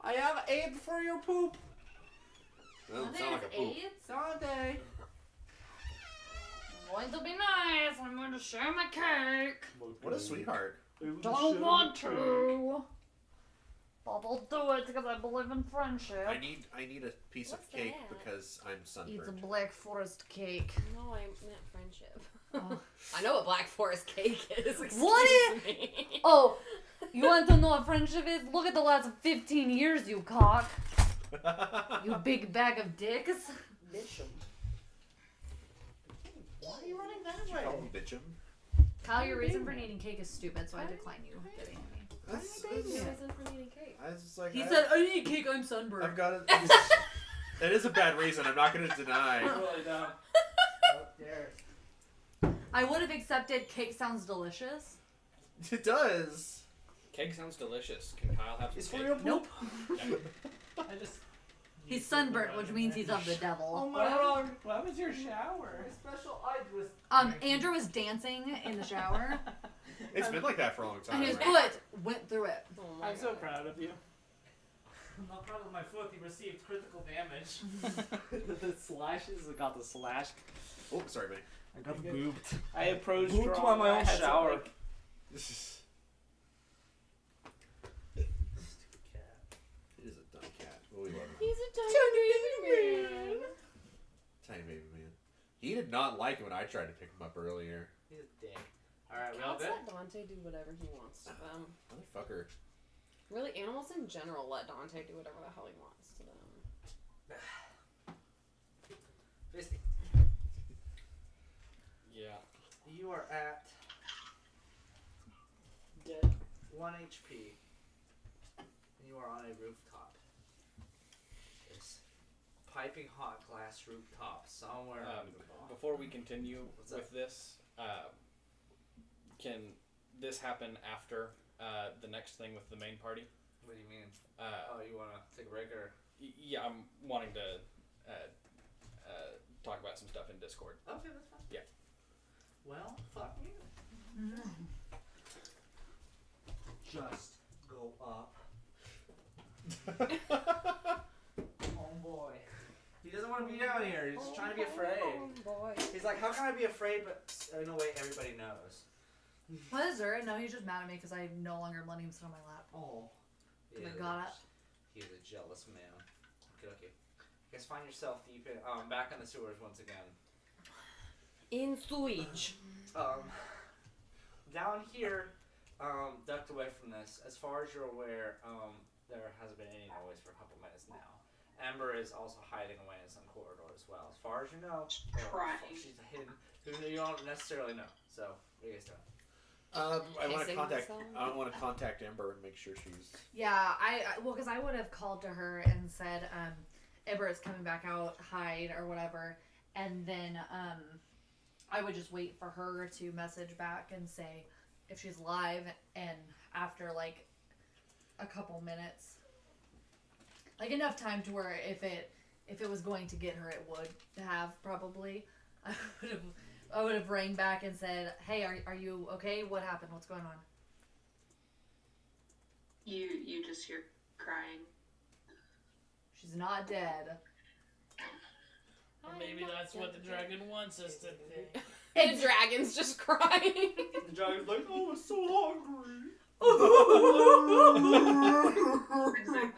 I have aid for your poop. Doesn't sound like a poop. Dante! Going to be nice. I'm going to share my cake. What a sweetheart. Don't want to. But I'll do it because I believe in friendship. I need a piece What's of cake that? because I'm It's a sunburned. Black Forest cake. No, I meant friendship. Oh. I know what Black Forest cake is. What excuse me. Oh, you want to know what friendship is? Look at the last 15 years, you cock. You big bag of dicks. Bishop. Why are you running that Call way? me bitchum. Kyle, your reason for needing cake is stupid, so I decline you getting any. That's, No reason for needing cake. I was just like, He I- said, I need cake, I'm sunburned. I've got it. That is a bad reason. I'm not going to deny. Really dumb. Upstairs. I would have accepted cake sounds delicious. It does. Cake sounds delicious. Can Kyle have some It's for cake? your poop? Nope. I just. He's sunburnt, which means he's of the Oh devil. my god. What was your shower? My special eye twist. Andrew was dancing in the shower, It's been like that for a long and time. his right? foot went through it. Oh my I'm so God. proud of you. I'm not proud of my foot. He received critical damage. The slashes. I got the slash. Oh, sorry, buddy. I got the booped. I approached Booped strong. by my I own had to, shower. like, Stupid cat. It is a dumb cat. Well, we love him. He's a tiny baby man. Tiny baby man. He did not like it when I tried to pick him up earlier. He's a dick. Alright, we all Cats good? let Dante do whatever he wants to them. Motherfucker. Really, animals in general let Dante do whatever the hell he wants to them. Fisty, Yeah. you are at dead. 1 HP. And you are on a rooftop. It's piping hot glass rooftop somewhere. Before we continue What's with up? this, can this happen after the next thing with the main party? What do you mean? Uh, Oh, you want to take a break or? yeah, I'm wanting to talk about some stuff in Discord. Okay, that's fine. Yeah. Well, fuck you. Just go up. Oh boy. He doesn't want to be down here. He's trying to be afraid. Oh, boy. He's like, how can I be afraid? But in a way, everybody knows. What is there? No, he's just mad at me because I no longer am letting him sit on my lap. Oh. He I is got a- it. He is a jealous man. Okay, okay. I guess find yourself deep in, back in the sewers once again. In sewage. Down here, ducked away from this. As far as you're aware, there hasn't been any noise for a couple minutes now. Ember is also hiding away in some corridor as well. As far as you know, Crying. she's hidden. Who you don't necessarily know. So, what are you guys doing? I want to Pissing contact. herself? I want to contact Ember and make sure she's. Yeah, well, because I would have called to her and said, Ember is coming back out, hide or whatever, and then I would just wait for her to message back and say if she's live, and after like a couple minutes, like enough time to where if it was going to get her, it would have probably. I would have rang back and said, "Hey, are you okay? What happened? What's going on?" You just hear crying. She's not dead. Maybe that's what the dragon wants us to think. The dragon's just crying. The dragon's like, oh, I'm so hungry. Exactly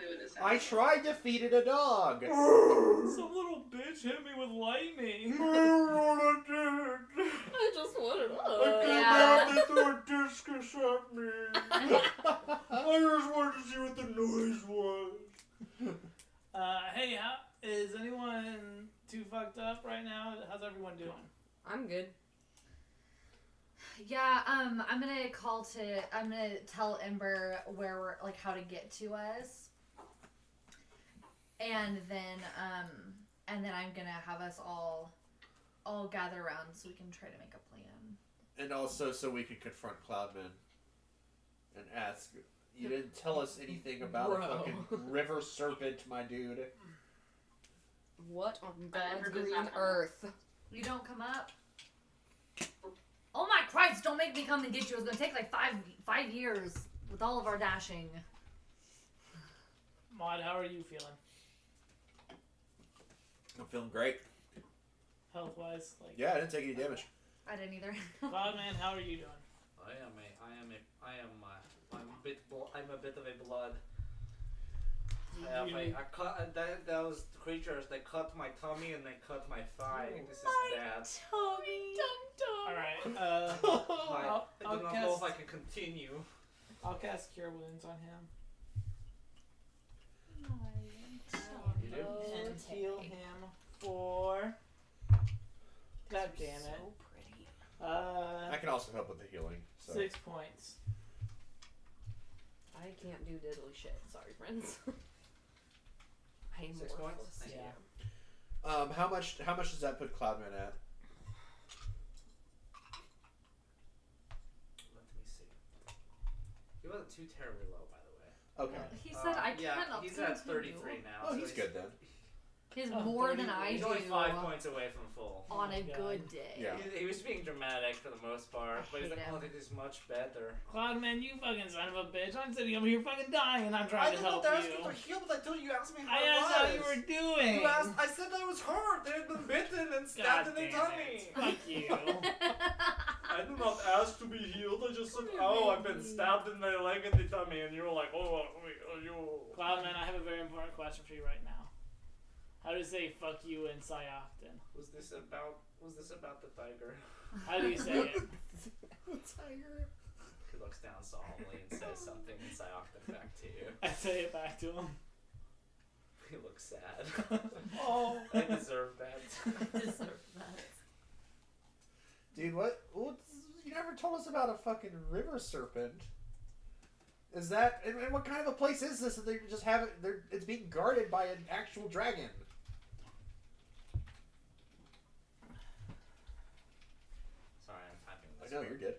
what it sounds I tried to feed it a dog. Some little bitch hit me with lightning. I just wanted Yeah. They threw a discus at me. I just wanted to see what the noise was. Hey, is anyone too fucked up right now? How's everyone doing? I'm good. Yeah, I'm gonna tell Ember where we're, like, how to get to us. And then I'm gonna have us all gather around so we can try to make a plan. And also so we could confront Cloudman and ask, you didn't tell us anything about a Bro. fucking river serpent, my dude. What on Ember God's does green not know. earth? You don't come up? Oh my Christ, don't make me come and get you. It's gonna take like five years with all of our dashing. Maud, how are you feeling? I'm feeling great. Health-wise? Like, Yeah, I didn't take any damage. I didn't either. Cloudman, how are you doing? I'm a bit of a blood. You- I cut those creatures. They cut my tummy and they cut my thigh. This is bad. Alright, I I'll do not know if cast- I can continue. I'll cast Cure Wounds on him. You do? And heal him for... God damn it. So pretty. I can also help with the healing. So. 6 points. I can't do diddly shit. Sorry, friends. I'm 6 points? worthless. Thank Yeah. How much does that put Cloudman at? Let me see. He wasn't too terribly low, by the way. Okay. He said I yeah, cannot he's continue. at 33 now. Oh, so he's good then. He's Oh, more than 30. I He's do only 5 points away from full. Oh on my a God. good day. Yeah. He was being dramatic for the most part, but he's hate like, him. oh, this is much better. Cloudman, you fucking son of a bitch. I'm sitting over here fucking dying and I'm I trying to did help not ask you. you to heal, but I told you asked me how I it asked was. how you were doing. You asked, I said I was hurt. They had been bitten and God stabbed in the damn tummy. it. Fuck you. I did not ask to be healed. I just said, oh, I've been stabbed in my leg and the tummy, and you were like, oh, you. Cloudman, I have a very important question for you right now. How do you say fuck you in Psyocton? Was this about the tiger? How do you say it? He looks down solemnly and says something in Psyocton back to you. I say it back to him. He looks sad. Oh. I deserve that. Deserve that. Dude, what? You never told us about a fucking river serpent. Is that and what kind of a place is this that they just have it? It's being guarded by an actual dragon. Sorry, I'm typing I this. know you're good.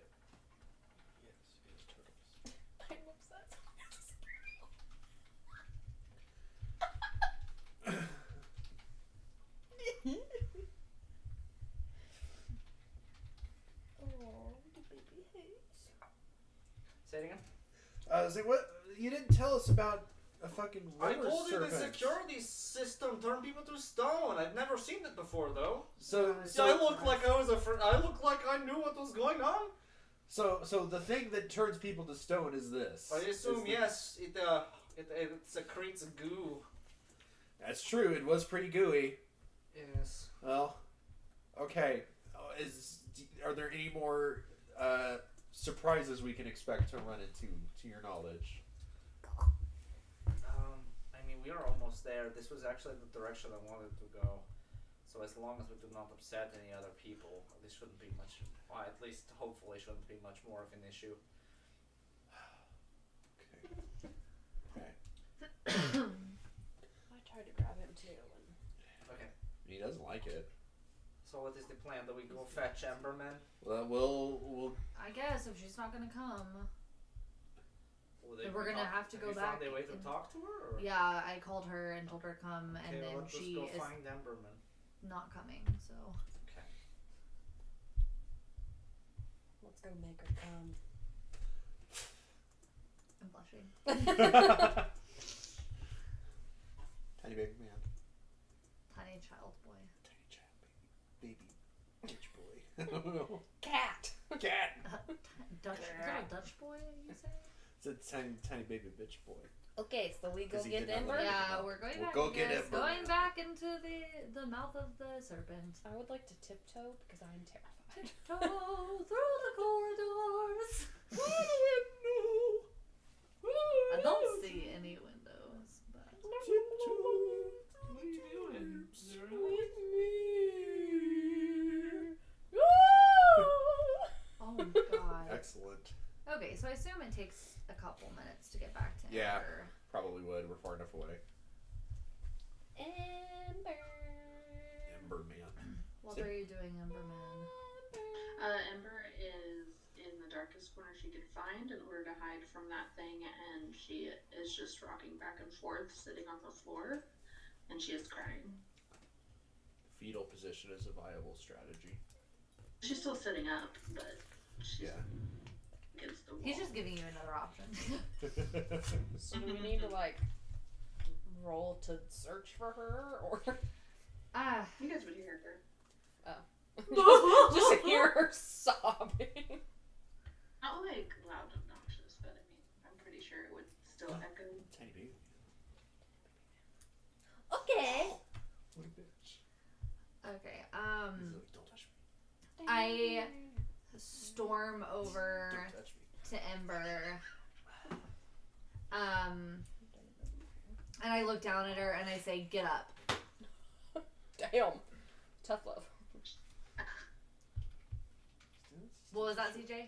I'm obsessed. Oh, the baby hates. Say it again. Say what? You didn't tell us about a fucking I river told you serpent. the security system turned people to stone. I've never seen it before, though. So I look like I was I look like I knew what was going on. So the thing that turns people to stone is this. I assume Is the- yes. It secretes goo. That's true. It was pretty gooey. Yes. Well, okay. Are there any more surprises we can expect to run into, to your knowledge? I mean, we are almost there. This was actually the direction I wanted to go. So as long as we do not upset any other people, this shouldn't be much. Well, at least hopefully shouldn't be much more of an issue. Okay. I tried to grab him too. Okay. He doesn't like it. So what is the plan? Do we go fetch Emberman? Well, we'll. I guess if she's not gonna come. Will Then we're gonna have to go back Found a way to and- talk to her? Or? Yeah, I called her and told her to come, Okay, and then let's she go is find Emberman. not coming. So Okay. Let's go make her come. I'm blushing. Tiny baby man. Tiny child boy. Tiny child baby. Bitch boy. I don't know. Cat. Cat. Dutch little Dutch boy, you say? It's a tiny baby bitch boy. Okay, so we go Because he get did not Ember. let Yeah, we're going We'll back. go I get guess. Ember Going Man. back into the mouth of the serpent. I would like to tiptoe because I'm terrified. Tiptoe through the corridors. I don't see any windows, but What are you doing? oh my god. Excellent. Okay, so I assume it takes a couple minutes to get back to Yeah. Ember. Probably would. We're far enough away. Ember. Ember Man. What are you doing, Ember Man? Ember is in the darkest corner she could find in order to hide from that thing, and she is just rocking back and forth, sitting on the floor, and she is crying. Fetal position is a viable strategy. She's still sitting up, but she's against the wall. He's just giving you another option. So do we need to roll to search for her, or You guys would hear her. just hear her sobbing? Not like loud and obnoxious, but I mean, I'm pretty sure it would still echo. Tiny baby. Okay. What a bitch. Okay, He's like, don't touch me. I storm over Don't touch me. to Ember. And I look down at her and I say, "Get up." Damn. Tough love. What was that, CJ?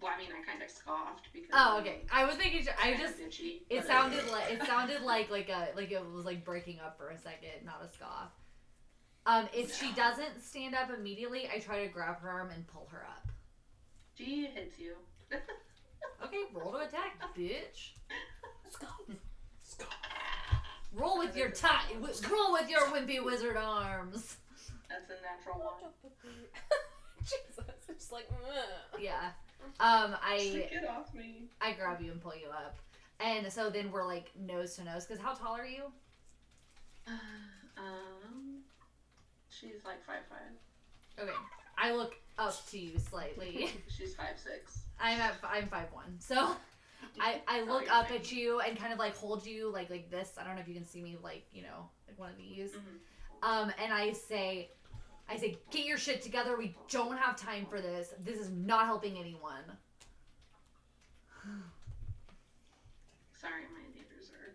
Well, I mean, I kind of scoffed because. Oh, okay. I was thinking. I just. Bitchy, It but sounded like it was like breaking up for a second, not a scoff. If she doesn't stand up immediately, I try to grab her arm and pull her up. She hits you. Okay, roll to attack, bitch. Roll with your roll with your wimpy wizard arms. That's a natural one. Jesus, it's just like, ugh. Yeah. Get off me. I grab you and pull you up, and so then we're like nose to nose. Cause how tall are you? She's like 5'5". Okay, I look up to you slightly. She's 5'6". I'm 5'1", so I look up at you and kind of like hold you like this. I don't know if you can see me like like one of these. Mm-hmm. And I say, get your shit together. We don't have time for this. This is not helping anyone. Sorry, my neighbors are.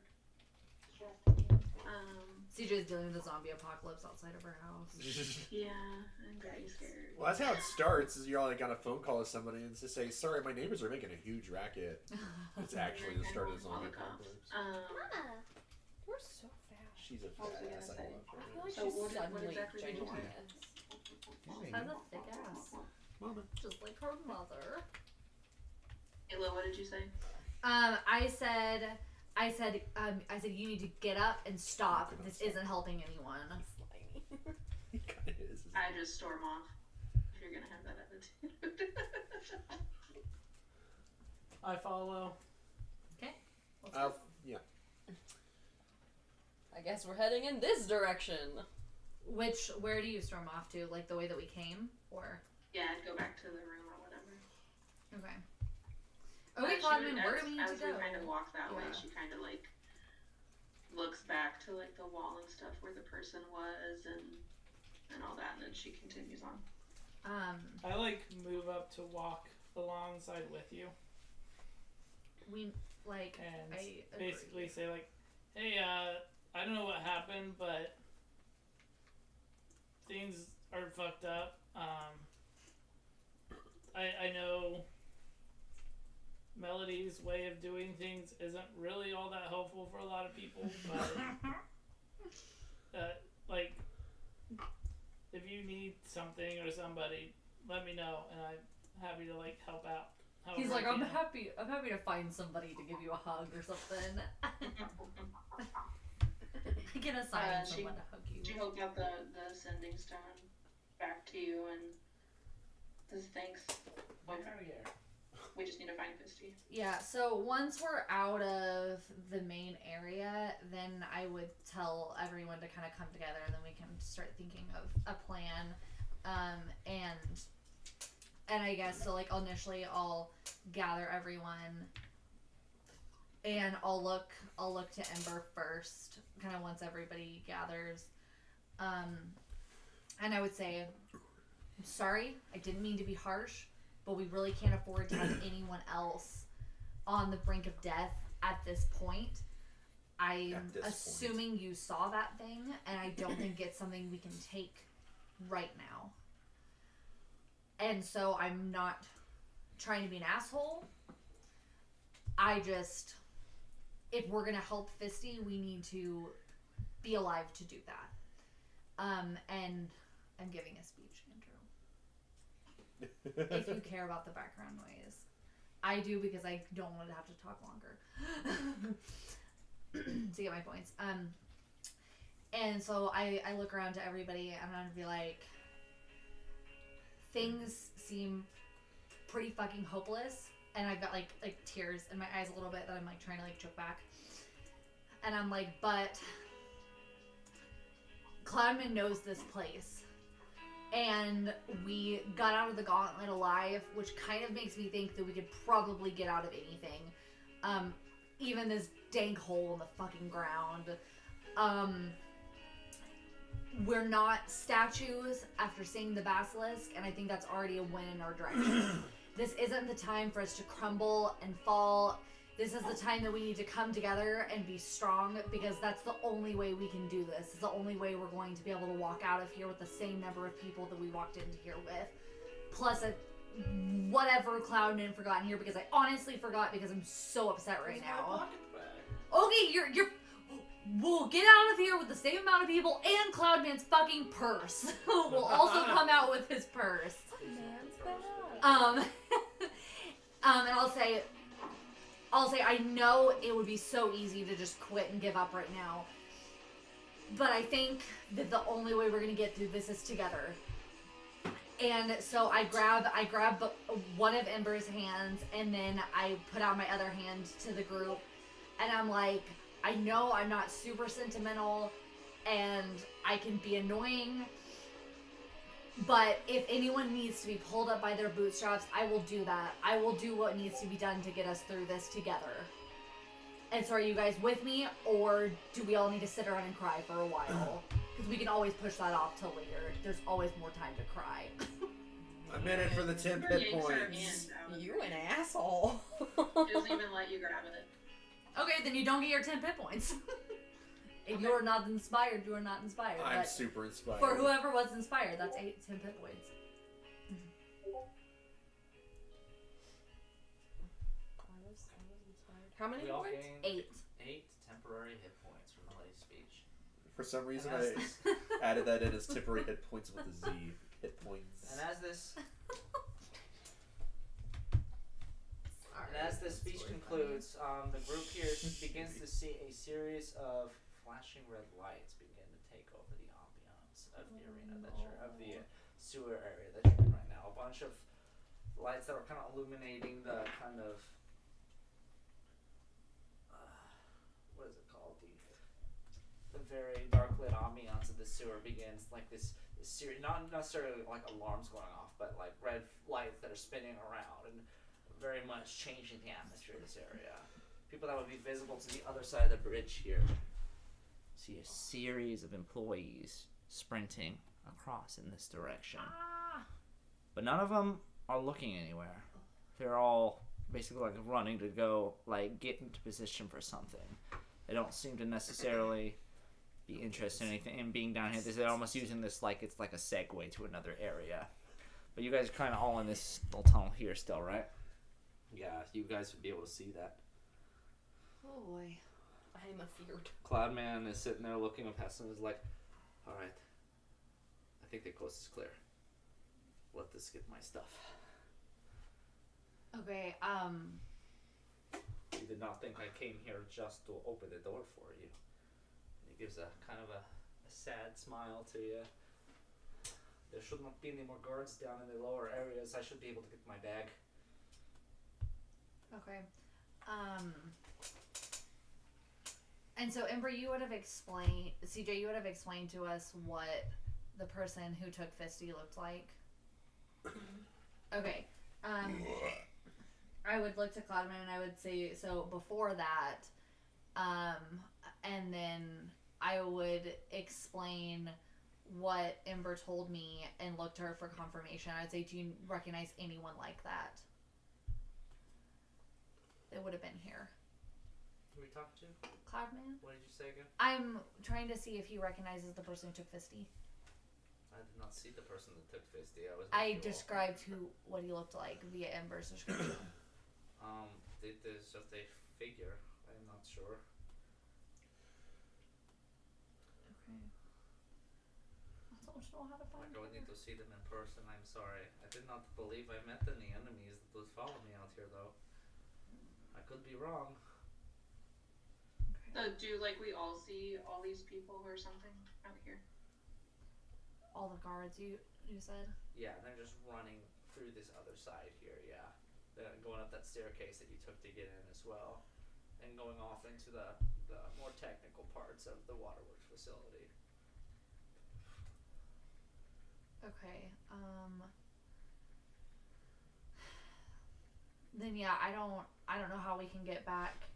CJ's dealing with the zombie apocalypse outside of her house. Yeah, I'm very scared. Well, that's how it starts. Is you're like on a phone call with somebody and just say, "Sorry, my neighbors are making a huge racket." It's actually the start of the zombie apocalypse. We're so fast. She's a What was I fast. I gonna love I feel her. like So she's what suddenly exactly did you say? ginormous. Has a thick ass, Mama. just like her mother. Ayla, what did you say? I said, you need to get up and stop. This isn't helping anyone. Slimy. He kind of is. Isn't I just storm off. If you're gonna have that attitude. I follow. Okay. Yeah. I guess we're heading in this direction. Where do you storm off to? Like the way that we came, or? Yeah, I'd go back to the room or whatever. Okay. But Okay, she Cloudman, would- where do we need to As we go? kind of walk that way, Yeah. she kind of like looks back to like the wall and stuff where the person was and all that, and then she continues on. I move up to walk alongside with you We like. and I basically agree. say hey, I don't know what happened, but things are fucked up. I know Melody's way of doing things isn't really all that helpful for a lot of people, but if you need something or somebody, let me know, and I'm happy to help out. He's however like, I I'm can." happy to find somebody to give you a hug or something. I can assign She- someone to hug you. She holds out the sending stone back to you and says thanks. We just need to find Fisty. Yeah, so once we're out of the main area, then I would tell everyone to kind of come together, and then we can start thinking of a plan. And And I guess so. Like initially, I'll gather everyone, and I'll look to Ember first, kind of once everybody gathers, and I would say, I'm sorry, I didn't mean to be harsh, but we really can't afford to have anyone else on the brink of death at this point. I'm assuming you saw that thing, and I don't think it's something we can take right now. And so I'm not trying to be an asshole. I just, if we're gonna help Fisty, we need to be alive to do that. And I'm giving a speech, Andrew. If you care about the background noise. I do because I don't want to have to talk longer. To get my points. And so I look around to everybody and I'm gonna be like, things seem pretty fucking hopeless, and I've got like tears in my eyes a little bit that I'm like trying to like choke back, and I'm like, but Cloudman knows this place, and we got out of the gauntlet alive, which kind of makes me think that we could probably get out of anything, even this dank hole in the fucking ground. We're not statues after seeing the basilisk, and I think that's already a win in our direction. This isn't the time for us to crumble and fall. This is the time that we need to come together and be strong, because that's the only way we can do this. It's the only way we're going to be able to walk out of here with the same number of people that we walked into here with. Plus whatever Cloudman forgot in here, because I honestly forgot because I'm so upset right now. Okay, you're we'll get out of here with the same amount of people, and Cloudman's fucking purse will also come out with his purse. And I'll say I know it would be so easy to just quit and give up right now, but I think that the only way we're gonna get through this is together. And so I grab one of Ember's hands, and then I put out my other hand to the group, and I'm like, I know I'm not super sentimental, and I can be annoying, but if anyone needs to be pulled up by their bootstraps, I will do that. I will do what needs to be done to get us through this together. And so are you guys with me, or do we all need to sit around and cry for a while? Because we can always push that off till later. There's always more time to cry. A minute for the 10 hit points. You an asshole. It doesn't even let you grab it. Okay, then you don't get your 10 hit points. If you're not inspired, you are not inspired. I'm but super inspired. for whoever was inspired, that's 10 hit points. I was inspired. How many We all points? gained 8. 8 temporary hit points from Melody's speech. For some reason, And I added that in as temporary hit points with a Z. Hit points. And as this speech concludes, the group here begins to see a series of flashing red lights begin to take over the ambiance of the arena of the sewer area that you're in right now. A bunch of lights that are kind of illuminating the kind of what is it called? The very dark lit ambiance of the sewer begins, like this series, not necessarily like alarms going off, but like red lights that are spinning around and very much changing the atmosphere of this area. People that would be visible to the other side of the bridge here see a series of employees sprinting across in this direction. But none of them are looking anywhere. They're all basically like running to go like get into position for something. They don't seem to necessarily be interested in anything in being down here. They're almost using this like it's like a segue to another area. But you guys are kind of all in this little tunnel here still, right? Yeah, you guys would be able to see that. Oh boy. I am afeared. Cloudman is sitting there looking past him and is like, alright, I think the coast is clear. Let this get my stuff. Okay, You did not think I came here just to open the door for you. He gives a kind of a sad smile to you. There should not be any more guards down in the lower areas. I should be able to get my bag. okay. And so Ember, you would have explained, CJ, you would have explained to us what the person who took Fisty looked like. Okay. I would look to Cloudman and I would say, so before that, and then I would explain what Ember told me and look to her for confirmation. I'd say, do you recognize anyone like that? That would have been here. Who are we talking to? Cloudman? What did you say again? I'm trying to see if he recognizes the person who took Fisty. I did not see the person that took Fisty. I described what he looked like via Ember's description. It is just a figure. I'm not sure. Okay. I don't know how to find I would her. need to see them in person. I'm sorry. I did not believe I met any enemies that would follow me out here, though. I could be wrong. So do like we all see all these people or something out here? All the guards you said? Yeah, they're just running through this other side here, yeah. They're going up that staircase that you took to get in as well. And going off into the more technical parts of the waterworks facility. Okay. Then yeah, I don't know how we can get back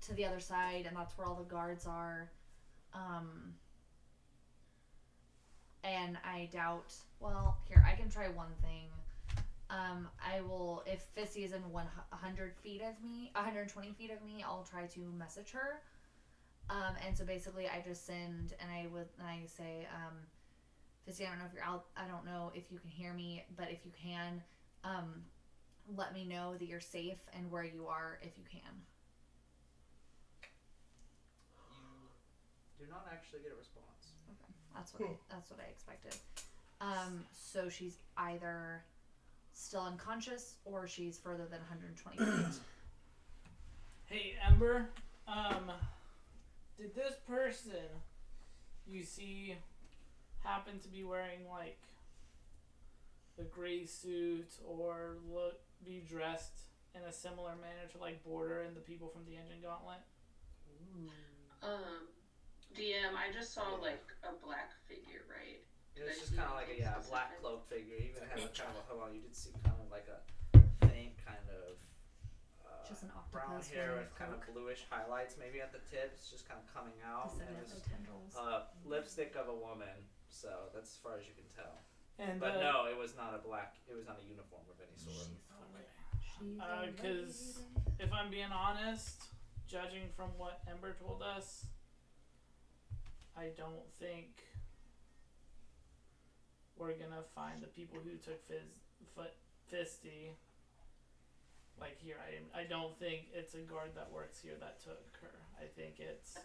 to the other side, and that's where all the guards are. And I doubt. Well, here I can try one thing. I will, if Fisty is in 100 feet of me, 120 feet of me, I'll try to message her. And so basically, I just send, and I say, Fisty, I don't know if you're out. I don't know if you can hear me, but if you can, let me know that you're safe and where you are if you can. You do not actually get a response. Okay, that's what I expected. So she's either still unconscious or she's further than 120 feet. Hey, Ember. Did this person you see happen to be wearing like a gray suit or be dressed in a similar manner to like Border and the people from the Engine Gauntlet? DM, I just saw like a black figure, right? It was just kind of like a black cloak figure. You even had a kind of a, hold on, you did see kind of like a faint kind of just an brown octopus hair with with kind of bluish highlights maybe at the tips, just kind of coming out. And it was tendrils. lipstick of a woman, so that's as far as you can tell. And but no, it was not a black. It was not a uniform of any sort. Because if I'm being honest, judging from what Ember told us, I don't think we're gonna find the people who took Fisty. Like here, I don't think it's a guard that works here that took her. I think it's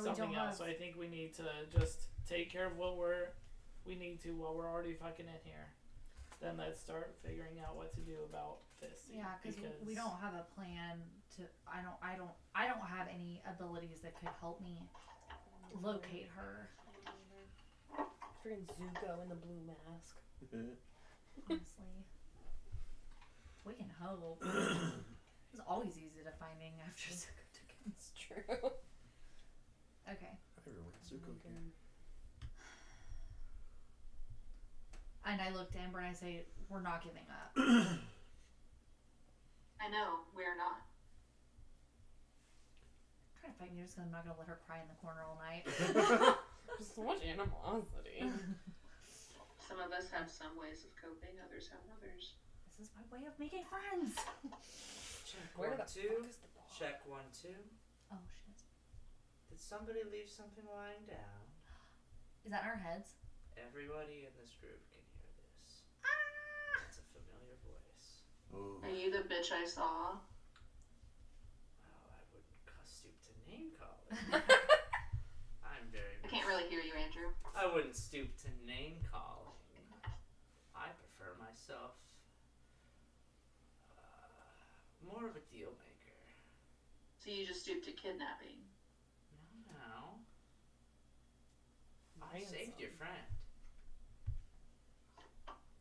something else. So I think we need to just take care of what we need to while we're already fucking in here. Then let's start figuring out what to do about Fisty. Yeah, because we don't have a plan to. I don't have any abilities that could help me locate her. Freaking Zuko in the blue mask. Honestly, we can hope. It's always easy to finding after Zuko took him. It's true. Okay. Everyone, Zuko here. And I look to Amber and I say, "We're not giving up." I know, we're not. I'm trying to fight you, I'm not gonna let her cry in the corner all night. Just so much animosity. Some of us have some ways of coping, others have others. This is my way of making friends. Check Where 1, the 2. fuck is the ball? Check 1, 2. Oh shit. Did somebody leave something lying down? Is that in our heads? Everybody in this group can hear this. It's a familiar voice. Oh. Are you the bitch I saw? Well, I wouldn't stoop to name calling. I'm very. I can't really hear you, Andrew. I wouldn't stoop to name calling. I prefer myself more of a deal maker. So you just stooped to kidnapping? No. I saved your friend.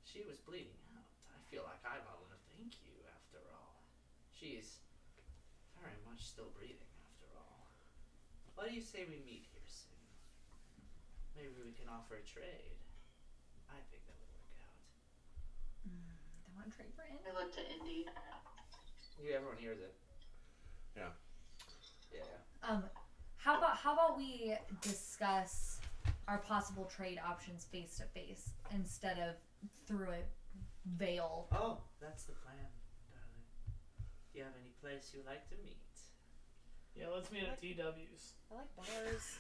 She was bleeding out. I feel like I want to thank you after all. She's very much still breathing after all. What do you say we meet here soon? Maybe we can offer a trade. I think that would work out. want to trade for Indy. I look to Indy. Yeah, everyone hears it. Yeah. Yeah. How about we discuss our possible trade options face to face instead of through a veil? Oh, that's the plan, darling. Do you have any place you'd like to meet? Yeah, let's meet at TW's. I like bars.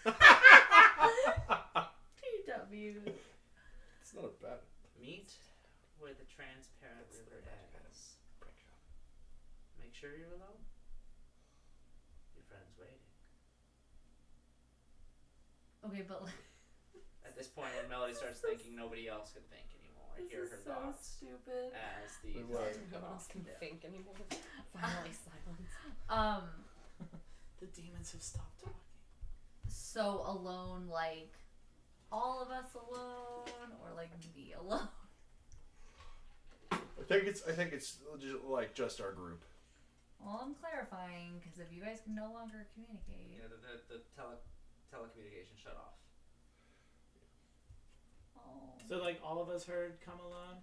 TW. It's not a bad. Meet where the transparent river ends. Make sure you're alone. Your friend's waiting. Okay, but At this point, when Melody starts thinking, nobody else can think anymore. I hear her thoughts stupid. as the Wait, what? No one else can think anymore. Finally, silence. The demons have stopped talking. So alone, like all of us alone, or like me alone? I think it's just, like just our group. Well, I'm clarifying because if you guys can no longer communicate, Yeah, the telecommunication shut off. oh. So like all of us heard "Come Alone,"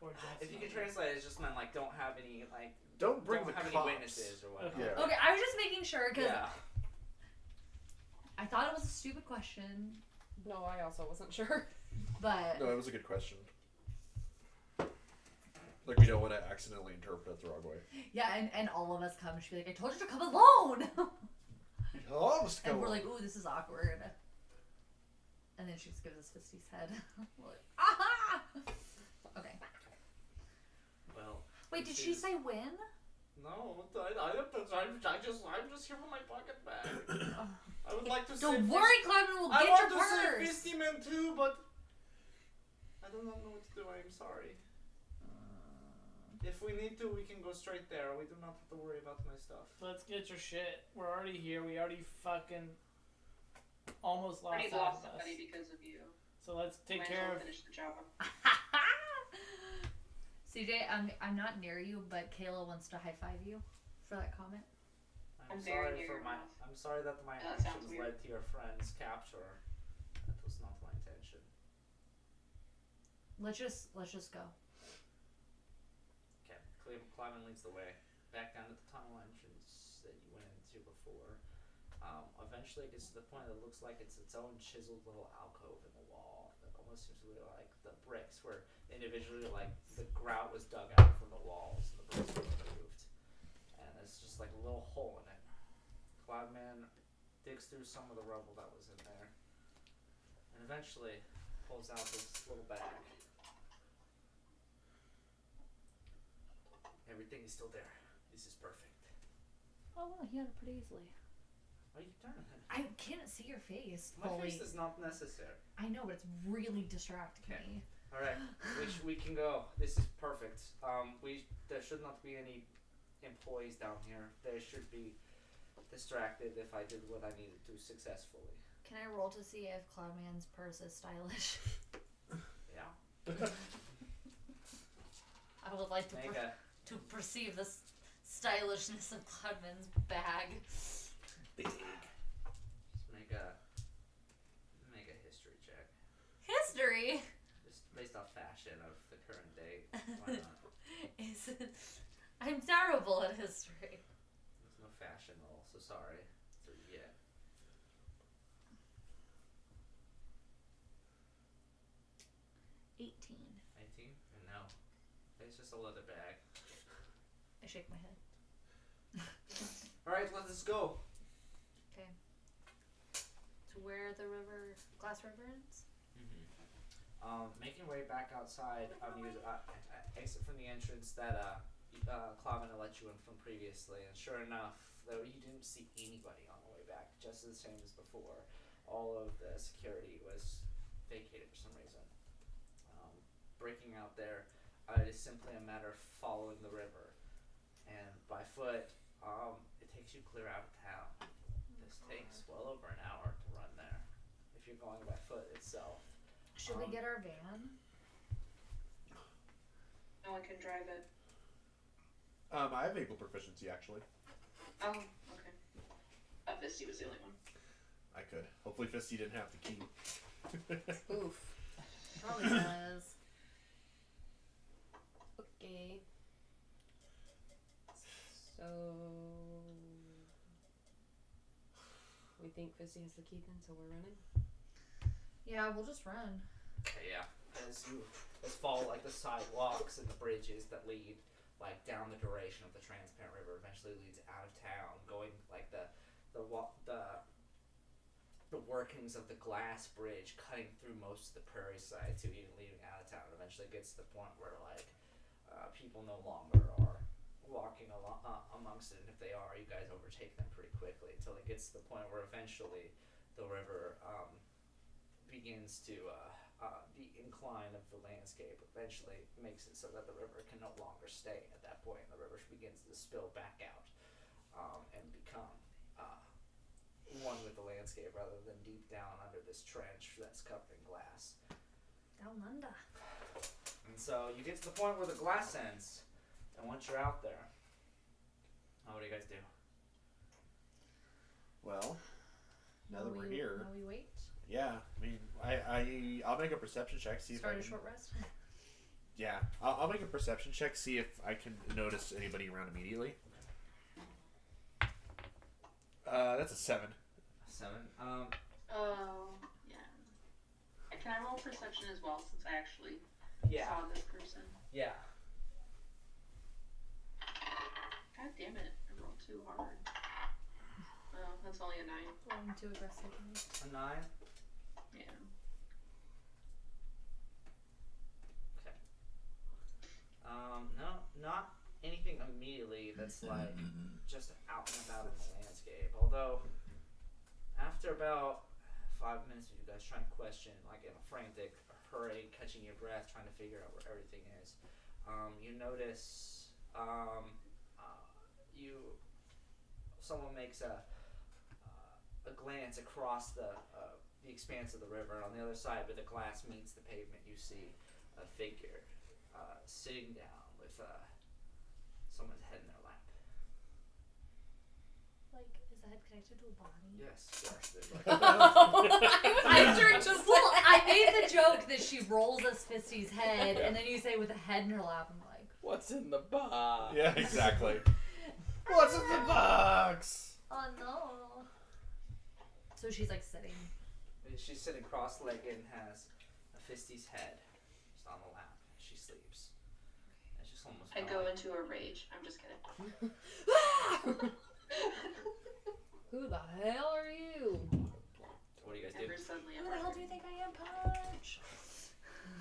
or just If you can translate, it's just meant like don't have any like Don't bring don't the have cops. any witnesses or whatnot. Okay. Yeah. Okay, I was just making sure because Yeah. I thought it was a stupid question, No, I also wasn't sure. but No, it was a good question. Like we don't want to accidentally interpret it the wrong way. yeah, and all of us come and she'd be like, I told you to come alone! Oh, let's go. And we're like, ooh, this is awkward. And then she just gives us Fisty's head. We're like, aha! Okay. Well. Wait, did this she is- say when? No, I'm just here for my pocket bag. I would like to say. Don't worry, Clement, we'll I get want your to say purse! Fisty Man too, but I do not know what to do. I'm sorry. If we need to, we can go straight there. We do not have to worry about my stuff. Let's get your shit. We're already here. We already fucking almost lost Already half lost of us. somebody because of you. So let's take Might as care well of. finish the job. CJ, I'm not near you, but Kayla wants to high five you for that comment. I'm sorry very near for your my. mouth. I'm sorry that my That sounds actions weird. led to your friend's capture. That was not my intention. Let's just go. Okay, climbing leads the way back down to the tunnel entrance that you went into before. Eventually, it gets to the point that it looks like it's its own chiseled little alcove in the wall that almost seems to be like the bricks were individually like the grout was dug out from the walls and the bricks were removed, and it's just like a little hole in it. Cloudman digs through some of the rubble that was in there, and eventually pulls out this little bag. Everything is still there. This is perfect. Oh wow, you got it pretty easily. Why are you turning? I can't see your face My fully. face is not necessary. I know, but it's really distracting Okay. me. All right, we can go. This is perfect. There should not be any employees down here. They should be distracted if I did what I needed to successfully. Can I roll to see if Cloudman's purse is stylish? Yeah. I would like to Make a to perceive the stylishness of Cloudman's bag. Big. just make a history check, History just based off fashion of the current day. Why not? is. I'm terrible at history. There's no fashion roll, so sorry. That's what you get. 18. 18? And no, it's just a leather bag. I shake my head. All right, let's go. Okay. To where the glass river ends? Making your way back outside, you exit from the entrance that Clavin had let you in from previously, and sure enough, though you didn't see anybody on the way back, just the same as before. All of the security was vacated for some reason. Breaking out there, it is simply a matter of following the river, and by foot, it takes you clear out of town. This takes well over an hour to run there, if you're going by foot itself. Should we get our van? No one can drive it. I have vehicle proficiency actually. Oh, okay. Fisty was the only one. I could. Hopefully, Fisty didn't have the key. Oof. Probably does. Okay. Okay. So we think Fisty has the key then, so we're running. Yeah, we'll just run. Okay, yeah. As you follow like the sidewalks and the bridges that lead like down the duration of the transparent river, eventually leads out of town, going like the workings of the glass bridge, cutting through most of the prairie side to even leaving out of town. Eventually gets to the point where like people no longer are walking amongst it, and if they are, you guys overtake them pretty quickly until it gets to the point where eventually the river begins to the incline of the landscape eventually makes it so that the river can no longer stay at that point. The river begins to spill back out and become one with the landscape rather than deep down under this trench that's covered in glass. Down under. And so you get to the point where the glass ends, and once you're out there, what do you guys do? Well, now that we're here, Now we wait. yeah. I mean, I'll make a perception check. See Start if I a can. short rest. Yeah, I'll make a perception check. See if I can notice anybody around immediately. That's a 7. 7. Oh, yeah. Can I roll perception as well since I actually saw this person? Yeah. God damn it. I rolled too hard. Oh, that's only a 9. Rolling too aggressive. A 9. Yeah. Okay. No, not anything immediately that's like just out and about in the landscape. Although, after about 5 minutes of you guys trying to question, like in a frantic hurry, catching your breath, trying to figure out where everything is, you notice someone makes a glance across the expanse of the river. On the other side, where the glass meets the pavement, you see a figure sitting down with someone's head in their lap. Like, is the head connected to a body? Yes. There's like I made the joke that she rolls us Fisty's head, and then you say with a head in her lap, I'm like, What's in the box? Yeah, exactly. What's in the box? oh no. So she's like sitting. she's sitting cross-legged and has a Fisty's head just on the lap. She sleeps. It's just almost. I go into a rage. I'm just kidding. Who the hell are you? What do you guys do? Ever suddenly Who the hell do you think I am, Punch?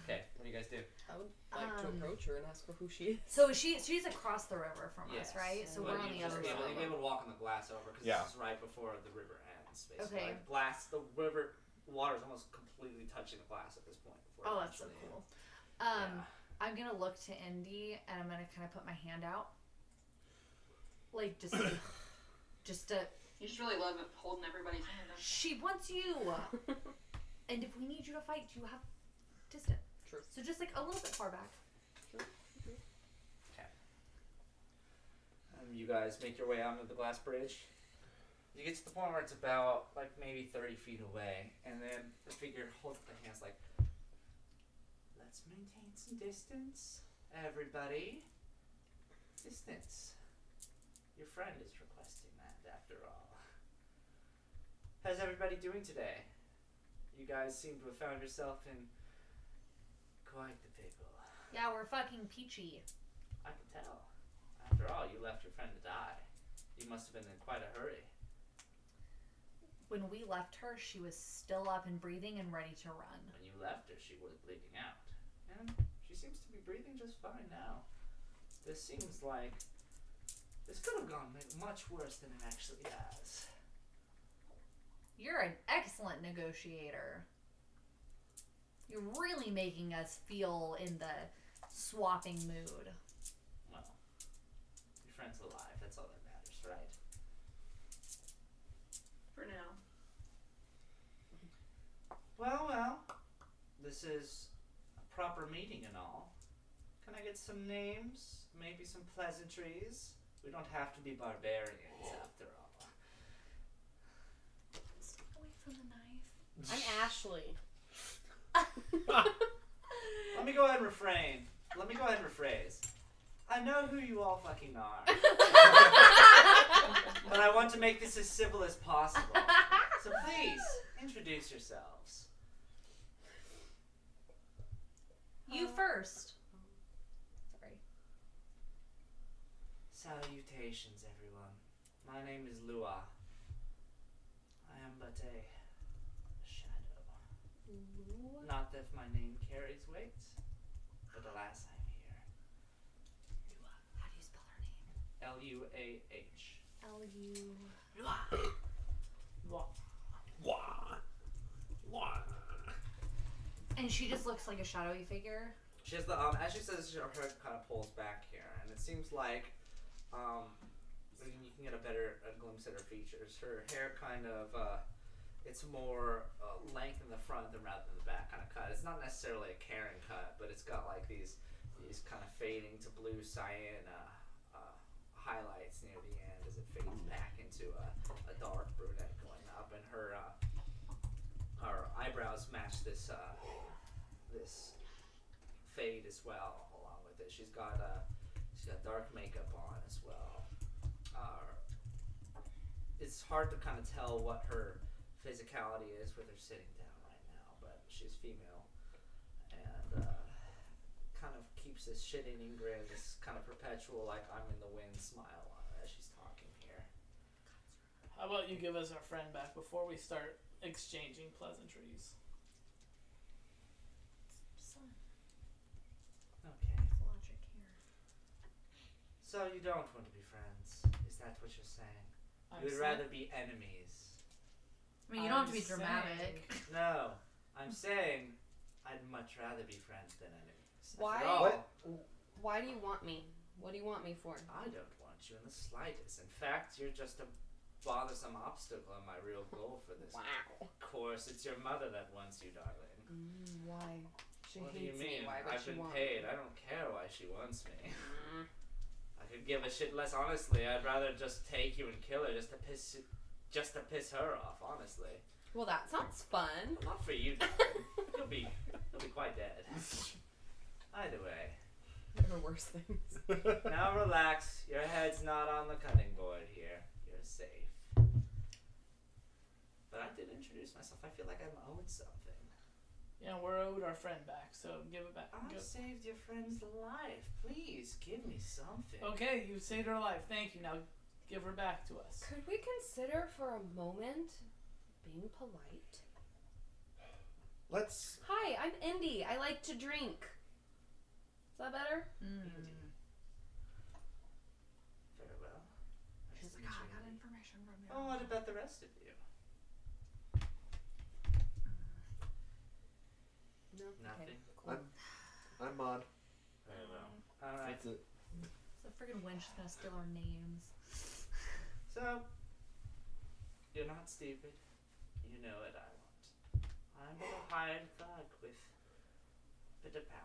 Okay, what do you guys do? I would like to approach her and ask her who she is. So she's across the river from us, Yes. right? So But we're on you the just other be able- side. You'll be able to walk on the glass over because Yeah. this is right before the river ends. Basically, Okay. like the river water is almost completely touching the glass at this point. Before Oh, that's so eventually- cool. Yeah. I'm gonna look to Indy and I'm gonna kind of put my hand out, like just to. You just really love it holding everybody's hand up. She wants you, and if we need you to fight, you have distant. True. So just like a little bit far back. You guys make your way onto the glass bridge. You get to the point where it's about like maybe 30 feet away, and then the figure holds up the hands like, "Let's maintain some distance, everybody. Distance. Your friend is requesting that, after all. How's everybody doing today? You guys seem to have found yourself in quite the pickle. Yeah, we're fucking peachy. I can tell. After all, you left your friend to die. You must have been in quite a hurry. When we left her, she was still up and breathing and ready to run. When you left her, she was bleeding out. And she seems to be breathing just fine now. This seems like this could have gone much worse than it actually has. You're an excellent negotiator. You're really making us feel in the swapping mood. Well, your friend's alive. That's all that matters, right? For now. Well. This is a proper meeting and all. Can I get some names? Maybe some pleasantries? We don't have to be barbarians, after all. Stay away from the knife. I'm Ashley. Let me go ahead and rephrase. I know who you all fucking are. But I want to make this as civil as possible. So please, introduce yourselves. You first. Sorry. Salutations, everyone. My name is Luah. I am but a shadow. Not that my name carries weight, but alas, I'm here. How do you spell her name? Luah. Lu. And she just looks like a shadowy figure. She has the as she says, her hair kind of pulls back here, and it seems like you can get a better glimpse at her features. Her hair kind of it's more length in the front than rather than the back kind of cut. It's not necessarily a Karen cut, but it's got like these kind of fading to blue cyan highlights near the end as it fades back into a dark brunette going up, and her eyebrows match this fade as well along with it. She's got dark makeup on as well. It's hard to kind of tell what her physicality is with her sitting down right now, but she's female and kind of keeps this shit-eating grin, this kind of perpetual like I'm in the wind smile on her as she's talking here. How about you give us our friend back before we start exchanging pleasantries? Son, Okay. logic here. So you don't want to be friends? Is that what you're saying? I'm You would saying- rather be enemies? I mean, you don't have to be I'm dramatic. No, I'm saying I'd much rather be friends than enemies. Why? After all, Why do you want me? What do you want me for? I don't want you in the slightest. In fact, you're just a bothersome obstacle in my real goal for this Wow. course. It's your mother that wants you, darling. Why? She What do you hates mean? me. Why would I've she been want paid. me? I don't care why she wants me. I could give a shit less. Honestly, I'd rather just take you and kill her just to piss her off. Honestly, Well, that sounds fun. not for you, darling. You'll be quite dead. Either way. There are worse things. Now relax. Your head's not on the cutting board here. You're safe. But I did introduce myself. I feel like I'm owed something. Yeah, we're owed our friend back, so give it back. I saved your friend's life. Please give me something. Okay, you saved her life. Thank you. Now give her back to us. Could we consider for a moment being polite? Let's. Hi, I'm Indy. I like to drink. Is that better? Very well. She's like, oh, I got information from you. Oh, what about the rest of you? No. Nothing. Okay, cool. I'm Maud. Very well. Alright. That's it. The friggin' wench is gonna steal our names. So, you're not stupid. You know what I want. I'm but a hired thug with a bit of power.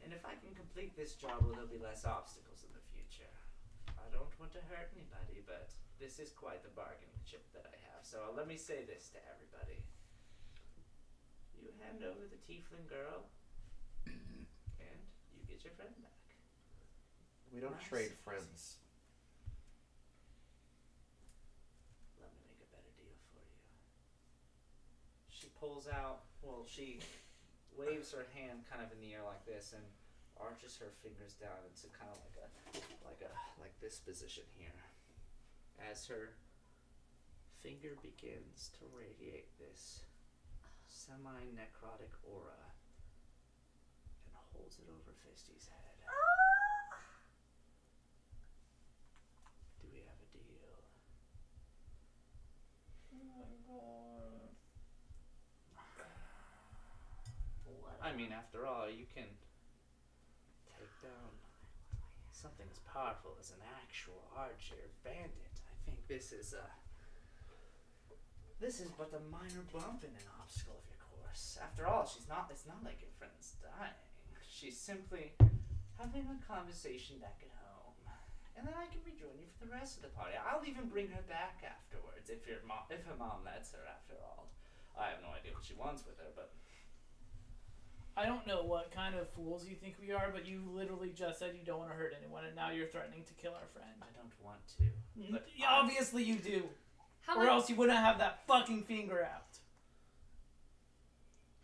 And if I can complete this job, will there be less obstacles in the future? I don't want to hurt anybody, but this is quite the bargaining chip that I have. So let me say this to everybody. You hand over the tiefling girl, and you get your friend back. We don't Nice. trade friends. Let me make a better deal for you. She pulls out, she waves her hand kind of in the air like this and arches her fingers down into kind of like this position here. As her finger begins to radiate this semi-necrotic aura and holds it over Fisty's head. Do we have a deal? I mean, after all, you can take down something as powerful as an actual archer bandit. I think this is but a minor bump in an obstacle of your course. After all, it's not like your friend's dying. She's simply having a conversation back at home. And then I can rejoin you for the rest of the party. I'll even bring her back afterwards if her mom lets her, after all. I have no idea what she wants with her, but I don't know what kind of fools you think we are, but you literally just said you don't want to hurt anyone, and now you're threatening to kill our friend. I don't want to. But Yeah, obviously you do. How Or much? else you wouldn't have that fucking finger out.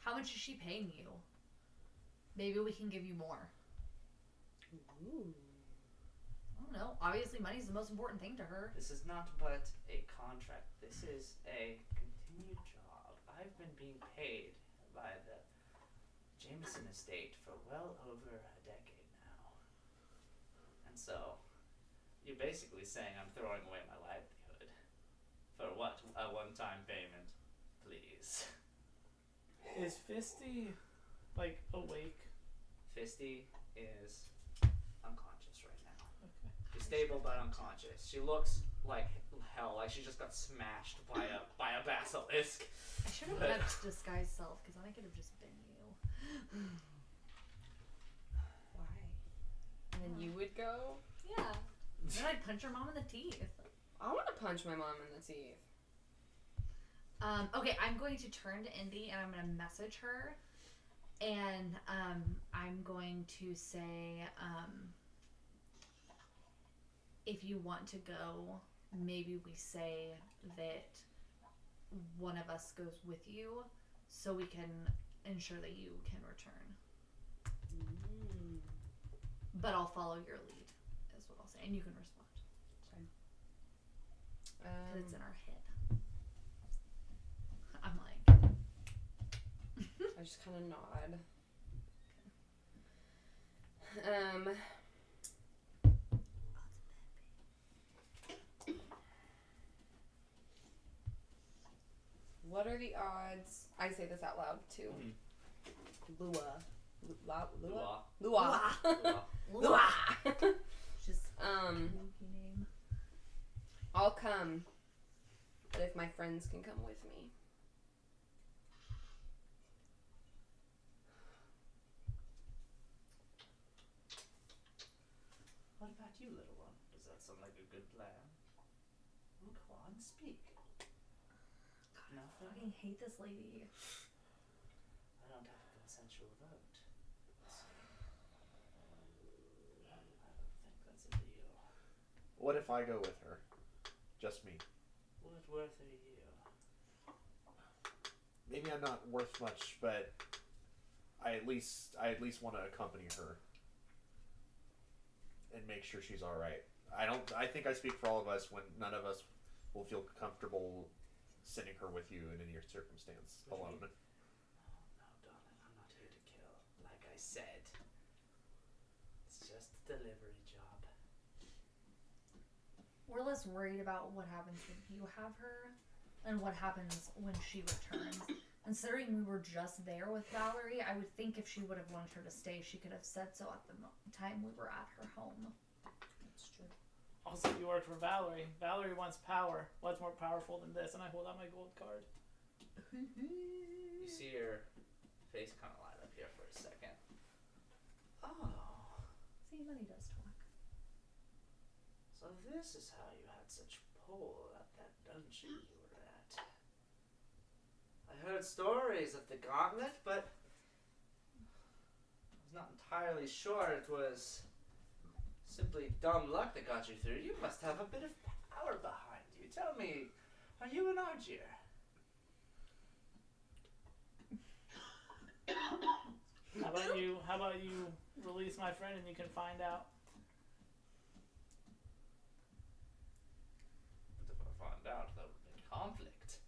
How much is she paying you? Maybe we can give you more. Ooh. I don't know. Obviously, money's the most important thing to her. This is not but a contract. This is a continued job. I've been being paid by the Jameson estate for well over a decade now. And so, you're basically saying I'm throwing away my livelihood. For what? A one-time payment? Please. Is Fisty, like, awake? Fisty is unconscious right now. Okay. She's stable but unconscious. She looks like hell, like she just got smashed by a basilisk. I should have kept disguise self, because then I could have just been you. Why? And then you would go? Yeah. Then I'd punch her mom in the teeth. I want to punch my mom in the teeth. Okay, I'm going to turn to Indy and I'm going to message her. And I'm going to say, if you want to go, maybe we say that one of us goes with you so we can ensure that you can return. Mm. But I'll follow your lead, is what I'll say. And you can respond. Because it's in our head. I'm like... I just kind of nod. What are the odds? I say this out loud too. Luah. Luah. Luah. Luah. Luah. Luah. Just Um, name. I'll come, but if my friends can come with me. What about you, little one? Does that sound like a good plan? Oh, go on, speak. I Nothing? fucking hate this lady. I don't have a consensual vote. I don't think that's a deal. What if I go with her? Just me. What worth are you? Maybe I'm not worth much, but I at least want to accompany her and make sure she's all right. I think I speak for all of us when none of us will feel comfortable sending her with you in any circumstance alone. No, darling, I'm not here to kill. Like I said, it's just a delivery job. We're less worried about what happens when you have her and what happens when she returns. Considering we were just there with Valerie, I would think if she would have wanted her to stay, she could have said so at the time we were at her home. That's true. Also, you worked for Valerie. Valerie wants power. What's more powerful than this? And I hold out my gold card. You see your face kind of light up here for a second. Oh, See, money does talk. so this is how you had such pull at that dungeon you were at. I heard stories of the gauntlet, but I was not entirely sure it was simply dumb luck that got you through. You must have a bit of power behind you. Tell me, are you an Argier? How about you release my friend and you can find out? But if I find out, there would be conflict.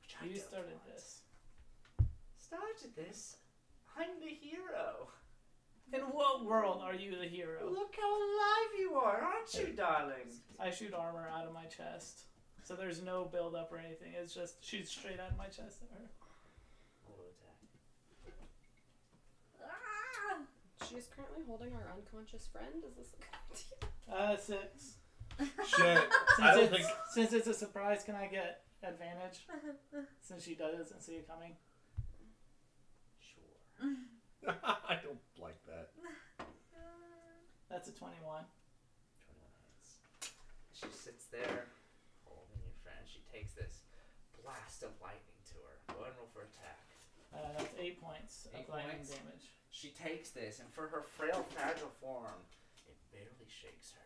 Which I You don't started want. this. Started this? I'm the hero. In what world are you the hero? Look how alive you are, aren't you, darling? I shoot armor out of my chest. So there's no build up or anything. It's just shoots straight out of my chest at her. Roll attack. She is currently holding our unconscious friend. Is this a good idea? 6. Shit. I don't think. Since it's a surprise, can I get advantage? Since she doesn't see it coming. Sure. I don't like that. That's a 21. 21 hits. She sits there, holding your friend. She takes this blast of lightning to her. Go ahead and roll for attack. That's 8 points of 8 lightning points? damage. She takes this, and for her frail, fragile form, it barely shakes her.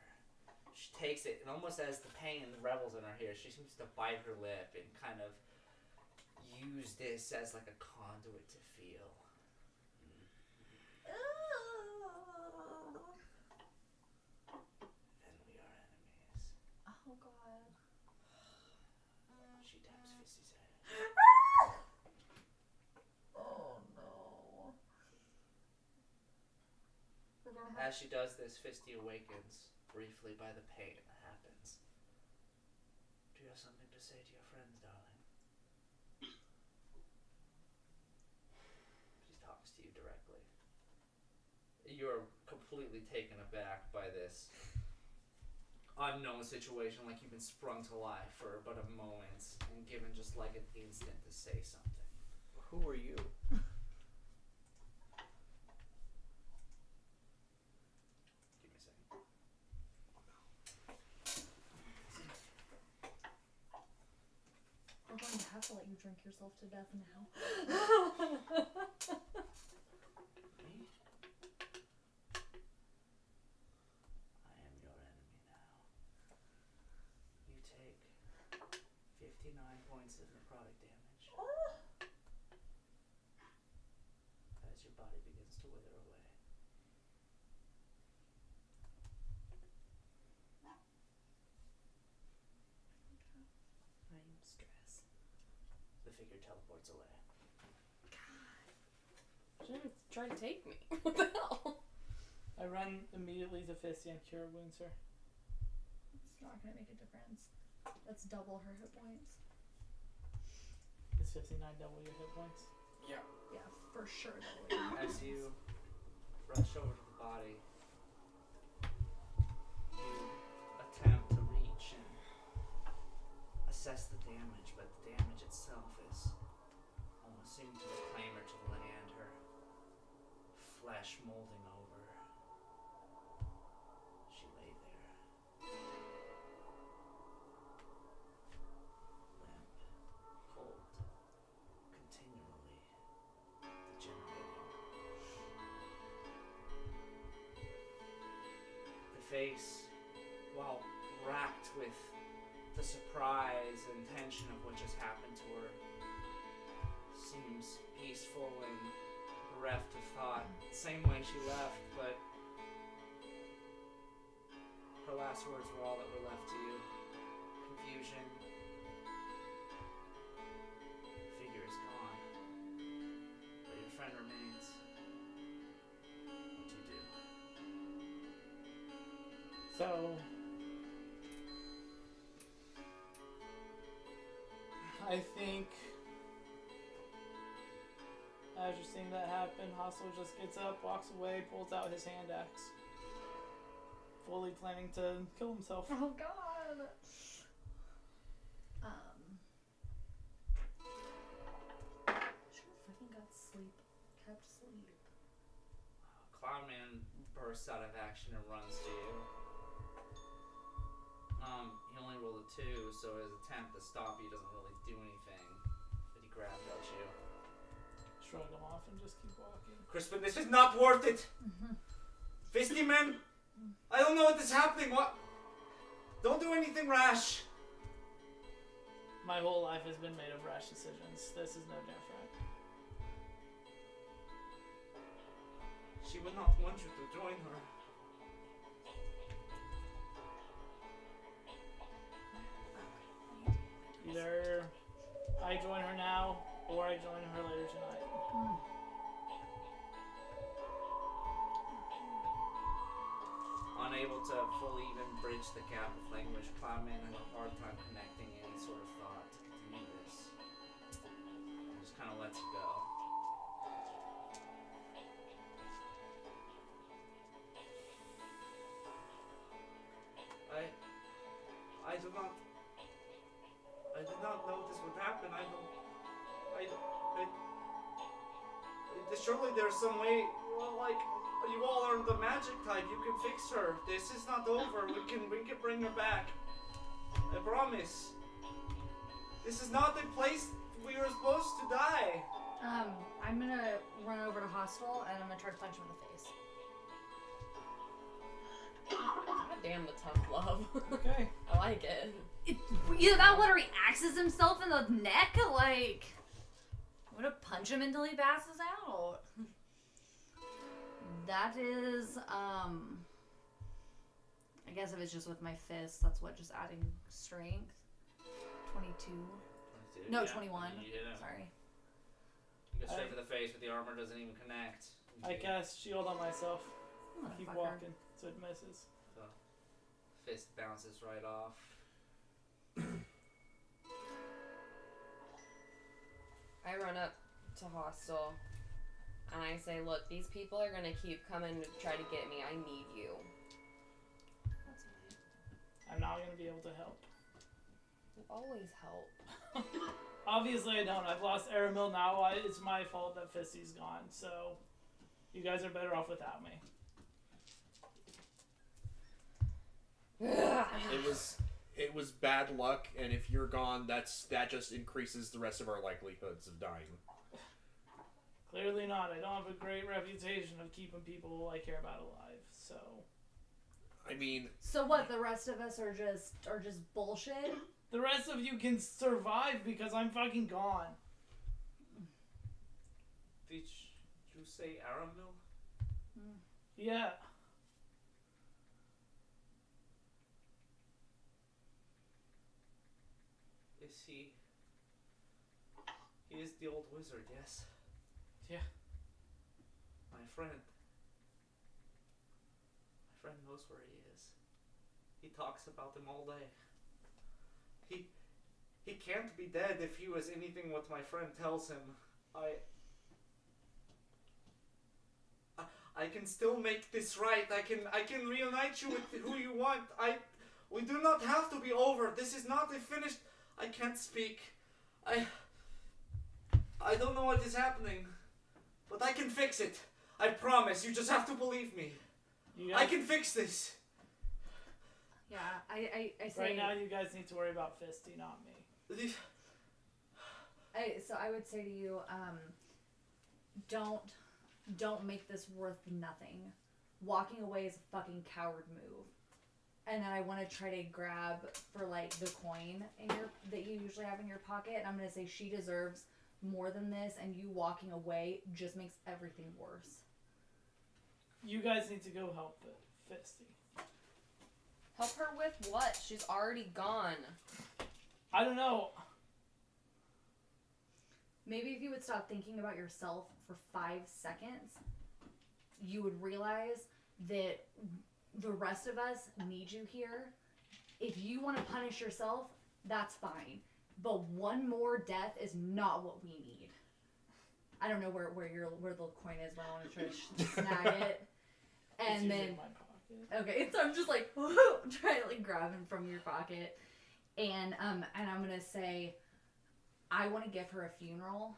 She takes it, and almost as the pain revels in her here, she seems to bite her lip and kind of use this as like a conduit to feel. Then we are enemies. Oh god. She taps Fissy's head. Oh no. We're gonna have As she does this, Fisty awakens briefly by the pain that happens. Do you have something to say to your friends, darling? She talks to you directly. You're completely taken aback by this unknown situation, like you've been sprung to life for but a moment and given just like an instant to say something. Who are you? Give me a second. We're going to have to let you drink yourself to death now. Me? I am your enemy now. You take 59 points of necrotic damage. As your body begins to wither away. I am stressed. The figure teleports away. She didn't even try to take me. What the hell? I run immediately to Fisty and Cure Wounds her. It's not gonna make a difference. That's double her hit points. Is 59 double your hit points? Yeah, for sure double your hit As points. you rush over to the body, you attempt to reach and assess the damage, but the damage itself is almost seeming to reclaim her to land, her flesh molding over. She lay there, limp, cold, continually degenerating. The face, while racked with the surprise and tension of what just happened to her, seems peaceful and bereft of thought. Same way she left, but her last words were all that were left to you. Confusion. The figure is gone, but your friend remains. What do you do? So I think as you're seeing that happen, Hostile just gets up, walks away, pulls out his hand axe. Fully planning to kill himself. Oh god. Should've fucking got sleep. Kept sleep. Cloudman bursts out of action and runs to you. He only rolled a 2, so his attempt to stop you doesn't really do anything. But he grabs at you. Shrug him off and just keep walking. Crispin, this is not worth it! Fisty man! I don't know what is happening. What? Don't do anything rash. My whole life has been made of rash decisions. This is no different. She would not want you to join her. Either I join her now, or I join her later tonight. Unable to fully even bridge the gap of language, Cloudman has a hard time connecting any sort of thought to continue this. He just kind of lets it go. I did not know this would happen. Surely there's some way, well, like, you all are the magic type, you can fix her. This is not over, we can bring her back. I promise. This is not the place we were supposed to die. I'm gonna run over to Hostel and I'm gonna try to punch him in the face. God damn the tough love. Okay. I like it. Either that one or he axes himself in the neck, like... I'm gonna punch him until he passes out. That is, I guess if it's just with my fist, that's what, just adding strength? 22. 22. No, Yeah. 21. You hit him. Sorry. You go straight for the face, but the armor doesn't even connect. I cast shield on myself. Keep Motherfucker. walking, so it misses. So, fist bounces right off. I run up to Hostel and I say, look, these people are gonna keep coming to try to get me. I need you. That's fine. I'm not gonna be able to help. You always help. Obviously, I don't. I've lost Aramil now. It's my fault that Fisty's gone, so you guys are better off without me. It was bad luck, and if you're gone, that just increases the rest of our likelihoods of dying. Clearly not. I don't have a great reputation of keeping people I care about alive, so... I mean... So what, the rest of us are just bullshit? The rest of you can survive because I'm fucking gone. Did you say Aramil? Yeah. Is he... He is the old wizard, yes? Yeah. My friend. My friend knows where he is. He talks about him all day. He can't be dead if he was anything what my friend tells him. I can still make this right. I can reunite you with who you want. We do not have to be over. This is not a finished... I can't speak. I don't know what is happening. But I can fix it. I promise. You just have to believe me. I can fix this. Yeah, I say... Right now, you guys need to worry about Fisty, not me. So I would say to you, don't make this worth nothing. Walking away is a fucking coward move. And then I want to try to grab for like the coin that you usually have in your pocket. And I'm gonna say she deserves more than this, and you walking away just makes everything worse. You guys need to go help Fisty. Help her with what? She's already gone. I don't know. Maybe if you would stop thinking about yourself for 5 seconds, you would realize that the rest of us need you here. If you want to punish yourself, that's fine. But one more death is not what we need. I don't know where the coin is, but I want to try to snag it. And It's then in my pocket. okay, so I'm just like trying to like grab him from your pocket, and I'm gonna say, I want to give her a funeral,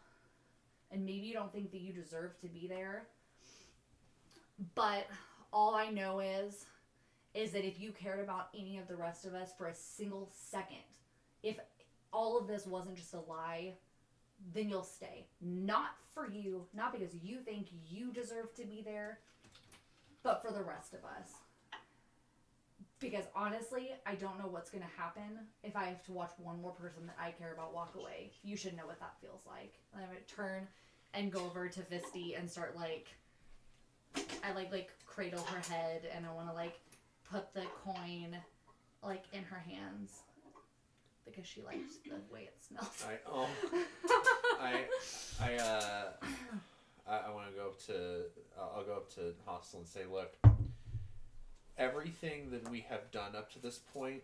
and maybe you don't think that you deserve to be there, but all I know is that if you cared about any of the rest of us for a single second, if all of this wasn't just a lie, then you'll stay. Not for you, not because you think you deserve to be there, but for the rest of us. Because honestly, I don't know what's going to happen if I have to watch one more person that I care about walk away. You should know what that feels like. And I'm going to turn and go over to Fisty and start I like cradle her head, and I want to put the coin in her hands. Because she likes the way it smells. I want to go up to... I'll go up to Hostel and say, look, everything that we have done up to this point,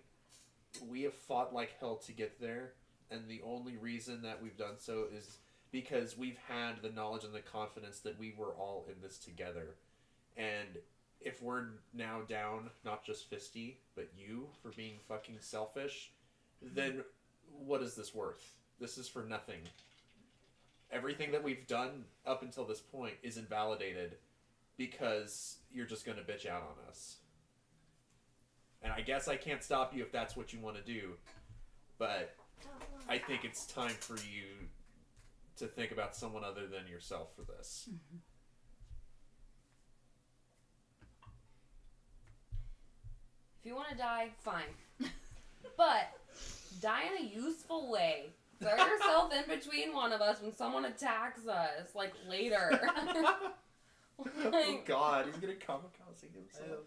we have fought like hell to get there, and the only reason that we've done so is because we've had the knowledge and the confidence that we were all in this together. And if we're now down, not just Fisty, but you, for being fucking selfish, then what is this worth? This is for nothing. Everything that we've done up until this point is invalidated because you're just going to bitch out on us. And I guess I can't stop you if that's what you want to do, but I think it's time for you to think about someone other than yourself for this. If you want to die, fine. But die in a useful way. Throw yourself in between one of us when someone attacks us, like later. Oh God, he's gonna kamikaze himself.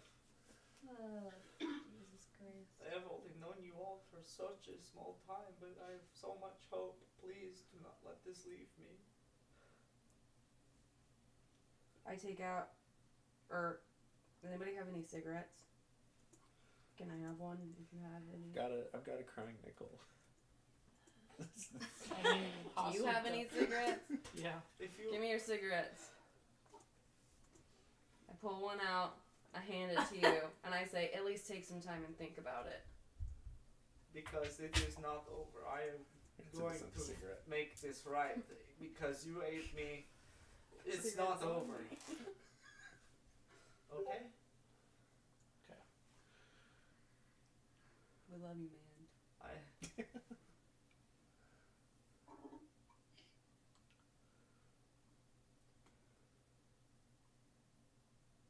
Jesus Christ. I have only known you all for such a small time, but I have so much hope. Please do not let this leave me. I take out. Or, does anybody have any cigarettes? Can I have one if you have any? I've got a crying nickel. I mean, Do you have any cigarettes? Yeah. If you Give me your cigarettes. I pull one out, I hand it to you, and I say, at least take some time and think about it. because it is not over. I am going to cigarette. make this right because you ate me. It's not over. Okay? We love you, man. I.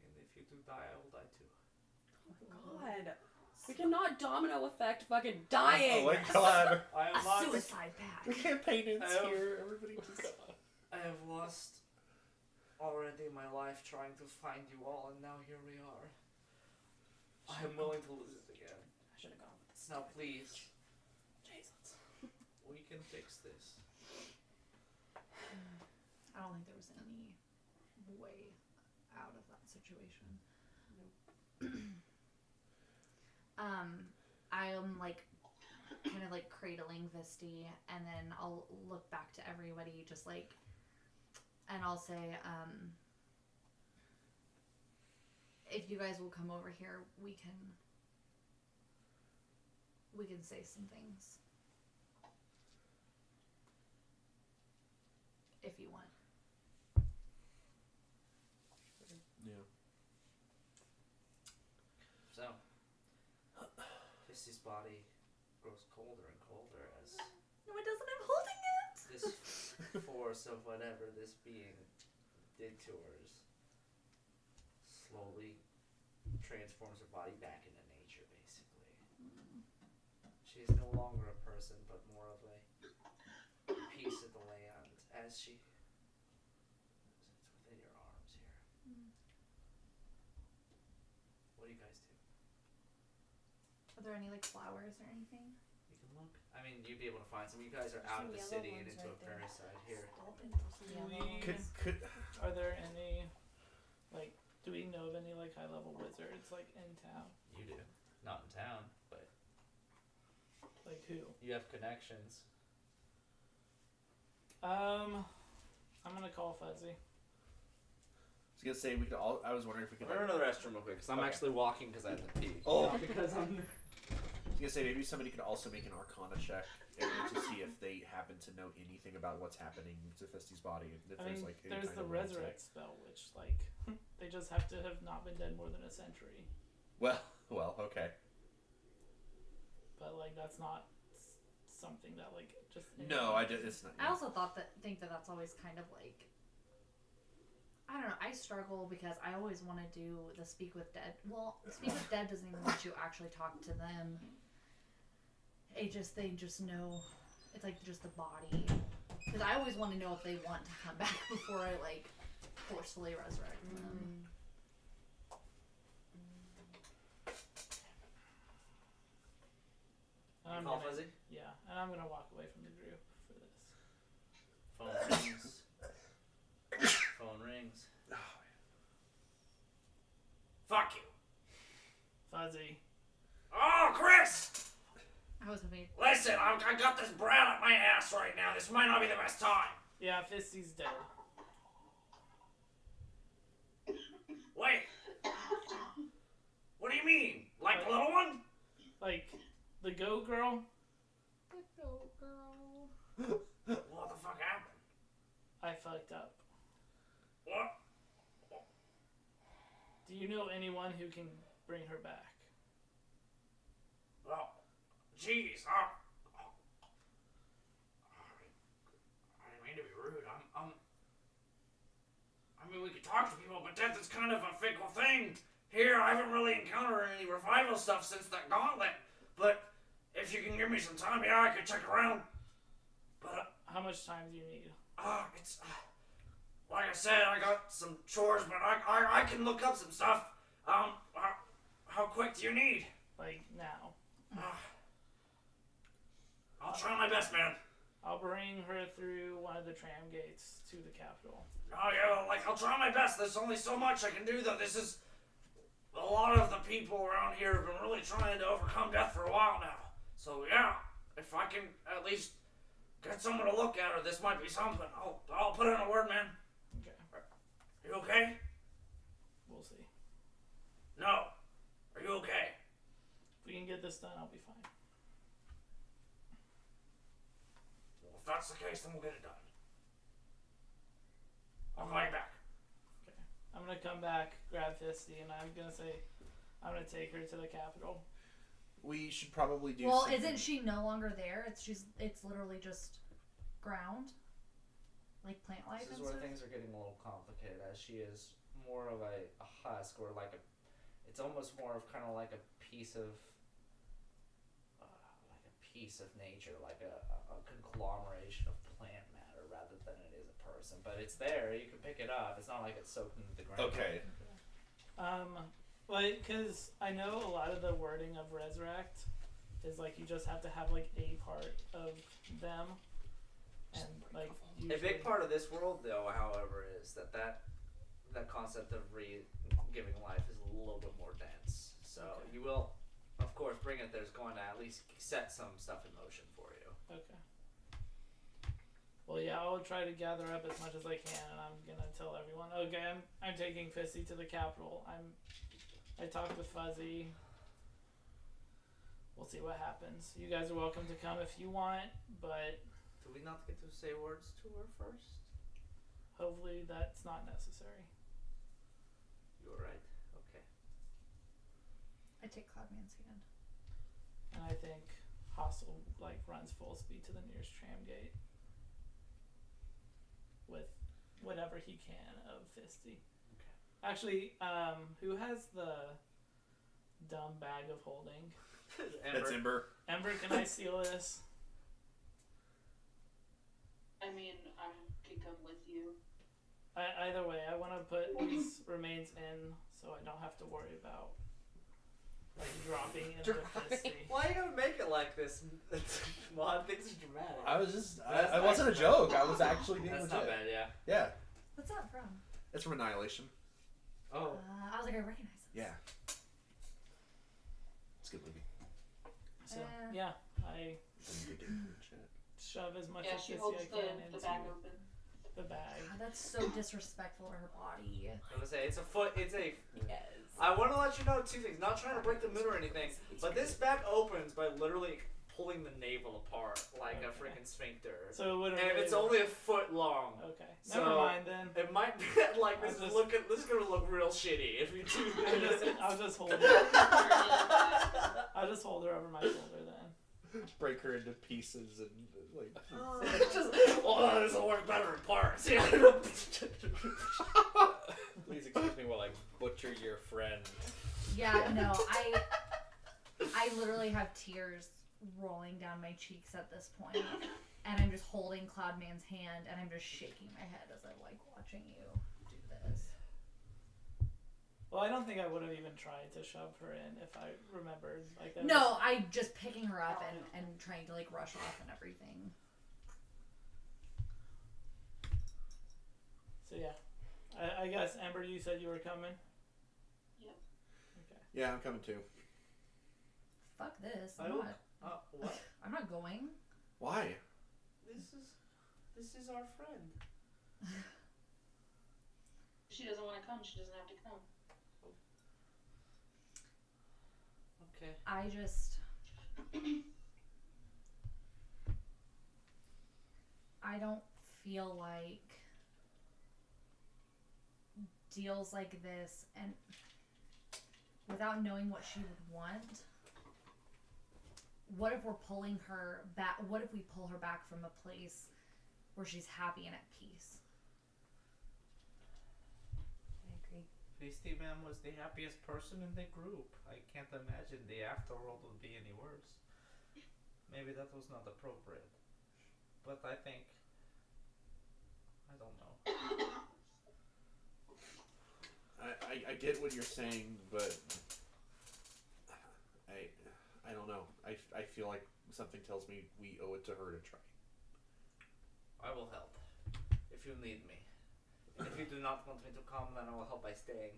And if you do die, I will die too. God. We cannot domino effect fucking dying. Oh my God. I A am not. suicide pact. The campaign ends I have- here. Everybody just. I have lost already my life trying to find you all, and now here we are. I am willing to lose it again. I should have gone with this. Now, please, Jesus. we can fix this. I don't think there was any way out of that situation. I am like kind of like cradling Visty, and then I'll look back to everybody just like, and I'll say, if you guys will come over here, we can say some things. If you want. Yeah. So, Fissy's body grows colder and colder as No, it doesn't. I'm holding it. this force of whatever this being did to her slowly transforms her body back into nature, basically. She is no longer a person, but more of a piece of the land as she. It's within your arms here. What do you guys do? Are there any like flowers or anything? You can look. I mean, you'd be able to find some. You guys are out of the Some city yellow and ones into a right there. prairie side here. Are there any, like, do we know of any, like, high-level wizards, like, in town? You do. Not in town, but Like, who? you have connections. I'm gonna call Fuzzy. I was gonna say we could all. I was wondering if we could. I'm going to the restroom real quick because I'm Okay. actually walking because I have to pee. Oh. Because I'm. I was gonna say maybe somebody could also make an Arcana check to see if they happen to know anything about what's happening to Fisty's body. If I there's mean, like any there's kind the of resurrect spell, which, like, they just have to have not been dead more than a century. Well, okay. But, like, that's not something that, like, just... No, it's not. I also think that that's always kind of like, I don't know, I struggle because I always want to do the Speak with Dead. Well, Speak with Dead doesn't even let you actually talk to them. They just know, it's like just the body. Because I always want to know if they want to come back before I like forcefully resurrect them. And I'm Call gonna, Fuzzy? yeah, and I'm gonna walk away from the group for this. Phone rings. Phone rings. Fuck you. Fuzzy. Oh, Chris! I was hoping. Listen, I got this brown up my ass right now. This might not be the best time. Yeah, Fisty's dead. Wait. What do you mean? Like the little one? Like, the Go Girl? What the fuck happened? I fucked up. What? Do you know anyone who can bring her back? Well, jeez. I mean to be rude. I mean, we could talk to people, but death is kind of a fickle thing. Here, I haven't really encountered any revival stuff since that gauntlet. But if you can give me some time, yeah, I could check around. But How much time do you need? it's like I said, I got some chores, but I can look up some stuff. How quick do you need? Like now. I'll try my best, man. I'll bring her through one of the tram gates to the Capitol. Oh yeah, like I'll try my best. There's only so much I can do, though. This is a lot of the people around here have been really trying to overcome death for a while now. So yeah, if I can at least get someone to look at her, this might be something. I'll put in a word, man. Okay. You okay? We'll see. No. Are you okay? If we can get this done, I'll be fine. Well, if that's the case, then we'll get it done. I'll call you back. Okay. I'm gonna come back, grab Fisty, and I'm gonna say, I'm gonna take her to the Capitol. We should probably do. Well, something. isn't she no longer there? It's literally just ground, like plant life This is and where stuff. things are getting a little complicated, as she is more of a husk, or like it's almost more of kind of like a piece of nature, like a conglomeration of plant matter rather than it is a person. But it's there, you can pick it up. It's not like it's soaked into the ground. Okay. Like, cause I know a lot of the wording of resurrect is like you just have to have like a part of them, and like A big part of this world, though, however, is that concept of giving life is a little bit more dense. So Okay. you will, of course, bring it. There's going to at least set some stuff in motion for you. Okay. Well, yeah, I'll try to gather up as much as I can, and I'm gonna tell everyone. Okay, I'm taking Fisty to the Capitol. I talked with Fuzzy. We'll see what happens. You guys are welcome to come if you want, but Do we not get to say words to her first? hopefully that's not necessary. You were right. Okay. I take Cloudman's hand. And I think Hostel like runs full speed to the nearest tram gate with whatever he can of Fisty. Okay. Actually, who has the dumb bag of holding? That's Ember. Ember, can I seal this? I mean, I can come with you. Either way, I want to put these remains in so I don't have to worry about like dropping into Fisty. Why are you gonna make it like this? Mod thinks it's dramatic. I was just. That's I wasn't a nice. joke. I was actually being That's legit. not bad, yeah. Yeah, What's that from? it's from Annihilation. Oh. I was like, I recognize this. Yeah. It's a good movie. So yeah, I Shit. shove as much Yeah, of she Fisty holds I can the into bag open. the bag. God, that's so disrespectful to her body. I was gonna say, it's a foot, it's a... Yes. I want to let you know two things. Not trying to break the mood or anything, but this bag opens by literally pulling the navel apart like a freaking sphincter. So it wouldn't. And really it's work. only a foot long. Okay. So Never mind then. It might be like this. This is gonna look real shitty if you do this. I'll just hold her. I'll just hold her over my shoulder then. Break her into pieces and like. It's just, oh, this will work better in parts. Yeah. Please excuse me while I butcher your friend. Yeah, no, I literally have tears rolling down my cheeks at this point, and I'm just holding Cloudman's hand, and I'm just shaking my head as I'm like watching you do this. Well, I don't think I would have even tried to shove her in if I remembered. Like that. No, I'm just picking her up and trying to like rush off and everything. So yeah, I guess Amber, you said you were coming. Yep. Okay. Yeah, I'm coming too. Fuck this. I I'm don't- not. What? I'm not going. Why? This is our friend. If she doesn't want to come, she doesn't have to come. Okay. I just. I don't feel like deals like this, and without knowing what she would want, what if we're pulling her back? What if we pull her back from a place where she's happy and at peace. I agree. Feisty Man was the happiest person in the group. I can't imagine the afterworld would be any worse. Maybe that was not appropriate. But I think... I don't know. I get what you're saying, but I don't know. I feel like something tells me we owe it to her to try. I will help. If you need me. And if you do not want me to come, then I will help by staying.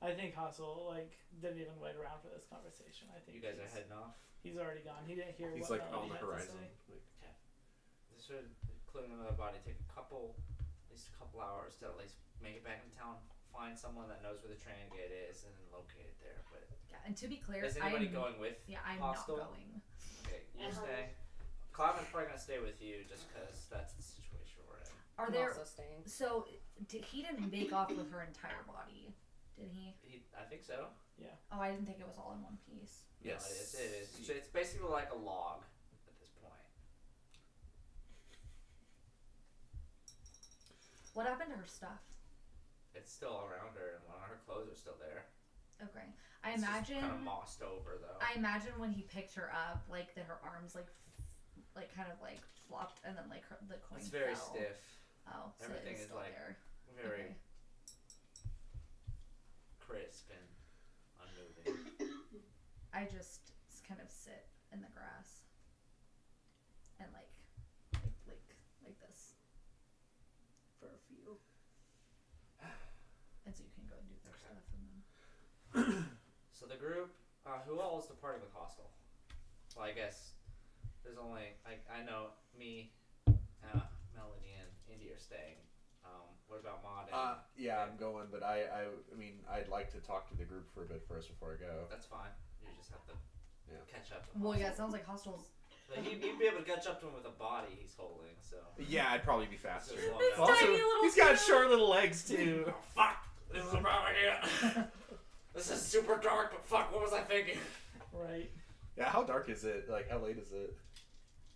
I think Hustle didn't even wait around for this conversation. I think You guys are heading off? He's already gone. He didn't hear He's what like Melody on the had to horizon. say. Like, This should, clearing another body, take at least a couple hours to at least make it back in town, find someone that knows where the train gate is, and then locate it there. But Yeah, and to be clear, is anybody I'm, going with yeah, I'm Hostel? not going. Okay, you stay. Cliven's probably gonna stay with you just because that's the situation we're in. Are I'm there? also staying. So he didn't make off with her entire body, did he? I think so. Oh, I didn't think it was all in one piece. yes. No, it is. It's basically like a log at this point. What happened to her stuff? It's still around her, and one of her clothes are still there. Okay, I It's imagine. kind of mossed over though. I imagine when he picked her up, like that her arms kind of flopped, and then the coin It's very fell. stiff. Oh, so Everything it's is still like there. very Okay. crisp and unmoving. I just kind of sit in the grass and like this for a few, and so you can go and do their Okay. stuff, and then So the group, who all is departing with Hostel? Well, I guess there's only I know me, Melanie, and Indy are staying. What about Maud? And Yeah, I'm going, but I mean, I'd like to talk to the group for a bit first before I go. That's fine. You just have to catch up. To well, yeah, it Hostel. sounds like hostels. But you'd be able to catch up to him with a body he's holding. So Yeah, I'd probably be faster. Just slow This down. tiny Also, little he's got dude. short little legs too. Oh, fuck! This is a bad idea. This is super dark, but fuck, what was I thinking? Right. Yeah, how dark is it? Like, how late is it?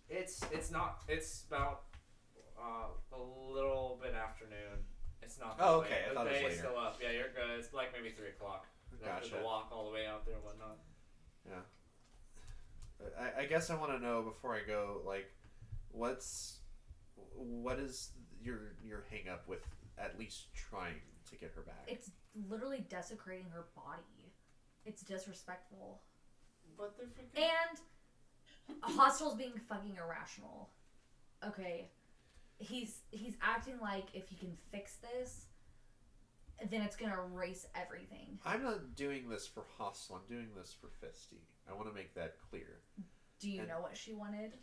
It's not. It's about a little bit afternoon. It's not. that Oh, late. okay, I The thought it was day is later. still up. Yeah, you're good. It's like maybe 3 o'clock. You have to Gotcha. walk all the way out there and whatnot. Yeah. I guess I want to know before I go, like, what is your hang up with at least trying to get her back? It's literally desecrating her body. It's disrespectful. But they're freaking. And Hostel's being fucking irrational. Okay. He's acting like if he can fix this, then it's gonna erase everything. I'm not doing this for Hostel. I'm doing this for Fisty. I want to make that clear. Do you And- know what she wanted?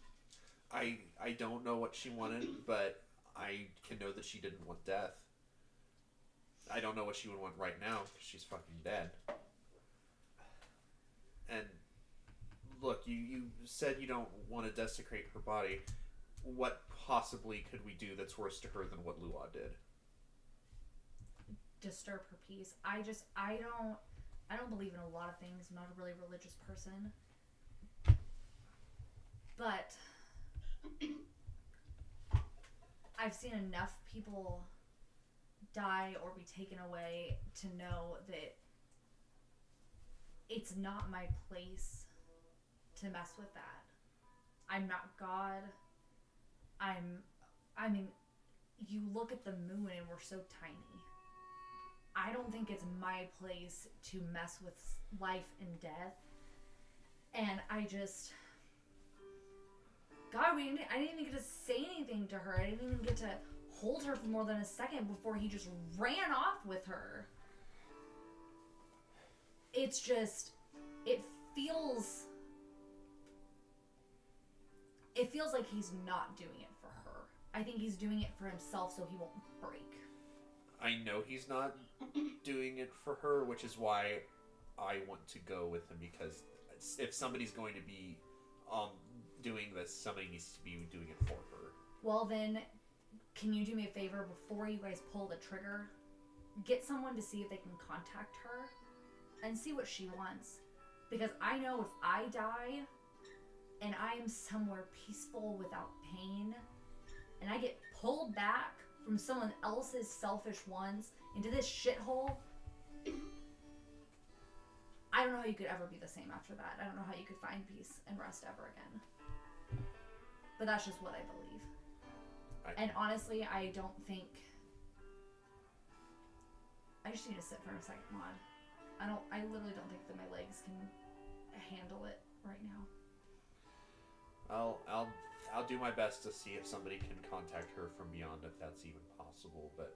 I don't know what she wanted, but I can know that she didn't want death. I don't know what she would want right now because she's fucking dead. And look, you said you don't want to desecrate her body. What possibly could we do that's worse to her than what Luah did? Disturb her peace. I don't believe in a lot of things. I'm not a really religious person. But I've seen enough people die or be taken away to know that it's not my place to mess with that. I'm not God. I mean, you look at the moon and we're so tiny. I don't think it's my place to mess with life and death. And I didn't even get to say anything to her. I didn't even get to hold her for more than a second before he just ran off with her. It's just, it feels like he's not doing it for her. I think he's doing it for himself so he won't break. I know he's not doing it for her, which is why I want to go with him, because if somebody's going to be doing this, somebody needs to be doing it for her. Well then, can you do me a favor before you guys pull the trigger? Get someone to see if they can contact her and see what she wants. Because I know if I die, and I am somewhere peaceful without pain, and I get pulled back from someone else's selfish wants into this shithole, I don't know how you could ever be the same after that. I don't know how you could find peace and rest ever again. But that's just what I believe. And honestly, I don't think... I just need to sit for a second, Maud. I literally don't think that my legs can handle it right now. I'll do my best to see if somebody can contact her from beyond, if that's even possible. But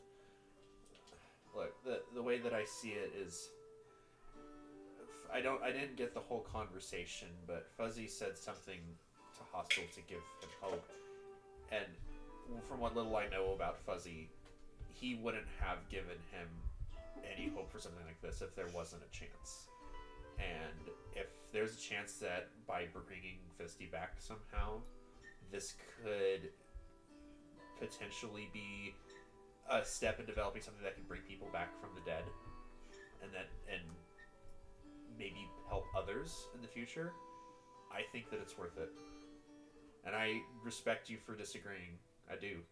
look, the way that I see it is, I didn't get the whole conversation, but Fuzzy said something to Hostel to give him hope, and from what little I know about Fuzzy, he wouldn't have given him any hope for something like this if there wasn't a chance. And if there's a chance that by bringing Fisty back somehow, this could potentially be a step in developing something that can bring people back from the dead, and maybe help others in the future, I think that it's worth it. And I respect you for disagreeing. I do.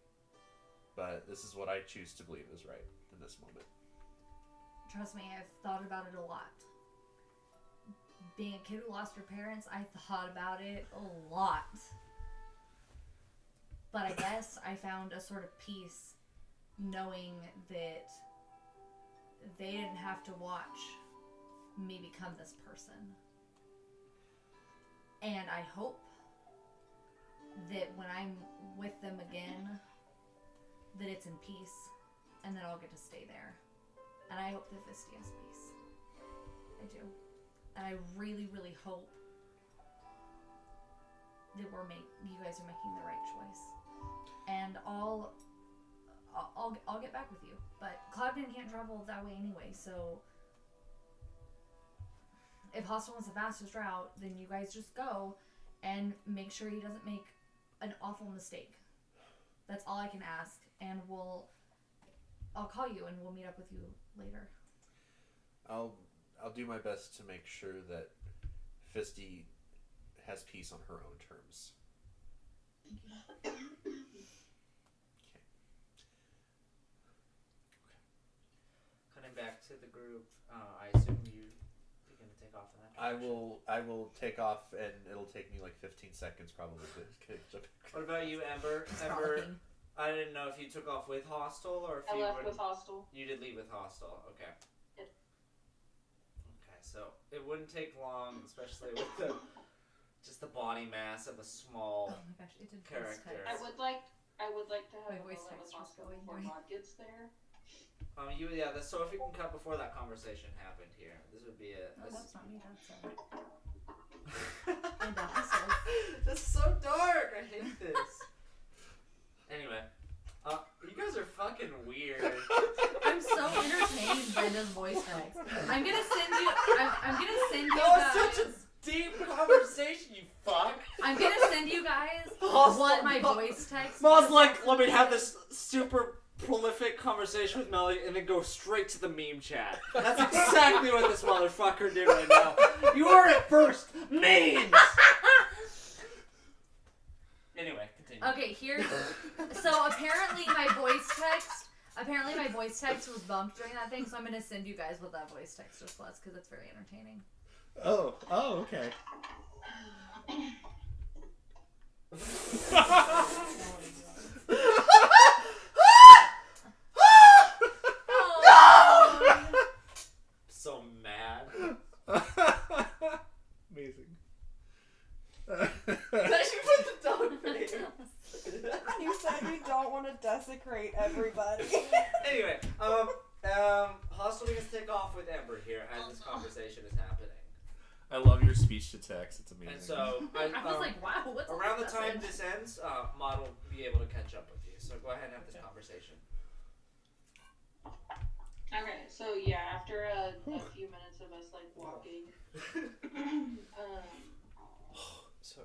But this is what I choose to believe is right in this moment. Trust me, I've thought about it a lot. Being a kid who lost her parents, I thought about it a lot. But I guess I found a sort of peace knowing that they didn't have to watch me become this person. And I hope that when I'm with them again, that it's in peace, and that I'll get to stay there. And I hope that Fisty has peace. I do. And I really, really hope that you guys are making the right choice. And I'll get back with you. But Cloudman can't travel that way anyway, so if Hostel wants the fastest route, then you guys just go and make sure he doesn't make an awful mistake. That's all I can ask, and I'll call you and we'll meet up with you later. I'll do my best to make sure that Fisty has peace on her own terms. Thank you. Okay. Cutting back to the group, I assume you're going to take off in that direction. I will take off, and it'll take me like 15 seconds probably to jump. What about you, Ember? Ember, I didn't know if you took off with Hostel or if I you left with Hostel. You did leave with Hostel, okay. Yep. Okay, so it wouldn't take long, especially with just the body mass of a small Oh my gosh, it did character. I would like to have My a voice moment with text was Hostel going before right. Maud gets there. So if we can cut before that conversation happened here, this would be No, that's not me, that's and also. This is so dark. I hate this. Anyway, you guys are fucking weird. I'm so entertained by this voice text. I'm gonna send you. I'm gonna send you That guys. was such a deep conversation, you fuck. I'm gonna send you guys Hostile what my voice text. Ma's like, let me have this super prolific conversation with Melody and then go straight to the meme chat. That's exactly what this motherfucker did right now. You heard it first. Memes! Anyway, continue. Okay, here's. So apparently my voice text was bumped during that thing. So I'm gonna send you guys what that voice text just was because it's very entertaining. Oh, okay. So mad. Amazing. That you put the dog face. You said you don't want to desecrate everybody. Anyway, Hostel gonna take off with Ember here as this conversation is happening. I love your speech to text. It's amazing. And so, I was like, wow, what's around the this time message? this ends, Maud will be able to catch up with you. So go ahead and have this conversation. Okay, so yeah, after a few minutes of us like walking, So,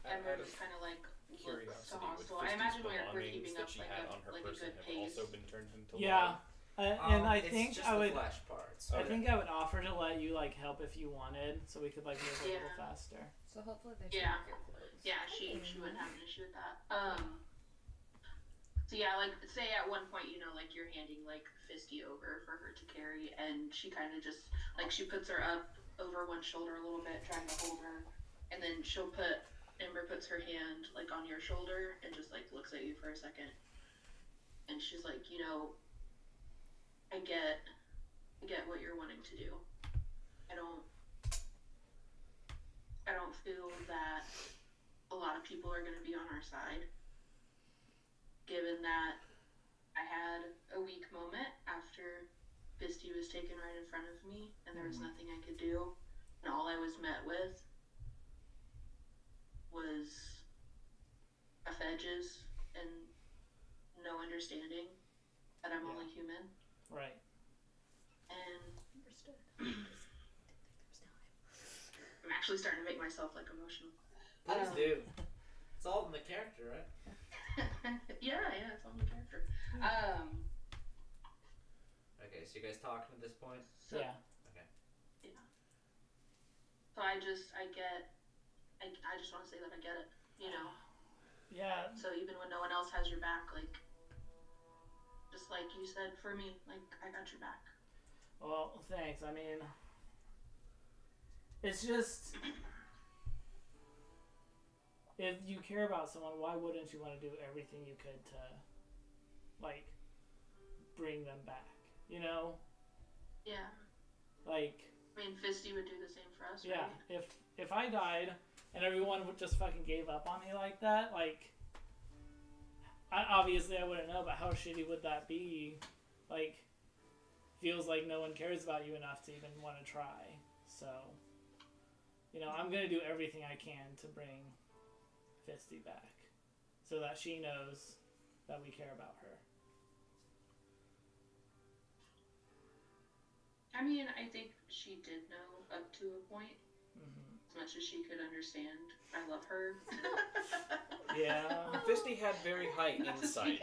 Ember out of just kind of like looks to curiosity, Hostel. would I imagine Fisty's we're belongings keeping that up she like had a on her like a person good have pace. also been turned into Yeah. lard? And I it's think just I the would. flesh part. starts. I think I would offer to let you like help if you wanted, so we could like move a little Yeah. faster. So hopefully they Yeah. should get clothes. Yeah, she wouldn't have an issue with that. So yeah, like say at one point, you know, like you're handing like Fisty over for her to carry, and she kind of just like she puts her up over one shoulder a little bit, trying to hold her, and then Ember puts her hand like on your shoulder and just like looks at you for a second, and she's like, you know, I get what you're wanting to do. I don't feel that a lot of people are going to be on our side, given that I had a weak moment after Fisty was taken right in front of me and there was nothing I could do, and all I was met with was edges and no understanding that I'm only human. Right. And Understood. I'm actually starting to make myself like emotional. Please do. It's all in the character, right? yeah, it's on the character. Okay, so you guys talking at this point? So, Yeah. So I just want to say that I get it, you know. Yeah. So even when no one else has your back, like, just like you said, for me, like, I got your back. Well, thanks. I mean, it's just if you care about someone, why wouldn't you want to do everything you could to, like, bring them back? You know? Yeah. Like. I mean, Fisty would do the same for us, Yeah. right? If I died and everyone would just fucking gave up on me like that, like, obviously I wouldn't know, but how shitty would that be? Like, feels like no one cares about you enough to even want to try. So, you know, I'm gonna do everything I can to bring Fisty back, so that she knows that we care about her. I mean, I think she did know up to a point. Mm-hmm. As much as she could understand, I love her. Yeah. Fisty had very high insight.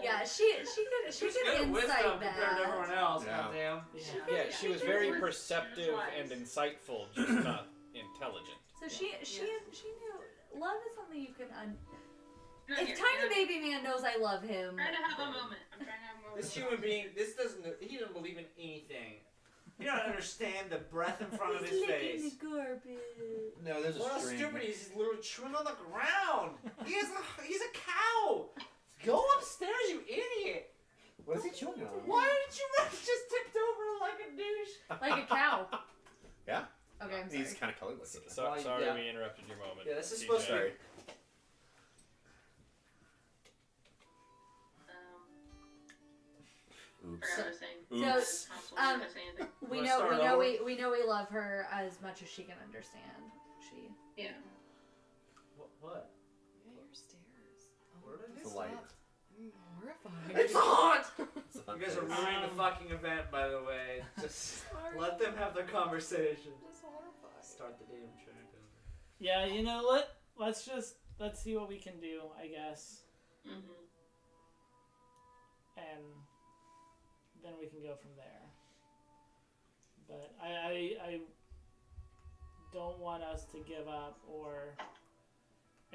Yeah, she could Good wisdom insight compared to everyone that. else, Yeah. goddamn. Yeah, she was very She perceptive was and wise. insightful, just not intelligent. So she knew love is something you can Right If here, Tiny yeah. Baby Man knows I love him. I'm trying to have a moment. I'm trying to have a moment. This human being, he doesn't believe in anything. He don't understand the breath in front of his face. garbage. No, there's What a how string. stupid he is, he's literally chewing on the ground. He's a cow. Go upstairs, you idiot. What is he chewing on? Why didn't you just tipped over like a douche? Like a cow. Yeah. Okay, I'm sorry. He's kind of colorless. Sorry yeah. we interrupted your moment. Yeah, this is TJ. supposed to be. Oops. Forgot what I was saying. So, Oops. Console, um, should I say anything? we Wanna know start over? we know we love her as much as she can understand. She Yeah. What? Yeah, your stairs. What did I It's do? a light. I'm horrified. It's hot! It's You guys are ruining the fucking event, by the way. Just let them have their conversation. Just horrified. Start the damn track over. Yeah, you know, let's see what we can do, I guess, Mm-hmm. and then we can go from there. But I don't want us to give up or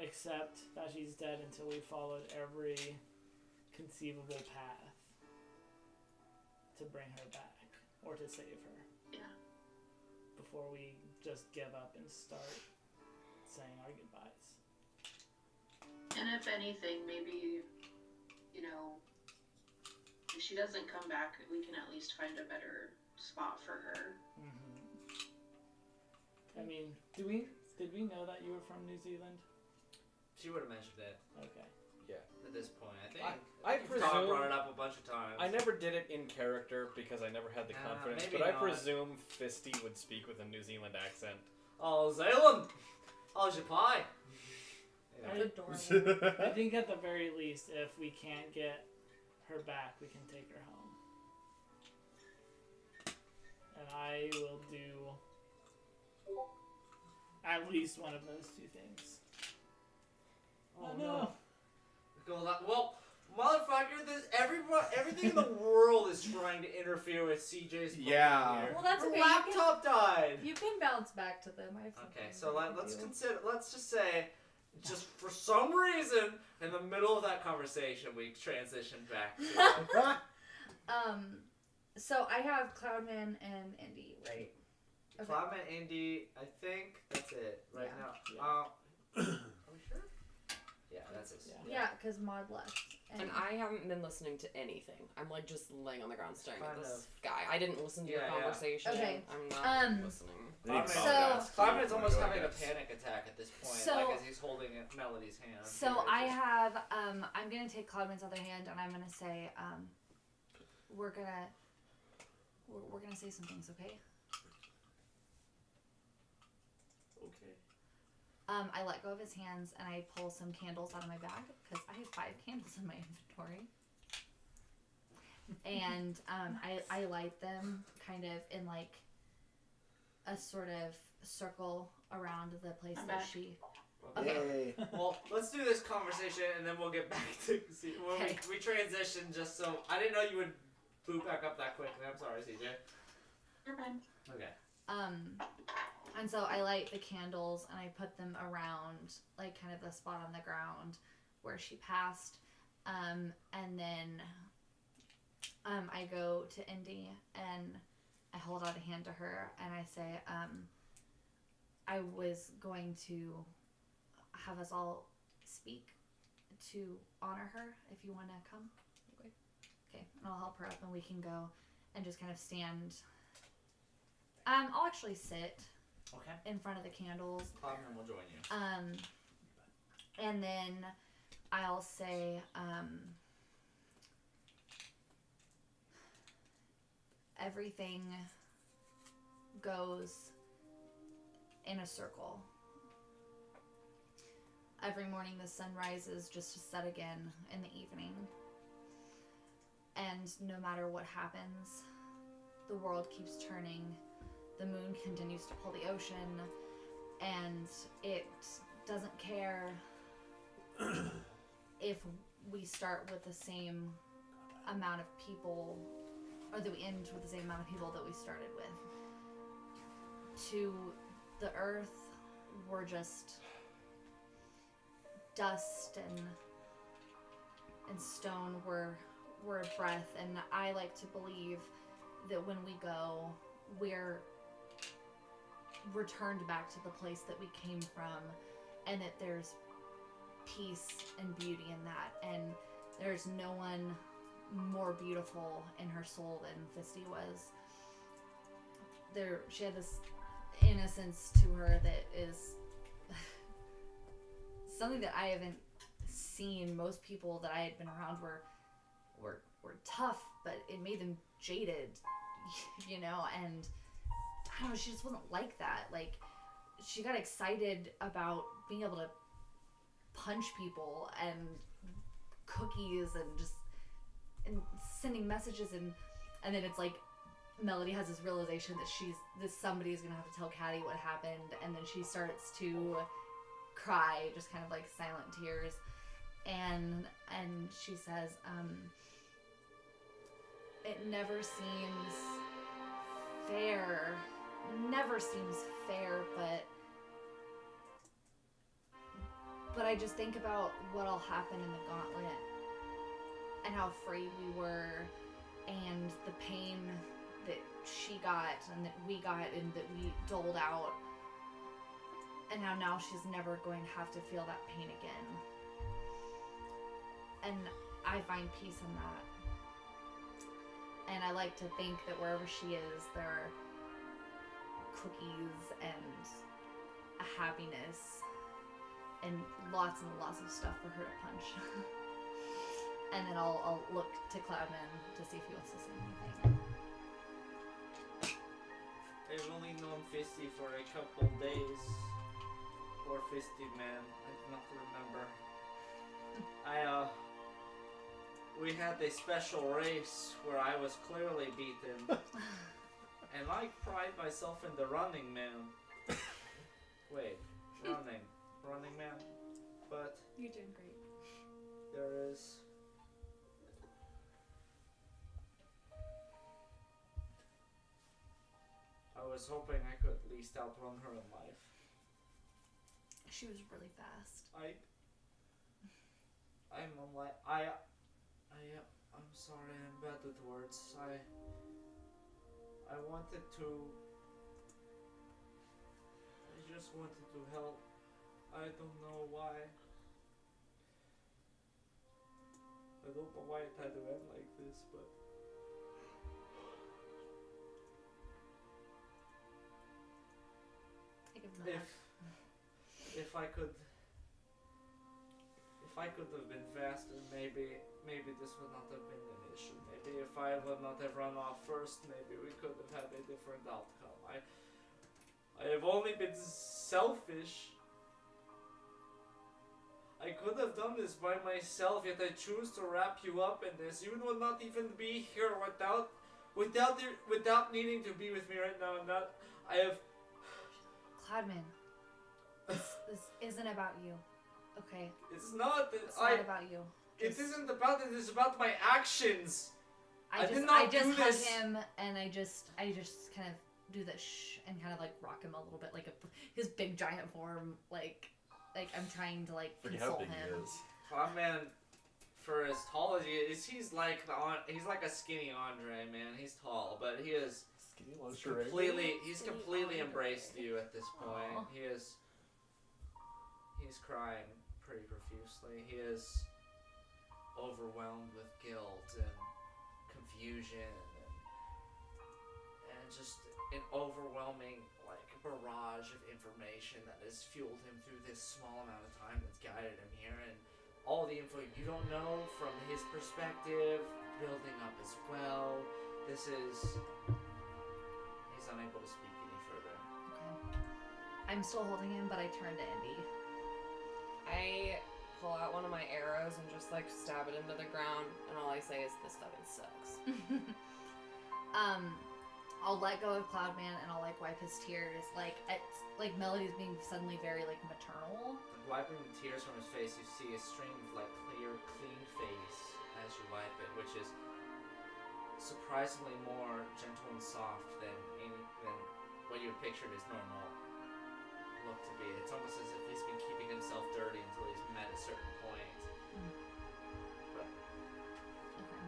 accept that she's dead until we followed every conceivable path to bring her back or to save her. Yeah. Before we just give up and start saying our goodbyes. And if anything, maybe, you know, if she doesn't come back, we can at least find a better spot for her. Mm-hmm. I mean, did we know that you were from New Zealand? She would have mentioned it Okay. at this point, I think. I Tom presume- brought it up a bunch of times. I never did it in character because I never had the confidence, maybe but I not. presume Fisty would speak with a New Zealand accent. Oh, Zealand! How's your pie? That's adorable. I think at the very least, if we can't get her back, we can take her home. And I will do at least one of those two things. Oh no. Well, Motherfucker, everything in the world is trying to interfere with CJ's plan Yeah. here. Well, that's Her okay. laptop died. You can bounce back to them. I have Okay, something so that I can let's do. consider. Let's just say, just for some reason, in the middle of that conversation, we transitioned back to So I have Cloudman and Indy, right? Okay. Cloudman, Indy. I think that's it right Yeah. now. Are we sure? Yeah, that's it. Yeah, because Maud left. And I haven't been listening to anything. I'm like just laying on the ground staring at Kind this guy. I didn't listen to your Yeah, yeah. conversation. Okay. I'm not listening. Cloudman's almost having a panic attack at this point, So- like as he's holding Melody's hand. So I have, I'm gonna take Cloudman's other hand and I'm gonna say, we're gonna say some things, okay? Okay. I let go of his hands and I pull some candles out of my bag because I have 5 candles in my inventory. And I light them kind of in like a sort of circle around the place I'm that back. she. Okay. Well, let's do this conversation and then we'll get back to see when Okay. we transition. Just so I didn't know you would boot back up that quickly. I'm sorry, CJ. You're fine. Okay. And so I light the candles and I put them around like kind of the spot on the ground where she passed. And then I go to Indy and I hold out a hand to her and I say, I was going to have us all speak to honor her if you want to come. Okay, and I'll help her up and we can go and just kind of stand. I'll actually sit Okay. in front of the candles. Cloudman will join you. And then I'll say, everything goes in a circle. Every morning the sun rises just to set again in the evening. And no matter what happens, the world keeps turning. The moon continues to pull the ocean, and it doesn't care if we start with the same amount of people, or that we end with the same amount of people that we started with. To the earth, we're just dust and stone. We're a breath, and I like to believe that when we go, we're returned back to the place that we came from, and that there's peace and beauty in that, and there's no one more beautiful in her soul than Fisty was. She had this innocence to her that is something that I haven't seen. Most people that I had been around were tough, but it made them jaded, you know, and I don't know, she just wasn't like that. Like, she got excited about being able to punch people and cookies and sending messages, and then it's like Melody has this realization that somebody's gonna have to tell Caddy what happened, and then she starts to cry, just kind of like silent tears, and she says, it never seems fair, but I just think about what'll happen in the gauntlet and how free we were, and the pain that she got and that we got and that we doled out, and how now she's never going to have to feel that pain again. And I find peace in that. And I like to think that wherever she is, there are cookies and a happiness and lots of stuff for her to punch. And then I'll look to Cloudman to see if he wants to say anything. I've only known Fisty for a couple days. Poor Fisty, man. I do not remember. We had a special race where I was clearly beaten. And I pride myself in the running man. Wait, running man. But You're doing great. there is was hoping I could at least outrun her in life. She was really fast. I'm sorry, I'm bad with words. I wanted to. I just wanted to help. I don't know why. I don't know why it had to end like this, but. I give him a hug. If I could have been faster, maybe this would not have been an issue. Maybe if I would not have run off first, maybe we could have had a different outcome. I have only been selfish. I could have done this by myself, yet I choose to wrap you up in this. You would not even be here without needing to be with me right now. Cloudman, this isn't about you. Okay. It's not. It's not about you. It isn't about it. It's about my actions. I just did not hug do this. him, and I just kind of do the shh and kind of like rock him a little bit, like his big giant form, like I'm trying to like Forget how console big him. he is. Cloudman, for as tall as he is, he's like a skinny Andre, man. He's tall, but he is Skinny lingerie. he's Skinny completely Andre. embraced you at this point. Aw. He's crying pretty profusely. He is overwhelmed with guilt and confusion and just an overwhelming like barrage of information that has fueled him through this small amount of time that's guided him here, and all the info you don't know from his perspective building up as well. He's unable to speak any further. Okay. I'm still holding him, but I turn to Indy. I pull out one of my arrows and just like stab it into the ground, and all I say is, "This fucking sucks." I'll let go of Cloudman and I'll like wipe his tears. It's like Melody's being suddenly very like maternal. Wiping the tears from his face, you see a stream of like clear, clean face as you wipe it, which is surprisingly more gentle and soft than what you pictured his normal look to be. It's almost as if he's been keeping himself dirty until he's met a certain point. But Okay.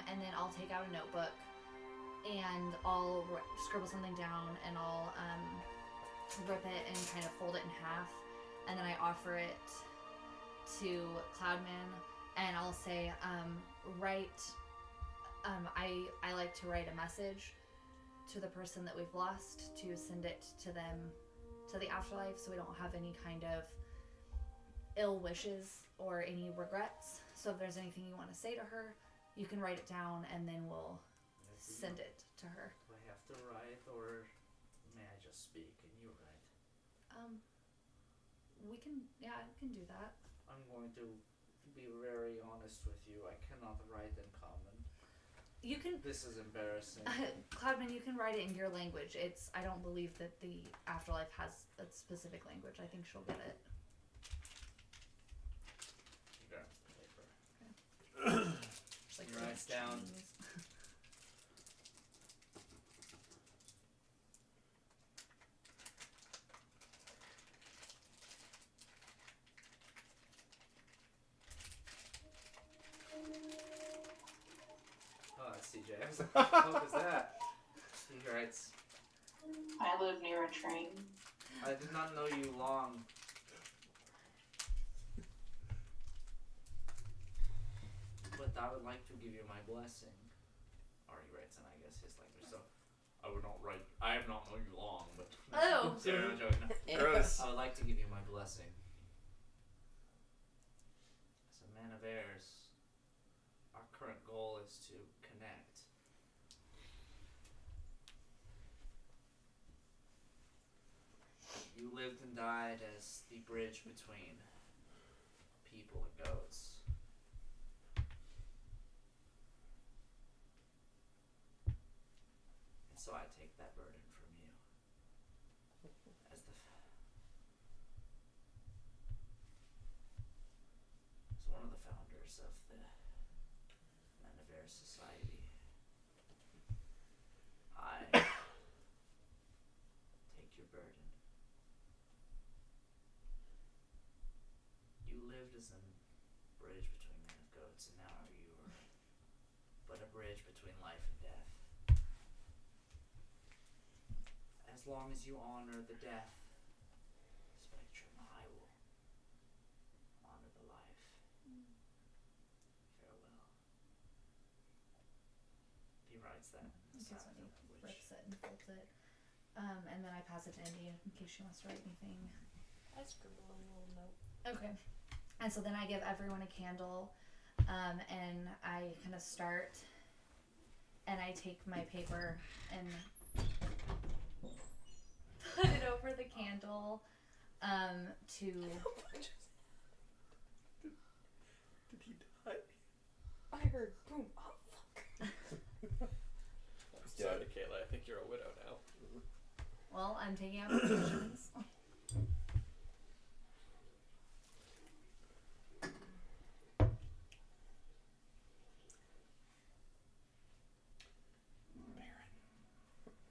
And then I'll take out a notebook and I'll scribble something down and I'll rip it and kind of fold it in half, and then I offer it to Cloudman and I'll say, write. I like to write a message to the person that we've lost to send it to them to the afterlife, so we don't have any kind of ill wishes or any regrets. So if there's anything you want to say to her, you can write it down and then we'll send it to her. do I have to write, or may I just speak and you write? We can do that. I'm going to be very honest with you. I cannot write in common. You can, This is embarrassing. Cloudman, you can write it in your language. I don't believe that the afterlife has a specific language. I think she'll get it. You got paper. Just like He writes down. Chinese. Oh, that's CJ. I was like, what the fuck is that? He writes, I live near a train. I did not know you long. But I would like to give you my blessing. Or he writes in, I guess, his language. So, I would not write, I have not known you long, but. Oh. Sorry, I'm joking. Gross. I would like to give you my blessing. As a man of heirs, our current goal is to connect. You lived and died as the bridge between people and goats. And so I take that burden from you. As one of the founders of the Men of Air Society, I horses and bridge between men and goats, and now you are but a bridge between life and death. As long as you honor the death spectrum, I will honor the life. Farewell. He writes that in the Okay, side so of he which rips it and folds it. And then I pass it to Indy in case she wants to write anything. I scribble a little note. Okay. And so then I give everyone a candle, and I kind of start, and I take my paper and put it over the candle, to. Did he die? I heard boom. Oh fuck. I'm sorry, Kayla. I think you're a widow now. Well, I'm taking out provisions.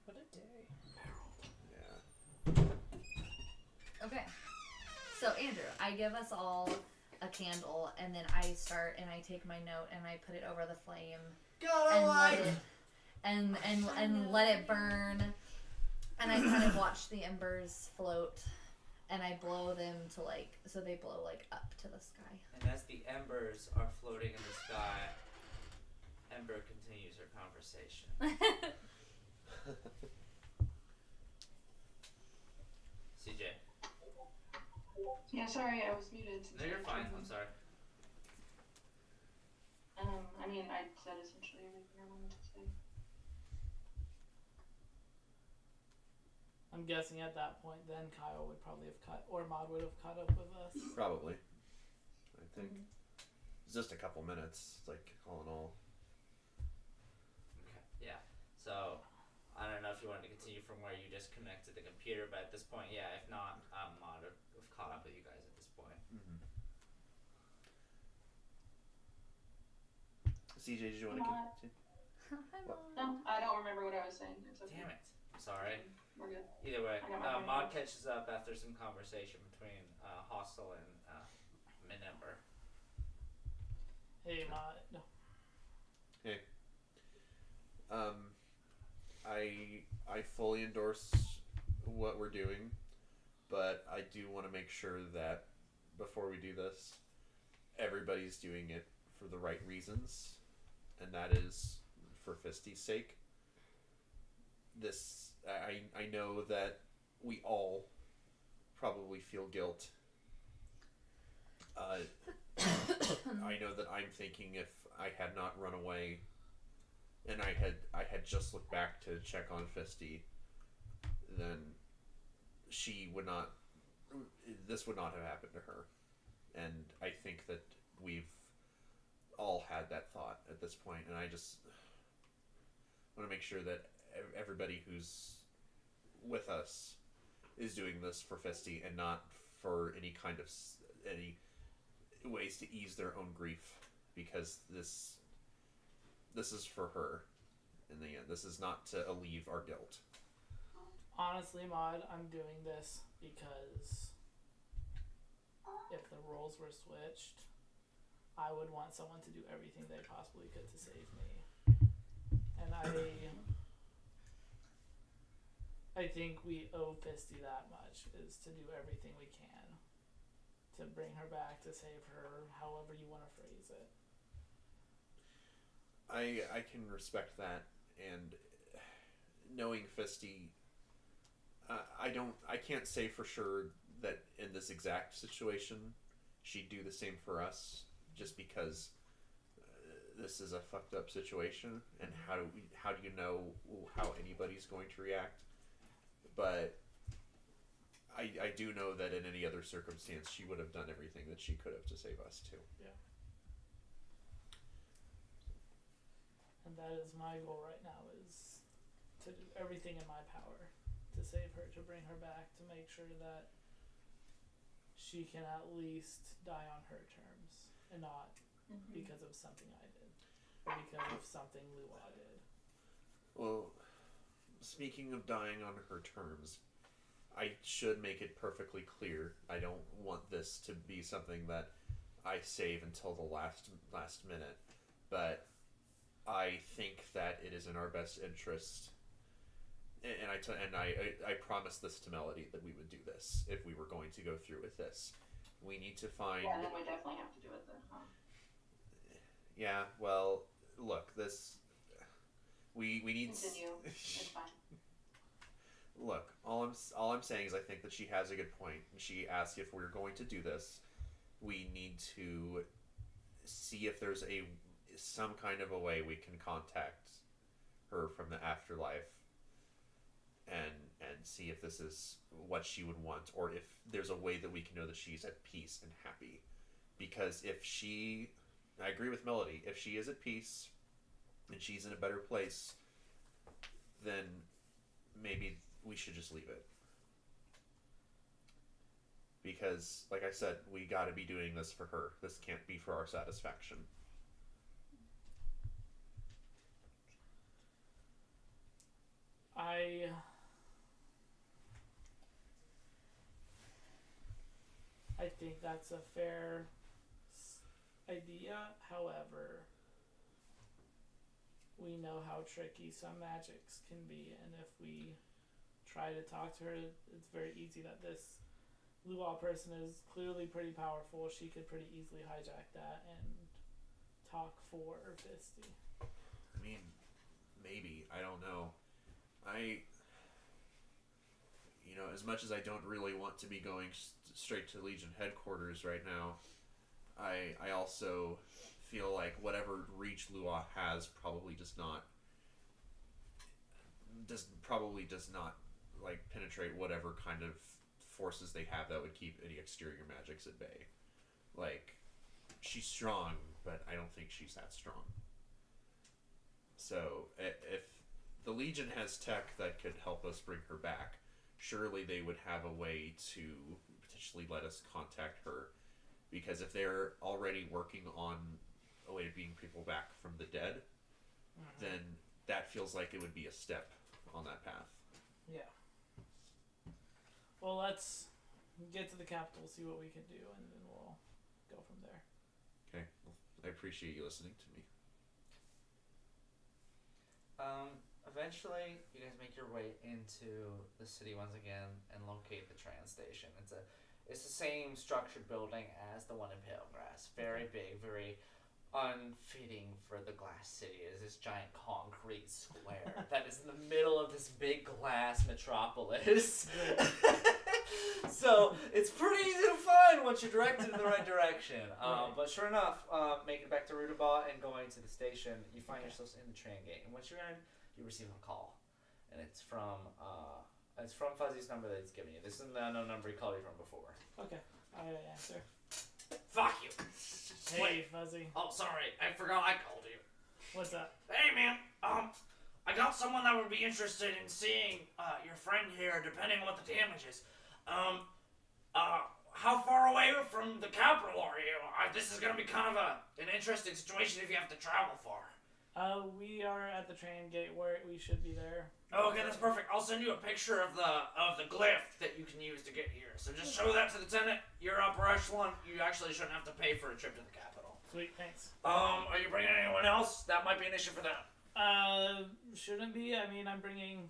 What a day. Yeah. Okay. So Andrew, I give us all a candle, and then I start, and I take my note, and I put it over the flame, and let it, and let it burn, and I kind of watch the embers float, and I blow them to so they blow up to the sky. And as the embers are floating in the sky, Ember continues her conversation. CJ. Yeah, sorry, I was muted. No, you're fine. I'm sorry. I mean, I said essentially everything I wanted to say. I'm guessing at that point, then Kyle would probably have or Maud would have caught up with us. Probably. I think. It's just a couple minutes, like, all in all. Okay. Yeah. So, I don't know if you wanted to continue from where you disconnected the computer, but at this point, yeah. If not, Maud would have caught up with you guys at this point. Mm-hmm. CJ, did you want to Maud. continue? Hi, Mom. No, I don't remember what I was saying. It's okay. Damn it. I'm sorry. We're good. Either way, I got my phone Maud out. catches up after some conversation between Hostel and Ember. Hey, Maud. No. Hey. I fully endorse what we're doing, but I do want to make sure that before we do this, everybody's doing it for the right reasons, and that is for Fisty's sake. This, I know that we all probably feel guilt. I know that I'm thinking if I had not run away and I had just looked back to check on Fisty, then this would not have happened to her. And I think that we've all had that thought at this point, and I just want to make sure that everybody who's with us is doing this for Fisty and not for any ways to ease their own grief, because this is for her in the end. This is not to alleviate our guilt. Honestly, Maud, I'm doing this because if the roles were switched, I would want someone to do everything they possibly could to save me. And I think we owe Fisty that much, is to do everything we can to bring her back, to save her, however you want to phrase it. I can respect that, and knowing Fisty, I can't say for sure that in this exact situation she'd do the same for us, just because this is a fucked up situation, and how do you know how anybody's going to react? But I do know that in any other circumstance she would have done everything that she could have to save us too. Yeah. And that is my goal right now, is to do everything in my power to save her, to bring her back, to make sure that she can at least die on her terms and not because of something I did or because of something Luah did. Well, speaking of dying on her terms, I should make it perfectly clear. I don't want this to be something that I save until the last minute, but I think that it is in our best interest. And I promised this to Melody that we would do this if we were going to go through with this. We need to find. Yeah, then we definitely have to do it then, huh? Yeah. Well, look, this. We need. Continue. It's fine. Look, all I'm saying is I think that she has a good point. She asked if we're going to do this, we need to see if there's some kind of a way we can contact her from the afterlife, and see if this is what she would want, or if there's a way that we can know that she's at peace and happy. Because I agree with Melody, if she is at peace and she's in a better place, then maybe we should just leave it. Because, like I said, we gotta be doing this for her. This can't be for our satisfaction. I think that's a fair idea. However, we know how tricky some magics can be, and if we try to talk to her, it's very easy that this Luah person is clearly pretty powerful. She could pretty easily hijack that and talk for Fisty. I mean, maybe. I don't know. As much as I don't really want to be going straight to Legion headquarters right now, I also feel like whatever reach Luah has probably does not like penetrate whatever kind of forces they have that would keep any exterior magics at bay. Like, she's strong, but I don't think she's that strong. So if the Legion has tech that could help us bring her back, surely they would have a way to potentially let us contact her. Because if they're already working on a way of bringing people back from the dead, then that feels like it would be a step on that path. Yeah. Well, let's get to the capital, see what we can do, and then we'll go from there. Okay. Well, I appreciate you listening to me. Eventually, you guys make your way into the city once again and locate the train station. It's the same structured building as the one in Palegrass. Very big, very unfitting for the glass city. It is this giant concrete square that is in the middle of this big glass metropolis. So it's pretty easy to find once you're directed in the right direction. But sure enough, making it back to Rudabah and going to the station, you find yourselves in the train gate. And once you're in, you receive a call, and it's from Fuzzy's number that he's given you. This is the unknown number he called you from before. Okay, I answer. Fuck you. Hey, Fuzzy. Oh, sorry, I forgot I called you. What's up? Hey, man. I got someone that would be interested in seeing your friend here, depending on what the damage is. How far away from the capital are you? This is gonna be kind of an interesting situation if you have to travel far. We are at the train gate where we should be there. Oh, okay, that's perfect. I'll send you a picture of the glyph that you can use to get here. So just show that to the tenant. You're upper echelon. You actually shouldn't have to pay for a trip to the capital. Sweet, thanks. Are you bringing anyone else? That might be an issue for them. Shouldn't be. I mean, I'm bringing...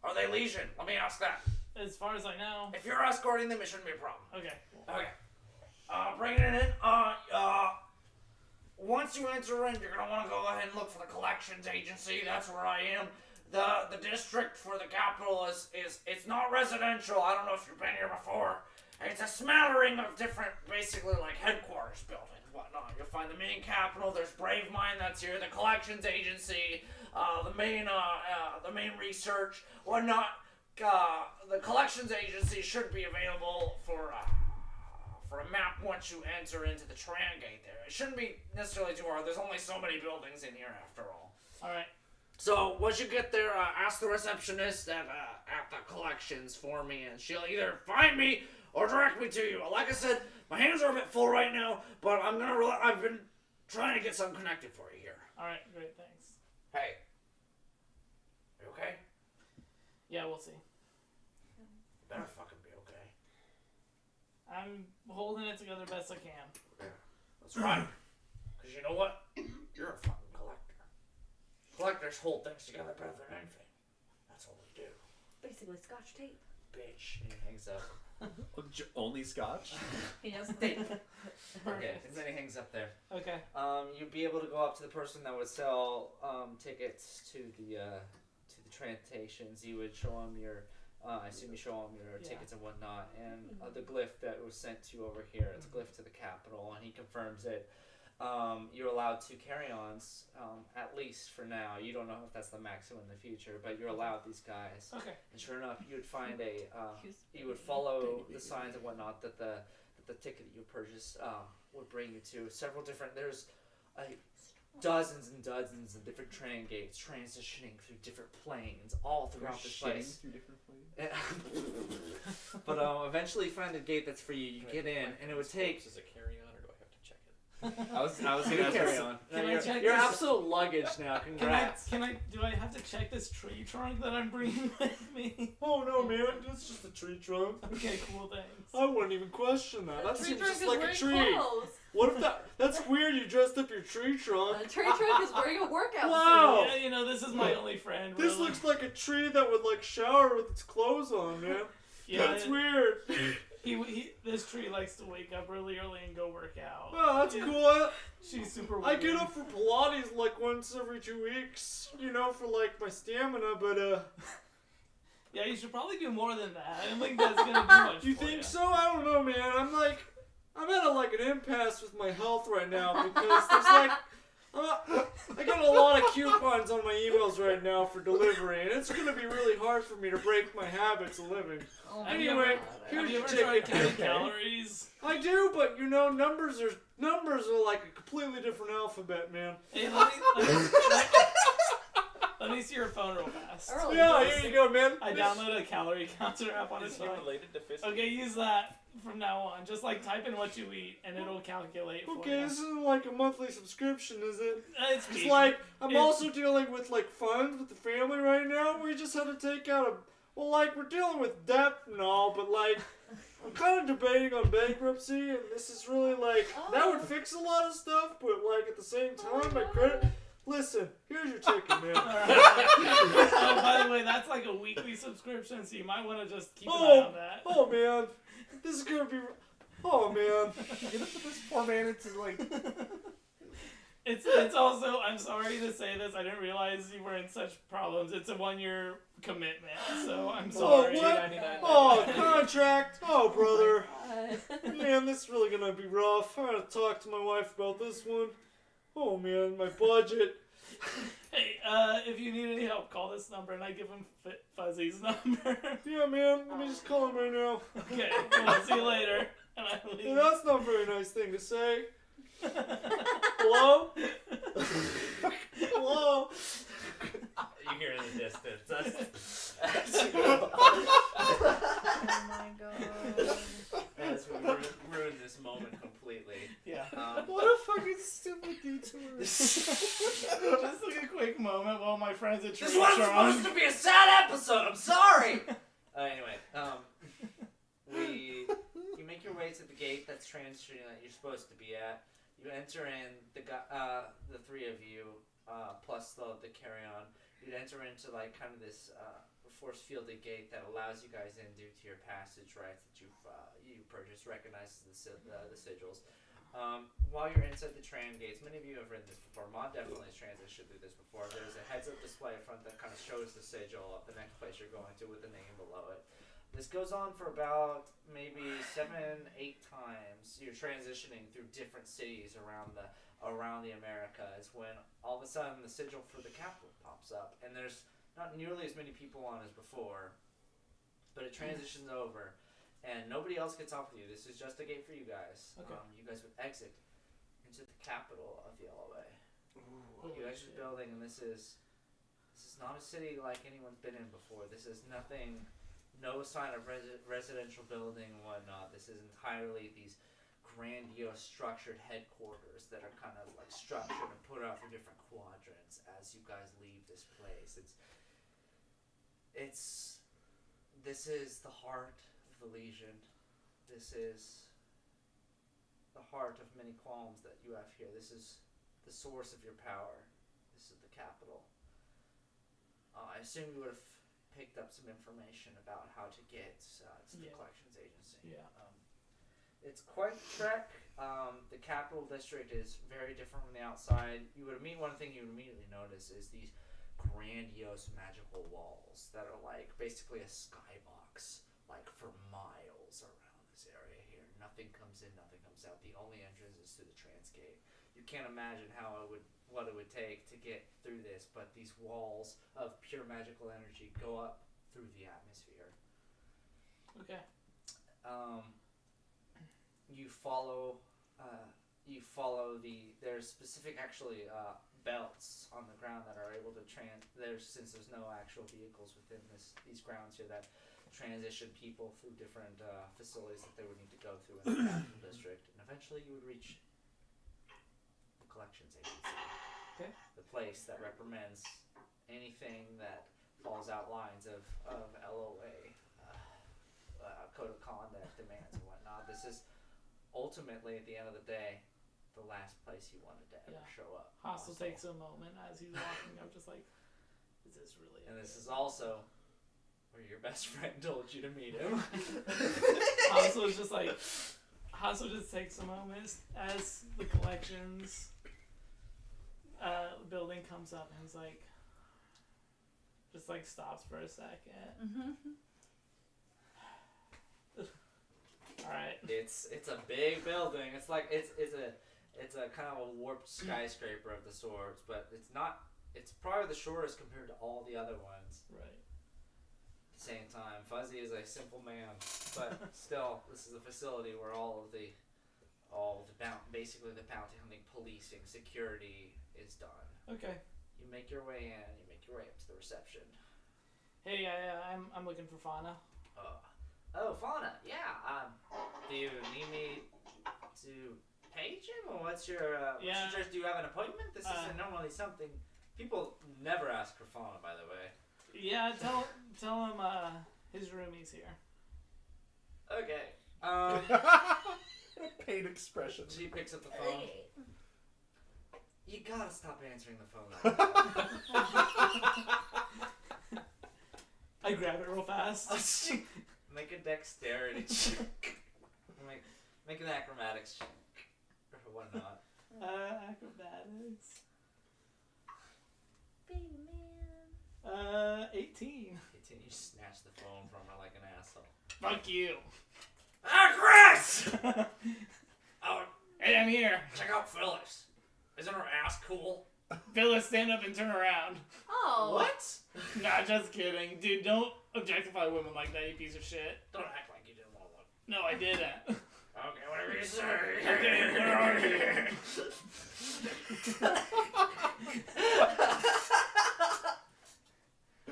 Are they Legion? Let me ask that. As far as I know. If you're escorting them, it shouldn't be a problem. Okay. Okay. Bringing it in. Once you enter in, you're gonna want to go ahead and look for the collections agency. That's where I am. The district for the capital is it's not residential. I don't know if you've been here before. It's a smattering of different, basically like headquarters buildings, whatnot. You'll find the main capital. There's Bravemind that's here. The collections agency, the main research, whatnot. The collections agency should be available for a map once you enter into the tram gate there. It shouldn't be necessarily too hard. There's only so many buildings in here after all. Alright. So once you get there, ask the receptionist at the collections for me, and she'll either find me or direct me to you. Like I said, my hands are a bit full right now, but I've been trying to get something connected for you here. Alright, great, thanks. Hey. You okay? Yeah, we'll see. Better fucking be okay. I'm holding it together best I can. Yeah. That's right. Because you know what? You're a fucking collector. Collectors hold things together better than anything. That's all we do. Basically, Scotch tape. Bitch. And he hangs up. Only Scotch? He has tape. Okay, and then he hangs up there. Okay. You'd be able to go up to the person that would sell tickets to the translations. You would show them your, I assume you show them your tickets and whatnot, and the glyph that was sent to you over here. It's a glyph to the capital, and he confirms it. You're allowed two carry-ons, at least for now. You don't know if that's the maximum in the future, but you're allowed these guys. Okay. And sure enough, you would find you would follow the signs and whatnot that the ticket that you purchased would bring you to several different. There's dozens and dozens of different train gates transitioning through different planes all throughout this place. Through different planes? But eventually, you find a gate that's for you. You get in, and it would take. Is it carry-on, or do I have to check it? I was gonna carry on. Can I check Your this? absolute luggage now. Congrats. Do I have to check this tree trunk that I'm bringing with me? Oh no, man! It's just a tree trunk. Okay, cool, thanks. I wouldn't even question that. That tree seems trunk just is like a wearing tree. clothes. What if that's weird? You dressed up your tree trunk. The tree trunk is wearing a workout Wow. Yeah, you know, this is my only friend. This really. looks like a tree that would like shower with its clothes on, man. Yeah, That's weird. This tree likes to wake up really early and go work out. Oh, that's Yeah. cool. She's super weird. I get up for Pilates like once every 2 weeks, you know, for like my stamina, but Yeah, you should probably do more than that. I don't think that's gonna do much. you for think you. so? I don't know, man. I'm at an impasse with my health right now because there's like I get a lot of coupons on my emails right now for delivery, and it's gonna be really hard for me to break my habits of living. Oh Have you Anyway, have here's you your ever tried ticket. counting calories? I do, but you know, numbers are like a completely different alphabet, man. Hey, let me see your phone real fast. Early. Yeah, here you go, man. I downloaded a calorie counter app on Is his he phone. related to Fist? Okay, use that from now on. Just like type in what you eat, and it'll calculate for Okay, you. this isn't like a monthly subscription, is it? It's It's cheap. like I'm It's- also dealing with like funds with the family right now. We just had to take out we're dealing with debt and all, but like I'm kind of debating on bankruptcy, and this is really like that would fix a lot of stuff, but like at the same time, my credit. Listen, here's your ticket, man. Oh, by the way, that's like a weekly subscription, so you might want to just keep an eye on that. Oh man, this is gonna be. Oh man. This poor man, it's like. It's also, I'm sorry to say this, I didn't realize you were in such problems. It's a 1-year commitment, so I'm sorry. Oh, what? Oh, contract. Oh, brother. Man, this is really gonna be rough. I gotta talk to my wife about this one. Oh man, my budget. Hey, if you need any help, call this number, and I give him Fuzzy's number. Yeah, man. Let me just call him right now. Okay, cool. See you later. And I leave. Yeah, that's not a very nice thing to say. Hello? Hello? You hear in the distance. Oh my god. That's ruined this moment completely. Yeah. What a fucking stupid detour. Just like a quick moment while my friends at This church wasn't are on. supposed to be a sad episode. I'm sorry. Anyway, you make your way to the gate that's transitioning that you're supposed to be at. You enter in the three of you plus the carry-on. You'd enter into like kind of this force fielded gate that allows you guys in due to your passage rights that you purchased, recognizes the sigils. While you're inside the tram gates, many of you have ridden this before. Mod definitely has transitioned through this before. There's a heads-up display in front that kind of shows the sigil of the next place you're going to with the name below it. This goes on for about maybe 7-8 times. You're transitioning through different cities around the Americas when all of a sudden the sigil for the capital pops up, and there's not nearly as many people on as before, but it transitions over, and nobody else gets off with you. This is just a gate for you guys. Okay. You guys would exit into the capital of Yellow. You exit the building, and this is not a city like anyone's been in before. This is nothing. No sign of residential building and whatnot. This is entirely these grandiose structured headquarters that are kind of like structured and put out for different quadrants as you guys leave this place. This is the heart of the Legion. This is the heart of many qualms that you have here. This is the source of your power. This is the capital. I assume you would have picked up some information about how to get to the collections agency. Yeah. It's quite the trek. The capital district is very different from the outside. One thing you would immediately notice is these grandiose magical walls that are like basically a skybox, like for miles around this area here. Nothing comes in, nothing comes out. The only entrance is through the transgate. You can't imagine what it would take to get through this, but these walls of pure magical energy go up through the atmosphere. Okay. You follow there's specific actually belts on the ground that are able to since there's no actual vehicles within these grounds here that transition people through different facilities that they would need to go through in the capital district, and eventually you would reach the collections agency. Okay. The place that recommends anything that falls out lines of LOA, code of conduct, demands, and whatnot. This is ultimately, at the end of the day, the last place you wanted to ever show up. Hostel takes a moment as he's walking up, just like, is this really? And this is also where your best friend told you to meet him. Hostel just takes a moment as the collections building comes up, and he's like, just like stops for a second. All right. It's a big building. It's like it's a kind of a warped skyscraper of the sorts, but it's not. It's probably the shortest compared to all the other ones. Right. At the same time, Fuzzy is a simple man, but still, this is a facility where basically the bounty hunting, policing, security is done. Okay. You make your way in. You make your way up to the reception. Hey, I'm looking for Fauna. Oh, Fauna, yeah. Do you need me to page him, or what's your do you have an appointment? This isn't normally something people never ask for Fauna, by the way. Yeah, tell him his roomie's here. Okay. Paid expression. She picks up the phone. You gotta stop answering the phone like that. I grab it real fast. Make a dexterity check. Make an acrobatics check. Or whatnot. Acrobatics. Baby man. 18. You snatch the phone from her like an asshole. Fuck you. Chris! Oh, Hey, I'm here. check out Phyllis. Isn't her ass cool? Phyllis, stand up and turn around. Oh. What? Nah, just kidding. Dude, don't objectify women like that, you piece of shit. Don't act like you didn't want to look. No, I didn't. Okay, whatever you say. Okay, where are you?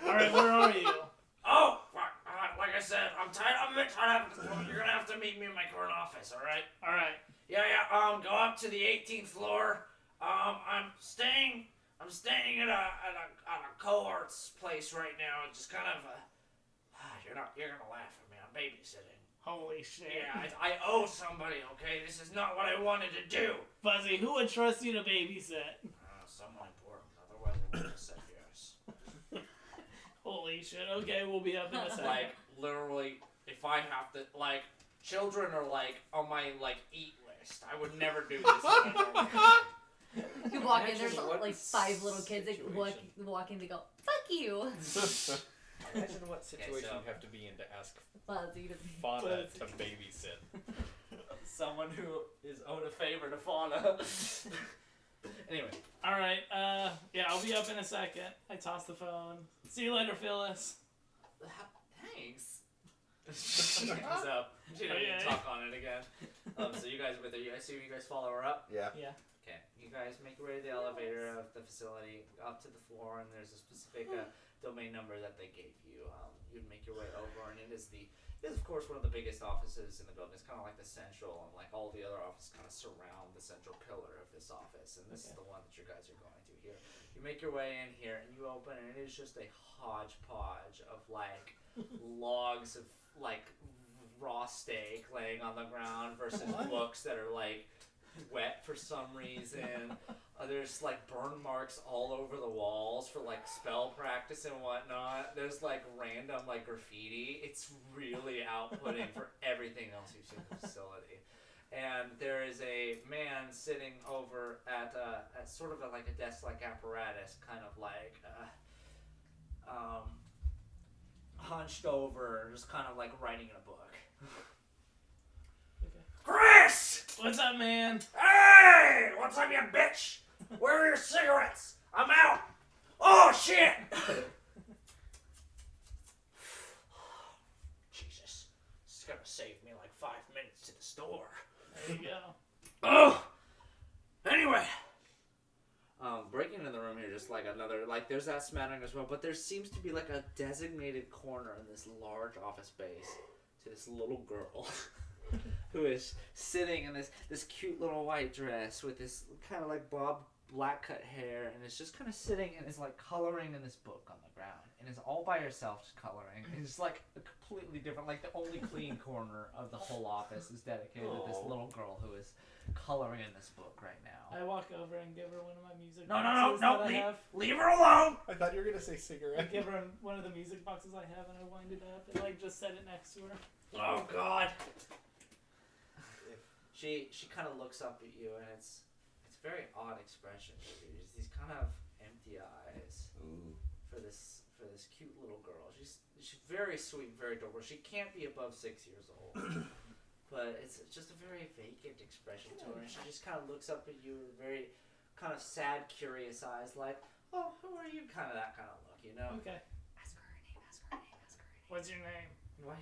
Alright, where are you? Oh, fuck. Like I said, I'm tired of it. You're gonna have to meet me in my current office, alright? Alright. Yeah, go up to the 18th floor. I'm staying at a cohort's place right now. It's just kind of you're gonna laugh at me. I'm babysitting. Holy shit. Yeah, I owe somebody, okay? This is not what I wanted to do. Fuzzy, who would trust you to babysit? Someone important. Otherwise, I would have said yes. Holy shit. Okay, we'll be up in a second. Like, literally, if I have to, like, children are, like, on my, like, eat list. I would never do this. You walk in, there's Imagine what like 5 little kids that situation. walk in to go, fuck you. Imagine what situation so- you have to be in to ask Fuzzy to Fauna to babysit. Someone who is owed a favor to Fauna. Anyway. Alright, yeah, I'll be up in a second. I toss the phone. See you later, Phyllis. Thanks. She hangs up. She didn't even talk on it again. So you guys with her, I assume you guys follow her up? Yeah. Yeah. Okay. You guys make your way to the elevator of the facility, up to the floor, and there's a specific domain number that they gave you. You'd make your way over, and it is of course one of the biggest offices in the building. It's kind of like the central, and like all the other offices kind of surround the central pillar of this office, and this is the one that you guys are going to here. You make your way in here, and you open, and it is just a hodgepodge of like logs of like raw steak laying on the ground versus books that are like wet for some reason. There's like burn marks all over the walls for like spell practice and whatnot. There's like random like graffiti. It's really outputting for everything else you've seen in the facility. And there is a man sitting over at sort of like a desk-like apparatus, kind of like hunched over, just kind of like writing in a book. Okay. Chris! What's up, man? Hey! What's up, you bitch? Where are your cigarettes? I'm out! Oh, shit! Jesus. This is gonna save me like 5 minutes to the store. There you go. Oh! Anyway. Breaking into the room here, just like another, like there's that smattering as well, but there seems to be like a designated corner in this large office space to this little girl who is sitting in this cute little white dress with this kind of like bob black cut hair, and is just kind of sitting and is like coloring in this book on the ground, and is all by herself just coloring. And it's like a completely different, like the only clean corner of the whole office is dedicated to this little girl who is coloring in this book right now. I walk over and give her one of my music No, boxes that I have. leave her alone! I thought you were gonna say I cigarette. give her one of the music boxes I have, and I wind it up and like just set it next to her. Oh God! She kind of looks up at you, and it's very odd expression. There's these kind of empty eyes for this cute little girl. She's very sweet, very adorable. She can't be above 6 years old, but it's just a very vacant expression to her. And she just kind of looks up at you with very kind of sad, curious eyes, like, "Oh, who are you?" Kind of that kind of look, you know? Okay. Ask her her name, ask her her name, ask her her name. What's your name? Why?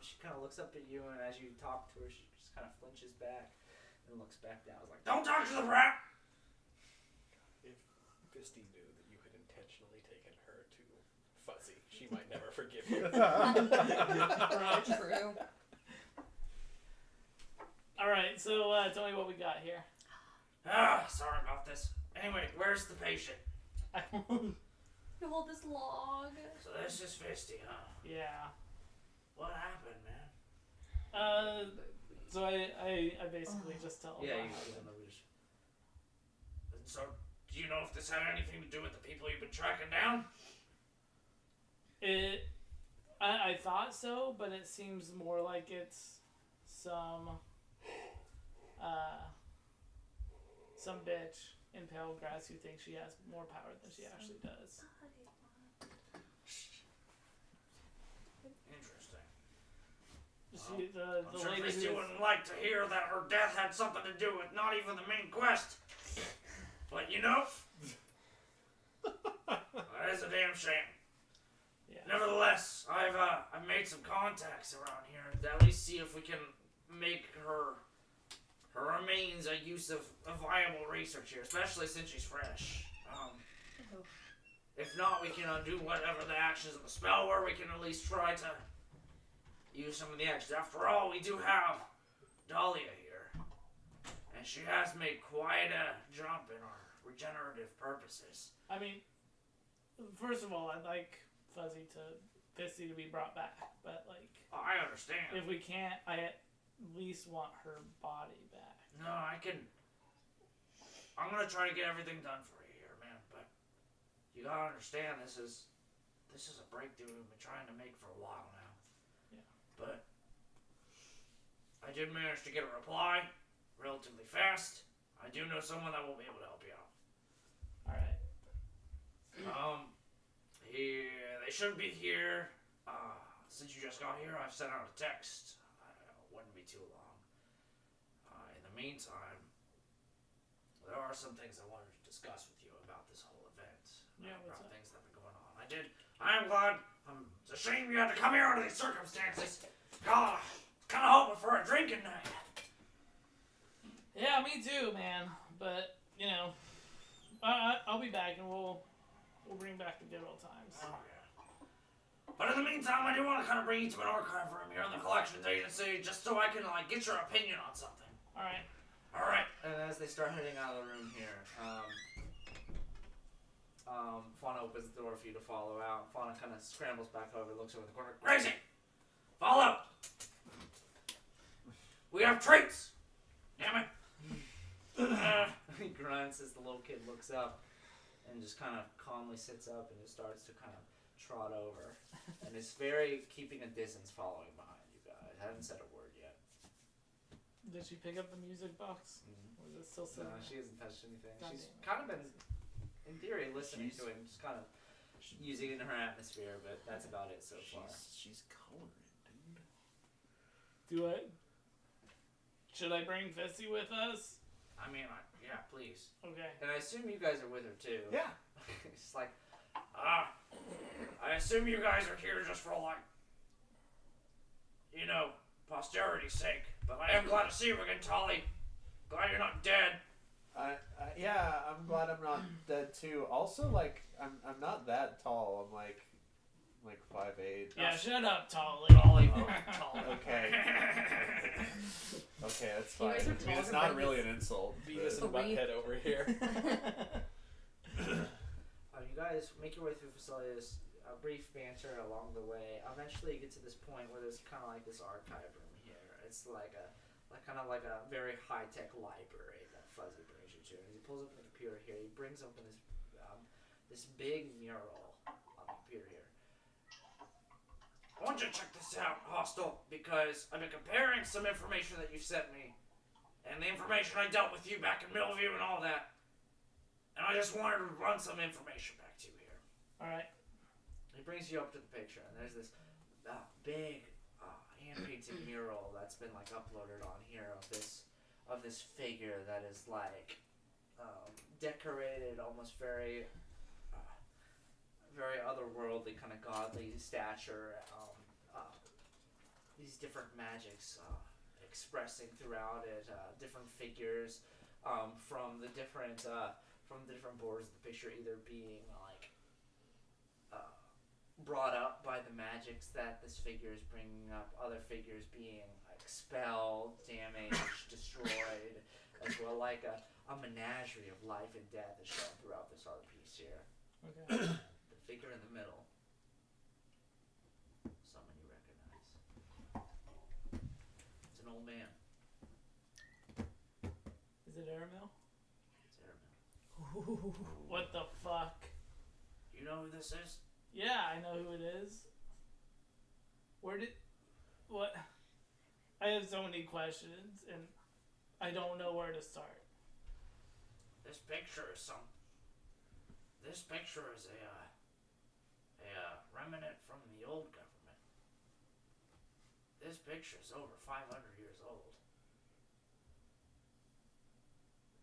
She kind of looks up at you, and as you talk to her, she just kind of flinches back and looks back down. It's like, "Don't talk to the brat!" If Fisty knew that you had intentionally taken her to Fuzzy, she might never forgive you. True. Alright, so tell me what we got here. Sorry about this. Anyway, where's the patient? You hold this log. So this is Fisty, huh? Yeah. What happened, man? So I basically just tell him. Yeah, what you happened. know. So, do you know if this had anything to do with the people you've been tracking down? I thought so, but it seems more like it's some bitch in pale grass who thinks she has more power than she actually does. Interesting. The I'm sure lady Fisty who wouldn't like to hear that her death had something to do with not even the main quest. But you know, that is a damn shame. yeah. Nevertheless, I've made some contacts around here to at least see if we can make her remains a use of a viable research here, especially since she's fresh. If not, we can undo whatever the actions of the spell were. We can at least try to use some of the actions. After all, we do have Dahlia here, and she has made quite a jump in our regenerative purposes. I mean, first of all, I'd like Fisty to be brought back, but like, I understand. if we can't, I at least want her body back. No, I'm gonna try to get everything done for you here, man. But you gotta understand, this is a breakthrough we've been trying to make for a while now. Yeah. But I did manage to get a reply relatively fast. I do know someone that will be able to help you out. All right. They should be here. Since you just got here, I've sent out a text. It wouldn't be too long. In the meantime, there are some things I wanted to discuss with you about this whole event. Yeah, what's about up? things that have been going on. I am glad. It's a shame you had to come here under these circumstances. God, kind of hoping for a drinking night. Yeah, me too, man. But you know, I'll be back, and we'll bring back the good old times. Oh, yeah. But in the meantime, I do want to kind of bring you to an archive room here in the collections agency, just so I can get your opinion on something. All right. All right. And as they start heading out of the room here, Fauna opens the door for you to follow out. Fauna kind of scrambles back over, looks over the corner. Gracie, follow. We have treats! Damn it! He grunts as the little kid looks up and just kind of calmly sits up and just starts to kind of trot over. And is very keeping a distance following behind you guys. I haven't said a word yet. Did she pick up the music box? Or is it still sitting No, there? she hasn't touched anything. God She's damn it. kind of been, in theory, listening to it and just kind of using it in her atmosphere, but that's about it so far. She's coloring, dude. Do it. Should I bring Fissy with us? I mean, yeah, please. Okay. And I assume you guys are with her too. Yeah. It's like, I assume you guys are here just for like, you know, posterity's sake. But I am glad to see you again, Tolly. Glad you're not dead. Yeah, I'm glad I'm not dead too. Also, like, I'm not that tall. I'm like 5'8". Yeah, shut up, Tolly. Tolly. Okay. Okay, that's You fine. guys are I mean, taller it's not than really this. an insult. Beavis but- and Butthead over here. You guys make your way through the facilities. A brief banter along the way. Eventually, you get to this point where there's kind of like this archive room here. It's like a very high tech library that Fuzzy brings you to. And he pulls up the computer here. He brings open this big mural on the computer here. I want you to check this out, Hostel, because I've been comparing some information that you sent me, and the information I dealt with you back in Millview and all that. And I just wanted to run some information back to you here. Alright. He brings you up to the picture, and there's this big hand-painted mural that's been like uploaded on here of this figure that is like decorated, almost very otherworldly, kind of godly stature. These different magics expressing throughout it, different figures from the different borders of the picture, either being like brought up by the magics that this figure is bringing up, other figures being expelled, damaged, destroyed, as well. Like a menagerie of life and death is shown throughout this art piece here. Okay. The figure in the middle, someone you recognize. It's an old man. Is it Airmill? It's Airmill. What the fuck? You know who this is? Yeah, I know who it is. What? I have so many questions, and I don't know where to start. This picture is a remnant from the old government. This picture is over 500 years old.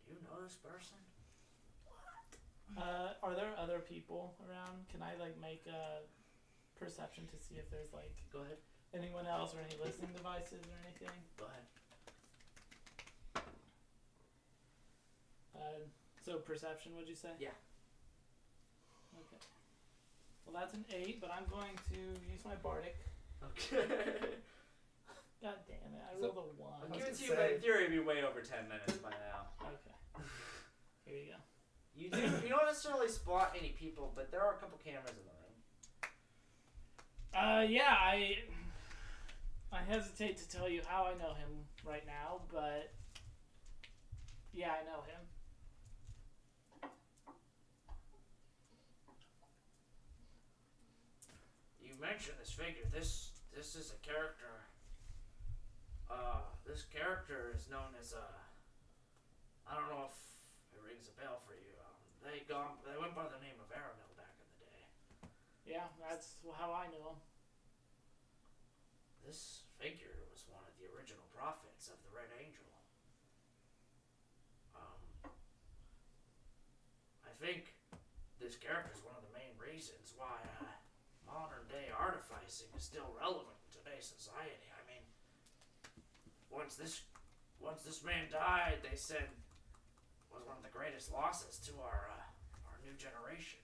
Do you know this person? Are there other people around? Can I make a perception to see if there's Go ahead. anyone else or any listening devices or anything? Go ahead. So perception, would you say? Yeah. Okay. Well, that's an 8, but I'm going to use my bardic. Okay. God damn it! I So- rolled a 1. I'll give it to you, but in theory it'd be way over 10 minutes by now. Okay. Here you go. You don't necessarily spot any people, but there are a couple cameras in the room. Yeah, I hesitate to tell you how I know him right now, but yeah, I know him. You mentioned this figure. This is a character. This character is known as I don't know if it rings a bell for you. They went by the name of Aramil back in the day. Yeah, that's how I knew him. This figure was one of the original prophets of the Red Angel. I think this character is one of the main reasons why modern day artificing is still relevant in today's society. I mean, once this man died, they said was one of the greatest losses to our new generation.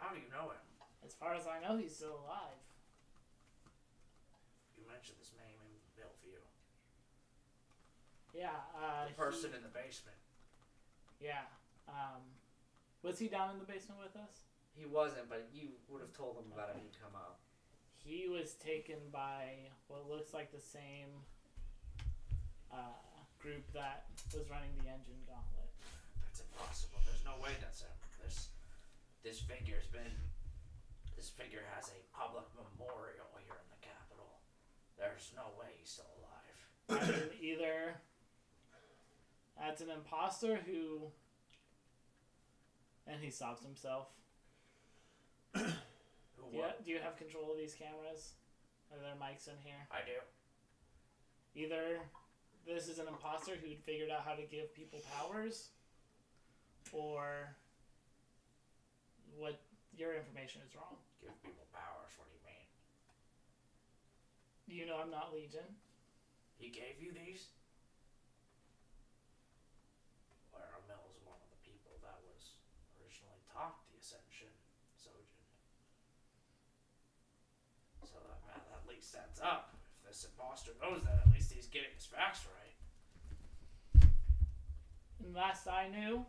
How do you know him? As far as I know, he's still alive. You mentioned this name in Bellevue. Yeah. The person in the basement. Yeah. Was he down in the basement with us? He wasn't, but you would have told him about it. He'd come up. He was taken by what looks like the same group that was running the engine gauntlet. That's impossible. There's no way that's him. This figure has a public memorial here in the capital. There's no way he's still alive. I mean, either that's an imposter who, and he stops himself. Do you have control of these cameras? Are there mics in here? I do. Either this is an imposter who'd figured out how to give people powers, or what your information is wrong. Give people powers? What do you mean? You know I'm not Legion. He gave you these? Lara Mills is one of the people that was originally taught the Ascension, Sojin. So that at least adds up. If this imposter knows that, at least he's getting his facts right. And last I knew,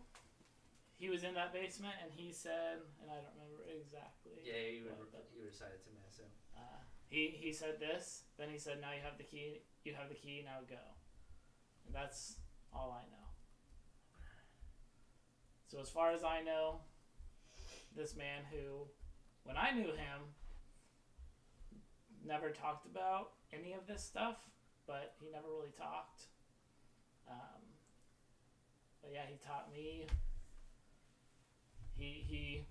he was in that basement, and he said, and I don't remember exactly. Yeah, you decided to mess him. He said this, then he said, now you have the key, now go. And that's all I know. So as far as I know, this man who, when I knew him, never talked about any of this stuff, but he never really talked. But yeah, he taught me. He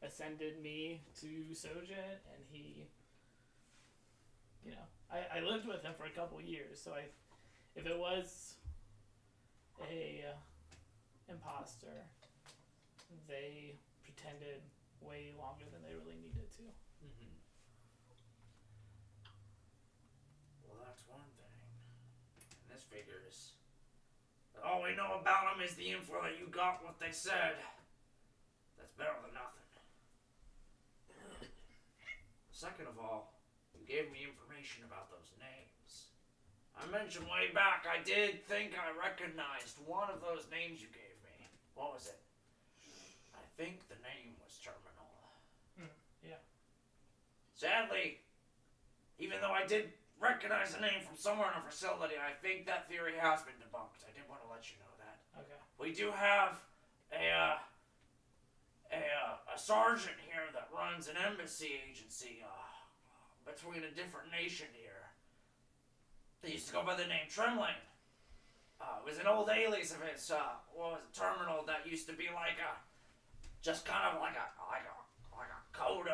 ascended me to Sojin, and he, I lived with him for a couple years, so if it was a imposter, they pretended way longer than they really needed to. Mm-hmm. Well, that's one thing. And this figures. All we know about him is the info that you got what they said. That's better than nothing. Second of all, you gave me information about those names. I mentioned way back I did think I recognized one of those names you gave me. What was it? I think the name was Terminal. Yeah. Sadly, even though I did recognize the name from somewhere in a facility, I think that theory has been debunked. I did want to let you know that. Okay. We do have a sergeant here that runs an embassy agency between a different nation here. They used to go by the name Tremlane. It was an old alias of his, terminal that used to be like a code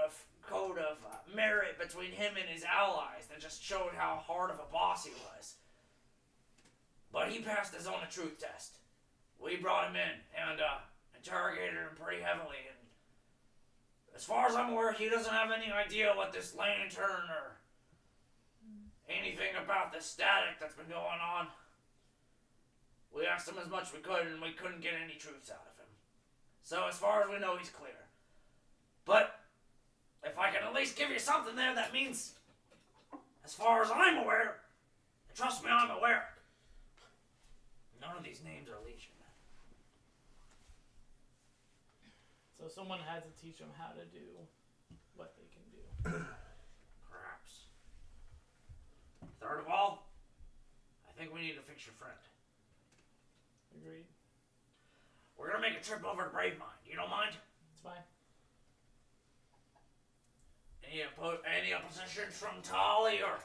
of merit between him and his allies that just showed how hard of a boss he was. But he passed his own truth test. We brought him in and interrogated him pretty heavily, and as far as I'm aware, he doesn't have any idea what this lantern or anything about the static that's been going on. We asked him as much as we could, and we couldn't get any truths out of him. So as far as we know, he's clear. But if I can at least give you something there, that means, as far as I'm aware, and trust me, I'm aware, none of these names are Legion. So someone had to teach them how to do what they can do. Perhaps. Third of all, I think we need to fix your friend. Agreed. We're gonna make a trip over to Bravemind. You don't mind? It's fine. Any oppositions from Tolly or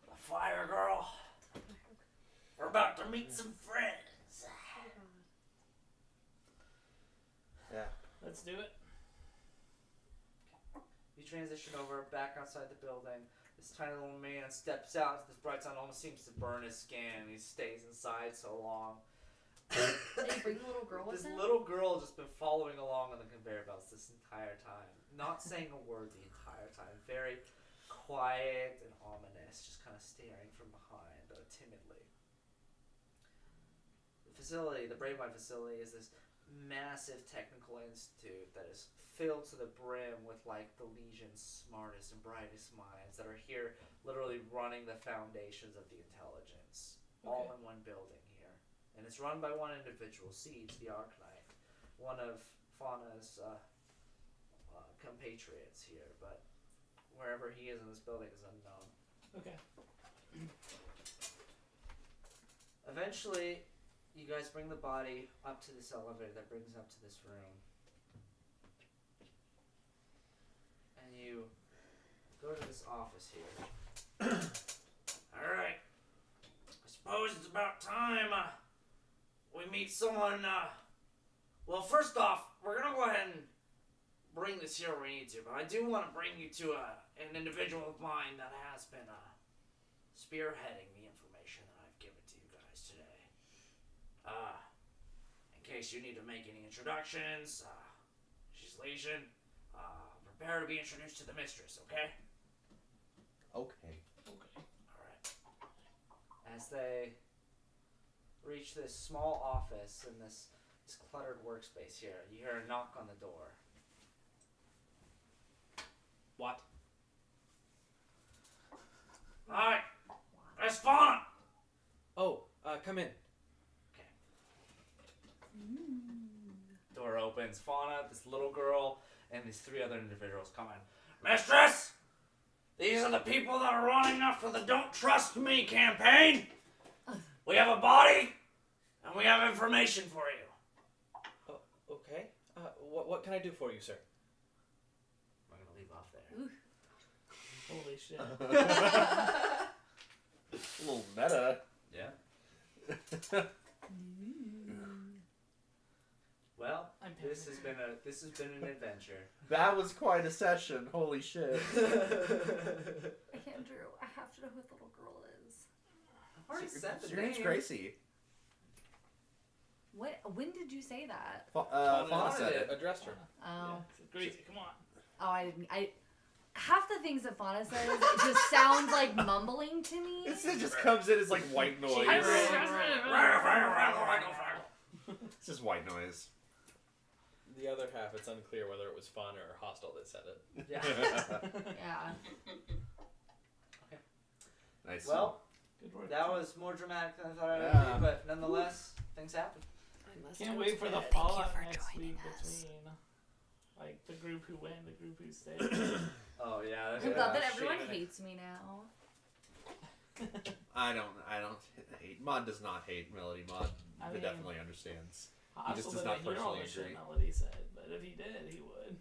the Fire Girl? We're about to meet some friends. Yeah. Let's do it. You transition over back outside the building. This tiny little man steps out. This bright sun almost seems to burn his skin. He stays inside so long. Did he bring the little girl with This him? little girl has just been following along on the conveyor belts this entire time. Not saying a word the entire time. Very quiet and ominous. Just kind of staring from behind, timidly. The facility, the Bravemind facility, is this massive technical institute that is filled to the brim with like the Legion's smartest and brightest minds that are here literally running the foundations of the intelligence. All in one building here. And it's run by one individual, Siege, the Arcanite, one of Fauna's compatriots here. But wherever he is in this building is unknown. Okay. Eventually, you guys bring the body up to this elevator that brings up to this room. And you go to this office here. Alright. I suppose it's about time we meet someone. Well, first off, we're going to go ahead and bring this here where we need to. But I do want to bring you to an individual of mine that has been spearheading the information that I've given to you guys today. In case you need to make any introductions, she's Legion. Prepare to be introduced to the mistress, okay? Okay. Alright. As they reach this small office in this cluttered workspace here, you hear a knock on the door. What? Alright, there's Fauna! Oh, come in. Door opens. Fauna, this little girl, and these three other individuals come in. Mistress! These are the people that are running after the Don't Trust Me campaign. We have a body, and we have information for you. Okay. What can I do for you, sir? I'm going to leave off there. Holy shit. A little meta. Yeah. Well, I'm this has been an adventure. That was quite a session. Holy shit. Andrew, I have to know who the little girl is. I've already said the Your name's name. Gracie. When did you say that? Fauna said it. Addressed her. Oh. Yeah. Gracie, come on. Oh, I didn't. Half the things that Fauna says it just sounds like mumbling to me. It just comes in as like white noise. It's just white noise. The other half, it's unclear whether it was fun or hostile that said it. Yeah. Yeah. Nice. Well, Good work. that was more dramatic than I thought it would Yeah. be, but nonetheless, things happen. Can't wait for the Thank you fallout for next joining week us. between like the group who win, the group who stayed. Oh yeah. I'm glad that everyone hates me now. I don't hate. Mod does not hate Melody. Mod I mean, definitely understands. Hostile just does not didn't hear all personally the shit agree. Melody said, but if he did, he would.